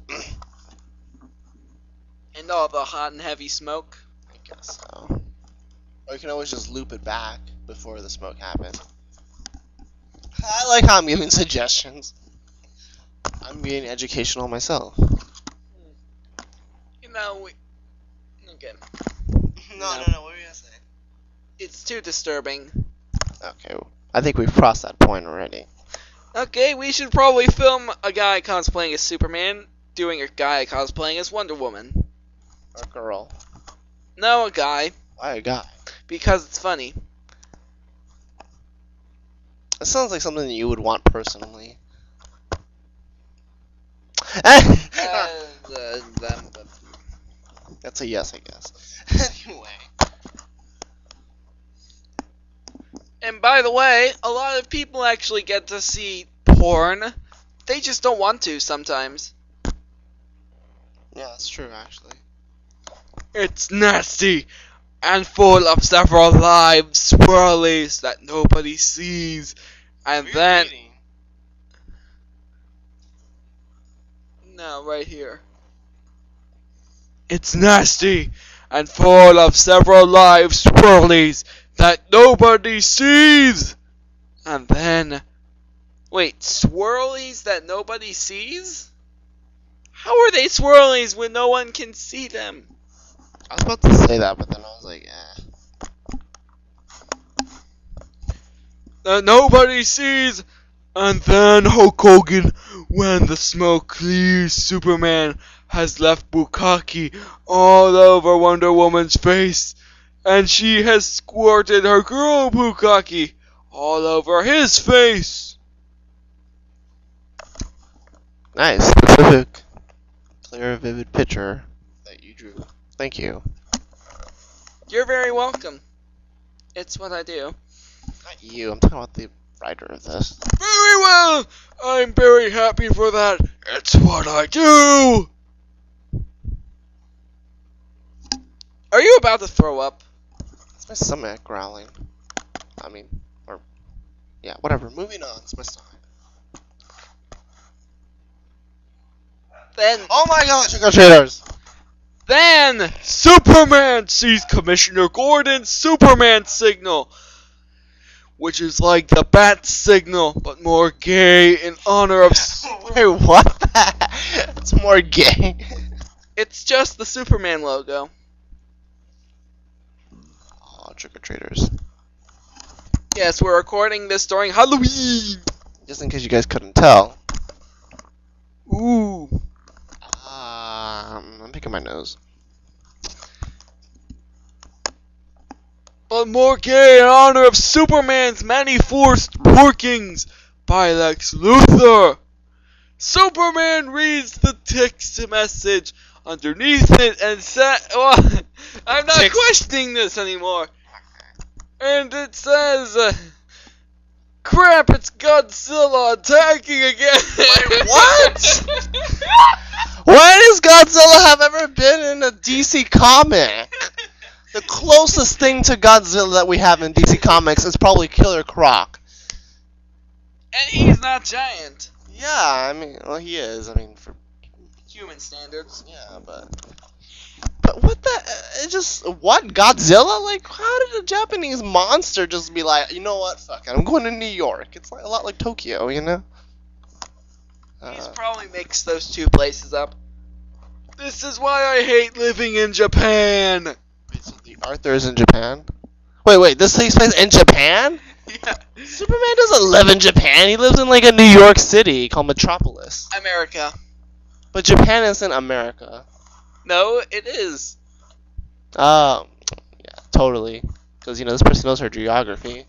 And all the hot and heavy smoke. I guess so. Or you can always just loop it back before the smoke happens. I like how I'm giving suggestions. I'm being educational myself. You know, okay. No, what were you gonna say? It's too disturbing. Okay, I think we've crossed that point already. Okay, we should probably film a guy cosplaying as Superman doing a guy cosplaying as Wonder Woman. Or girl. No, a guy. Why a guy? Because it's funny. It sounds like something that you would want personally. That's a yes, I guess. Anyway. And by the way, a lot of people actually get to see porn. They just don't want to sometimes. Yeah, that's true, actually. It's nasty and full of several live swirlies that nobody sees. And then... No, right here. It's nasty and full of several live swirlies that nobody sees. And then... Wait, swirlies that nobody sees? How are they swirlies when no one can see them? I was about to say that, but then I was like, That nobody sees. And then Hulk Hogan, when the smoke clears, Superman has left bukkake all over Wonder Woman's face. And she has squirted her girl bukkake all over his face. nice, specific, clear, vivid picture that you drew. Thank you. You're very welcome. It's what I do. Not you, I'm talking about the writer of this. Very well! I'm very happy for that. It's what I do! Are you about to throw up? It's my stomach growling. Yeah, whatever. Moving on. It's my stomach. Then... Oh my god, trick-or-treaters! Then, Superman sees Commissioner Gordon's Superman signal, which is like the bat signal, but more gay in honor of... Wait, what? It's more gay. It's just the Superman logo. Oh, trick-or-treaters. Yes, we're recording this during Halloween. Just in case you guys couldn't tell. Ooh. I'm picking my nose. But more gay in honor of Superman's many forced workings by Lex Luthor. Superman reads the text message underneath it and says, well, I'm not questioning this anymore. And it says, crap, it's Godzilla attacking again. Wait, what? When has Godzilla have ever been in a DC comic? The closest thing to Godzilla that we have in DC Comics is probably Killer Croc. And he's not giant. Yeah, well, he is. For human standards. Yeah, but what the? What? Godzilla? Like, how did a Japanese monster just be like, you know what? Fuck it, I'm going to New York. It's like a lot like Tokyo, you know? He's probably mixed those two places up. This is why I hate living in Japan. Wait, so the Arthur is in Japan? Wait, this takes place in Japan? Yeah. Superman doesn't live in Japan. He lives in like a New York City called Metropolis. America. But Japan isn't America. No, it is. Yeah, totally. Because, this person knows her geography.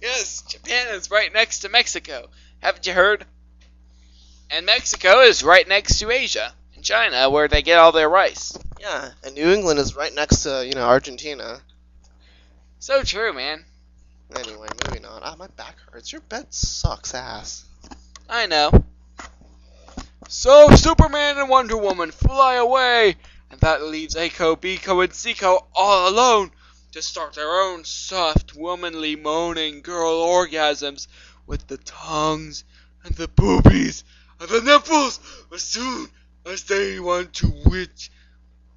Yes, Japan is right next to Mexico. Haven't you heard? And Mexico is right next to Asia and China, where they get all their rice. Yeah, and New England is right next to, Argentina. So true, man. Anyway, moving on. Ah, my back hurts. Your bed sucks ass. I know. So Superman and Wonder Woman fly away, and that leaves Eiko, Biko, and Seiko all alone to start their own soft, womanly, moaning girl orgasms with the tongues and the boobies and the nipples as soon as they want to, which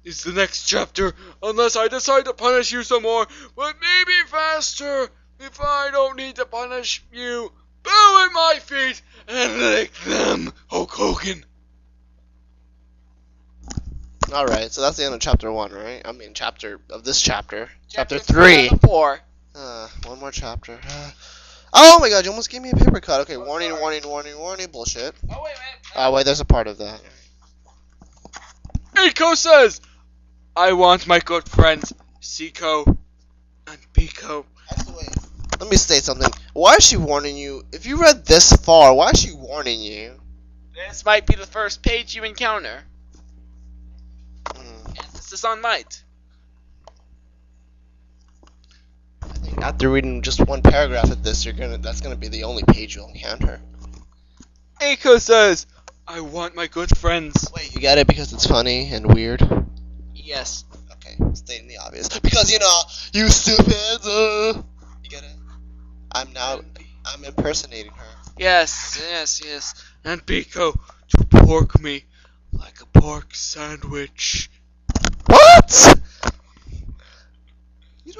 is the next chapter, unless I decide to punish you some more, but maybe faster if I don't need to punish you. Bow at my feet and lick them, Hulk Hogan. Alright, so that's the end of chapter 1, right? I mean, chapter of this chapter. Chapter 3. 4. One more chapter. Oh my god, you almost gave me a paper cut. Okay, warning, warning, warning, warning, bullshit. Oh, wait, Oh, wait, there's a part of that. Eiko says, I want my good friends, Seiko and Biko. Actually, wait. Let me state something. Why is she warning you? If you read this far, why is she warning you? This might be the first page you encounter. Emphasis on might. I think after reading just one paragraph of this, that's gonna be the only page you'll encounter. Eiko says, I want my good friends. Wait, you get it because it's funny and weird? Yes. Okay, stating the obvious. Because, you stupid, you get it? I'm impersonating her. Yes. And Biko to pork me like a pork sandwich. What?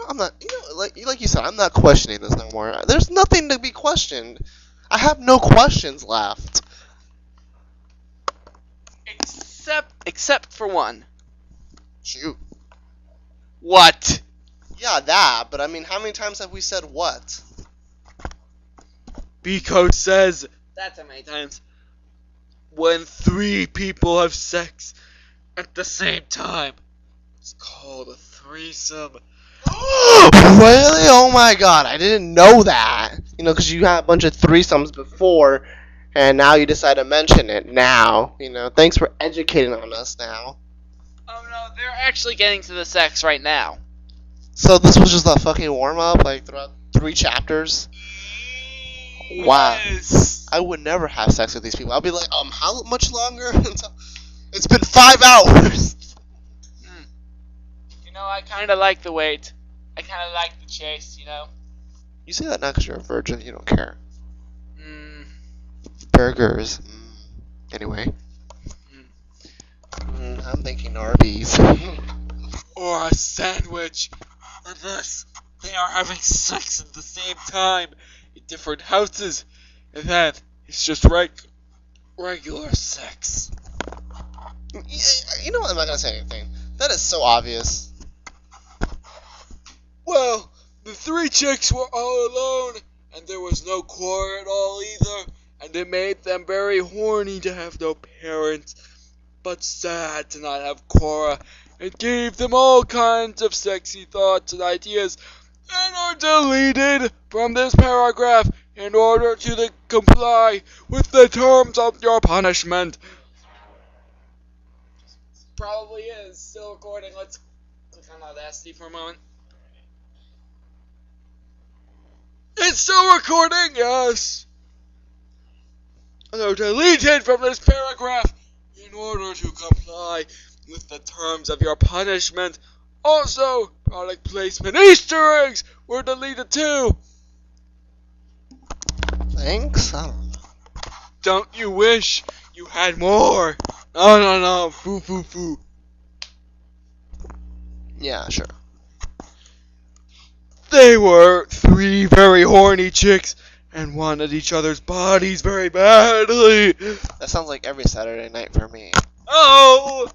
I'm not, like you said, I'm not questioning this no more. There's nothing to be questioned. I have no questions left. Except for one. Shoot. What? Yeah, that, but I mean, how many times have we said what? Biko says, that's how many times. When 3 people have sex at the same time, it's called a threesome. Really? Oh my god, I didn't know that. Because you had a bunch of threesomes before, and now you decide to mention it now. Thanks for educating on us now. Oh no, they're actually getting to the sex right now. So this was just a fucking warm-up, throughout 3 chapters? Wow. Yes. I would never have sex with these people. I'll be like, how much longer? It's been 5 hours! I kind of like the wait. I kind of like the chase, You say that not because you're a virgin, you don't care. Mm. Burgers. Anyway. I'm thinking Arby's. Or a sandwich. Unless they are having sex at the same time in different houses. And then it's just regular sex. You know what? I'm not going to say anything. That is so obvious. Well, the 3 chicks were all alone, and there was no Quorra at all either, and it made them very horny to have no parents, but sad to not have Quorra. It gave them all kinds of sexy thoughts and ideas, and are deleted from this paragraph in order to comply with the terms of your punishment. Probably is still recording. Let's click on Audacity for a moment. It's still recording, yes. They're deleted from this paragraph in order to comply with the terms of your punishment. Also, product placement Easter eggs were deleted too. Thanks? I don't know. Don't you wish you had more? No. Foo. Yeah, sure. They were 3 very horny chicks and wanted each other's bodies very badly. That sounds like every Saturday night for me. Oh!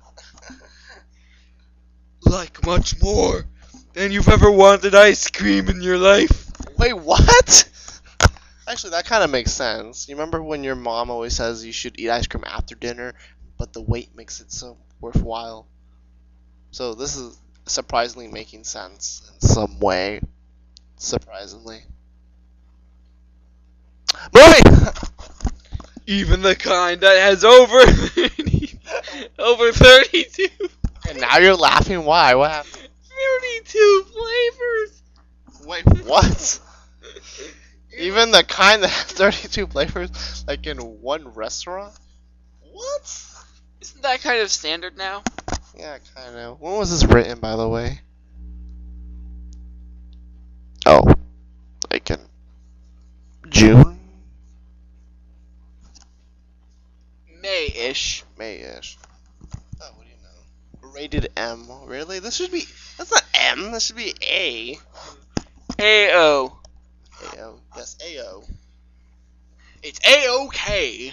Like much more, than you've ever wanted ice cream in your life. Wait, what? Actually, that kind of makes sense. You remember when your mom always says you should eat ice cream after dinner, but the wait makes it so worthwhile? So this is surprisingly making sense in some way. Surprisingly. Moving! Even the kind that has over 30, over 32. And now you're laughing. Why? What happened? 32 flavors. Wait, what? Even the kind that has 32 flavors, like in one restaurant? What? Isn't that kind of standard now? Yeah, kind of. When was this written, by the way? Oh, like in June? May-ish. May-ish. Oh, what do you know? Rated M. Really? This should be. That's not M. This should be A. A-O. A-O. Yes, A-O. It's A-OK.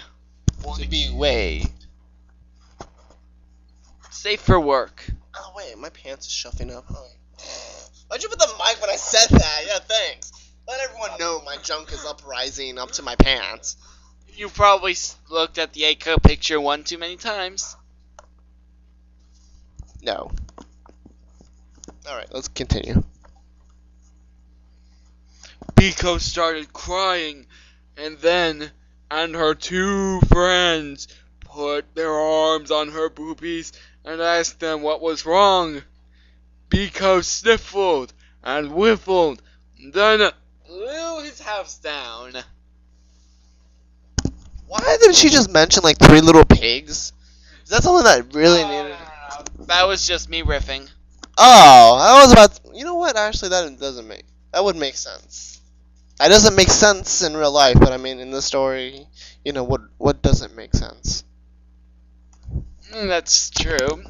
To be way. Safe for work. Oh, wait. My pants is shuffling up. Oh. Why'd you put the mic when I said that? Yeah, thanks. Let everyone know my junk is uprising up to my pants. You probably looked at the A-Co picture one too many times. No. Alright, let's continue. Biko started crying, and her two friends put their arms on her boobies and asked them what was wrong. Biko sniffled and whiffled, then blew his house down. Why didn't she just mention like Three Little Pigs? Is that something that really needed? That was just me riffing. Oh, I was about to, you know what? Actually, that would make sense. That doesn't make sense in real life, but I mean in the story, you know what doesn't make sense? That's true.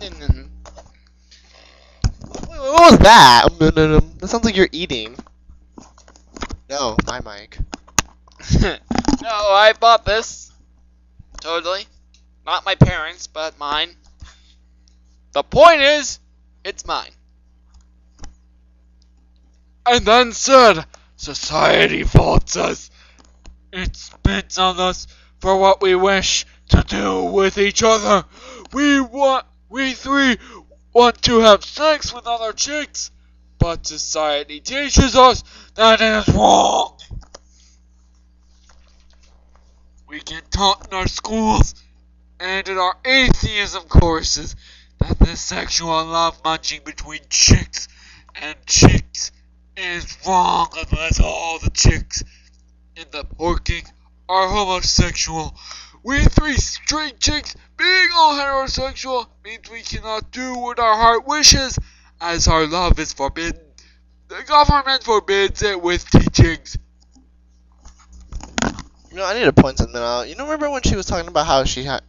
What was that? That sounds like you're eating. No, my mic. No, I bought this. Totally. Not my parents, but mine. The point is, it's mine. And then said, society faults us. It spits on us for what we wish to do with each other. We three want to have sex with other chicks, but society teaches us that it is wrong. We get taught in our schools and in our atheism courses that the sexual love munching between chicks and chicks is wrong unless all the chicks in the porking are homosexual. We three straight chicks being all heterosexual means we cannot do what our heart wishes, as our love is forbidden. The government forbids it with teachings. You know, I need to point something out. You know, remember when she was talking about how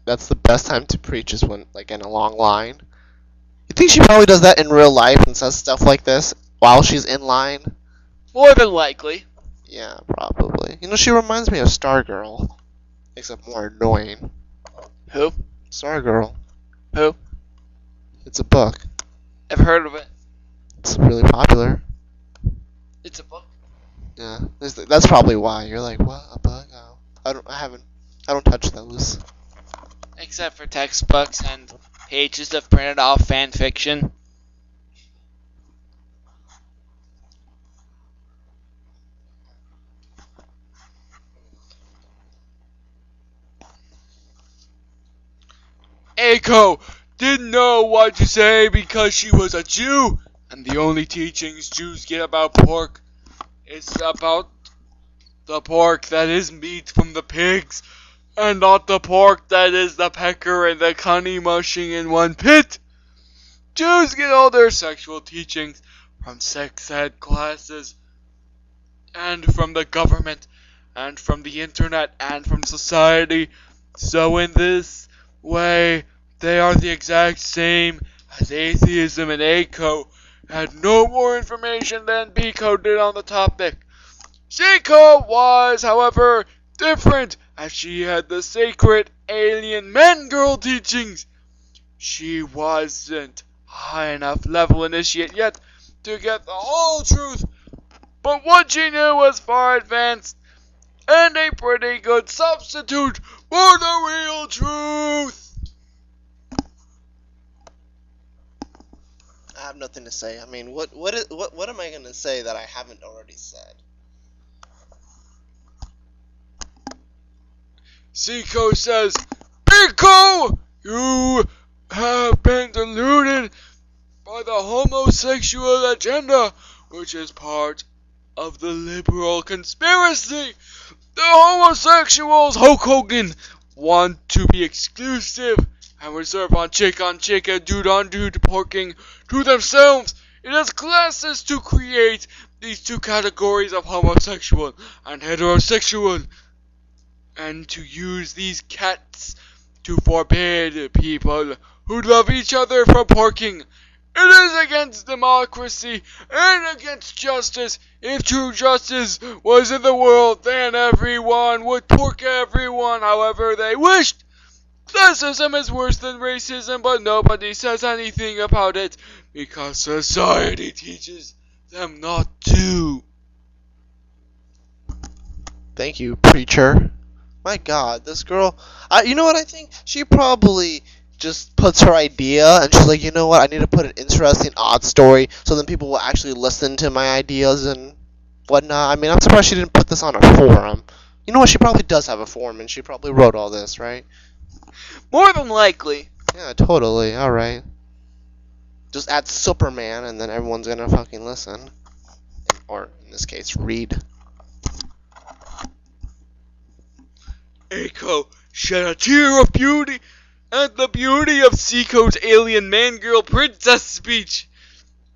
that's the best time to preach is when, like, in a long line? You think she probably does that in real life and says stuff like this while she's in line? More than likely. Yeah, probably. You know, she reminds me of Stargirl, except more annoying. Who? Stargirl. Who? It's a book. I've heard of it. It's really popular. It's a book. Yeah, that's probably why you're like, what, a book? Oh, I don't touch those. Except for textbooks and pages of printed off fan fiction. A-Co didn't know what to say because she was a Jew, and the only teachings Jews get about pork is about the pork that is meat from the pigs, and not the pork that is the pecker and the cunny mushing in one pit. Jews get all their sexual teachings from sex ed classes, and from the government, and from the internet, and from society. So in this way, they are the exact same as atheism, and A-Co had no more information than B-Co did on the topic. C-Co was, however, different, as she had the sacred alien men-girl teachings. She wasn't high enough level initiate yet, to get the whole truth, but what she knew was far advanced and a pretty good substitute for the real truth. I have nothing to say. I mean, what am I gonna say that I haven't already said? Seiko says, Pico, you have been deluded by the homosexual agenda, which is part of the liberal conspiracy. The homosexuals, Hulk Hogan, want to be exclusive and reserve on chick and dude on dude porking to themselves. It is classes to create these two categories of homosexual and heterosexual, and to use these cats to forbid people who love each other from porking. It is against democracy and against justice. If true justice was in the world, then everyone would pork everyone however they wished. Classism is worse than racism, but nobody says anything about it because society teaches them not to. Thank you, preacher. My God, this girl. You know what I think? She probably just puts her idea, and she's like, you know what? I need to put an interesting, odd story, so then people will actually listen to my ideas and whatnot. I mean, I'm surprised she didn't put this on a forum. You know what? She probably does have a forum, and she probably wrote all this, right? More than likely. Yeah, totally. All right. Just add Superman, and then everyone's gonna fucking listen, or in this case, read. Eiko shed a tear of beauty at the beauty of Seiko's alien man-girl princess speech.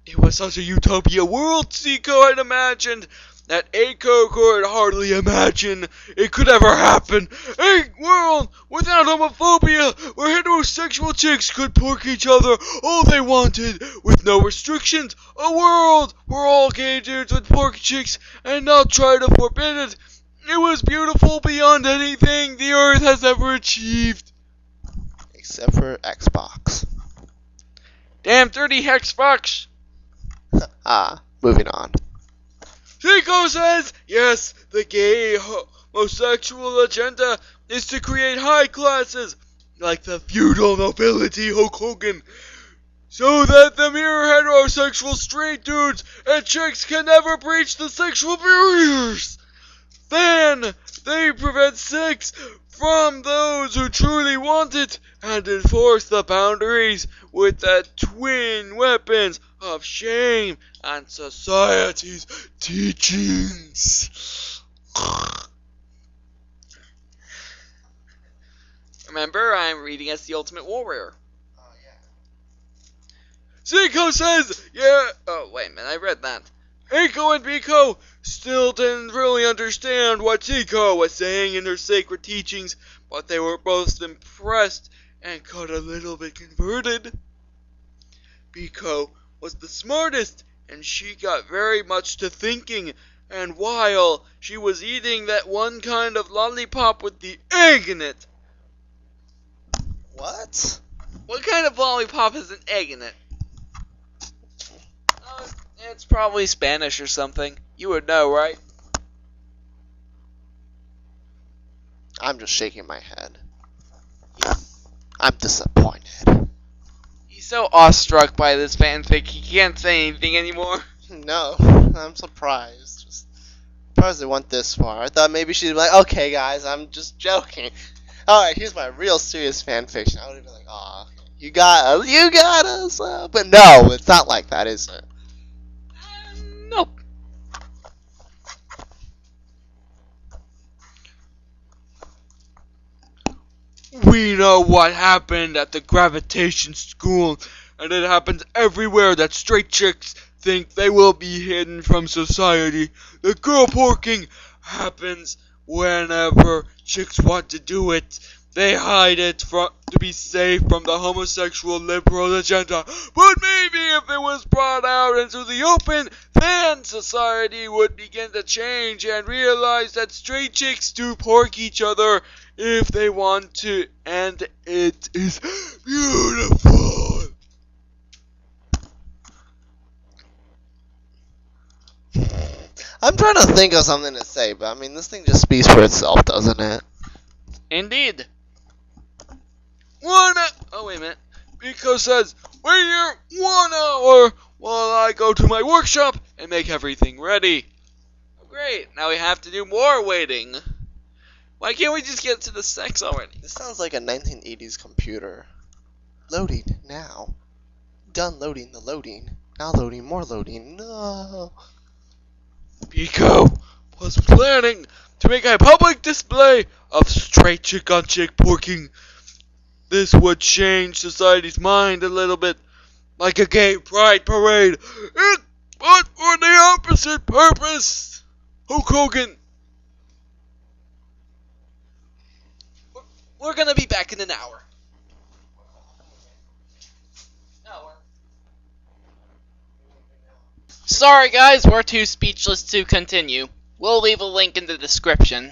It was such a utopia world Seiko had imagined that Eiko could hardly imagine it could ever happen. A world without homophobia, where heterosexual chicks could pork each other all they wanted with no restrictions. A world where all gay dudes would pork chicks and not try to forbid it. It was beautiful beyond anything the Earth has ever achieved. Except for Xbox. Damn dirty Xbox. Moving on. Seiko says, yes, the gay homosexual agenda is to create high classes, like the feudal nobility Hulk Hogan, so that the mere heterosexual straight dudes and chicks can never breach the sexual barriers. Then they prevent sex from those who truly want it and enforce the boundaries with the twin weapons of shame and society's teachings. Remember, I'm reading as the Ultimate Warrior. Oh, yeah. Seiko says, yeah. Oh, wait a minute, I read that. Eiko and Biko still didn't really understand what Seiko was saying in her sacred teachings, but they were both impressed and got a little bit converted. Biko was the smartest, and she got very much to thinking, and while she was eating that one kind of lollipop with the egg in it. What? What kind of lollipop has an egg in it? It's probably Spanish or something. You would know, right? I'm just shaking my head. I'm disappointed. He's so awestruck by this fanfic, he can't say anything anymore. No, I'm surprised. Just surprised they went this far. I thought maybe she'd be like, okay, guys, I'm just joking. Alright, here's my real serious fanfiction. I would have been like, aw, you got us. But no, it's not like that, is it? Nope. We know what happened at the gravitation school, and it happens everywhere that straight chicks think they will be hidden from society. The girl porking happens whenever chicks want to do it. They hide it to be safe from the homosexual liberal agenda. But maybe if it was brought out into the open, then society would begin to change and realize that straight chicks do pork each other if they want to, and it is beautiful. I'm trying to think of something to say, but I mean, this thing just speaks for itself, doesn't it? Indeed. Oh, wait a minute. Pico says, wait here 1 hour while I go to my workshop and make everything ready. Oh, great. Now we have to do more waiting. Why can't we just get to the sex already? This sounds like a 1980s computer. Loading now. Done loading the loading. Now loading more loading. No. Pico was planning to make a public display of straight chick on chick porking. This would change society's mind a little bit, like a gay pride parade, but for the opposite purpose. Hulk Hogan. We're gonna be back in an hour. Sorry guys, we're too speechless to continue. We'll leave a link in the description.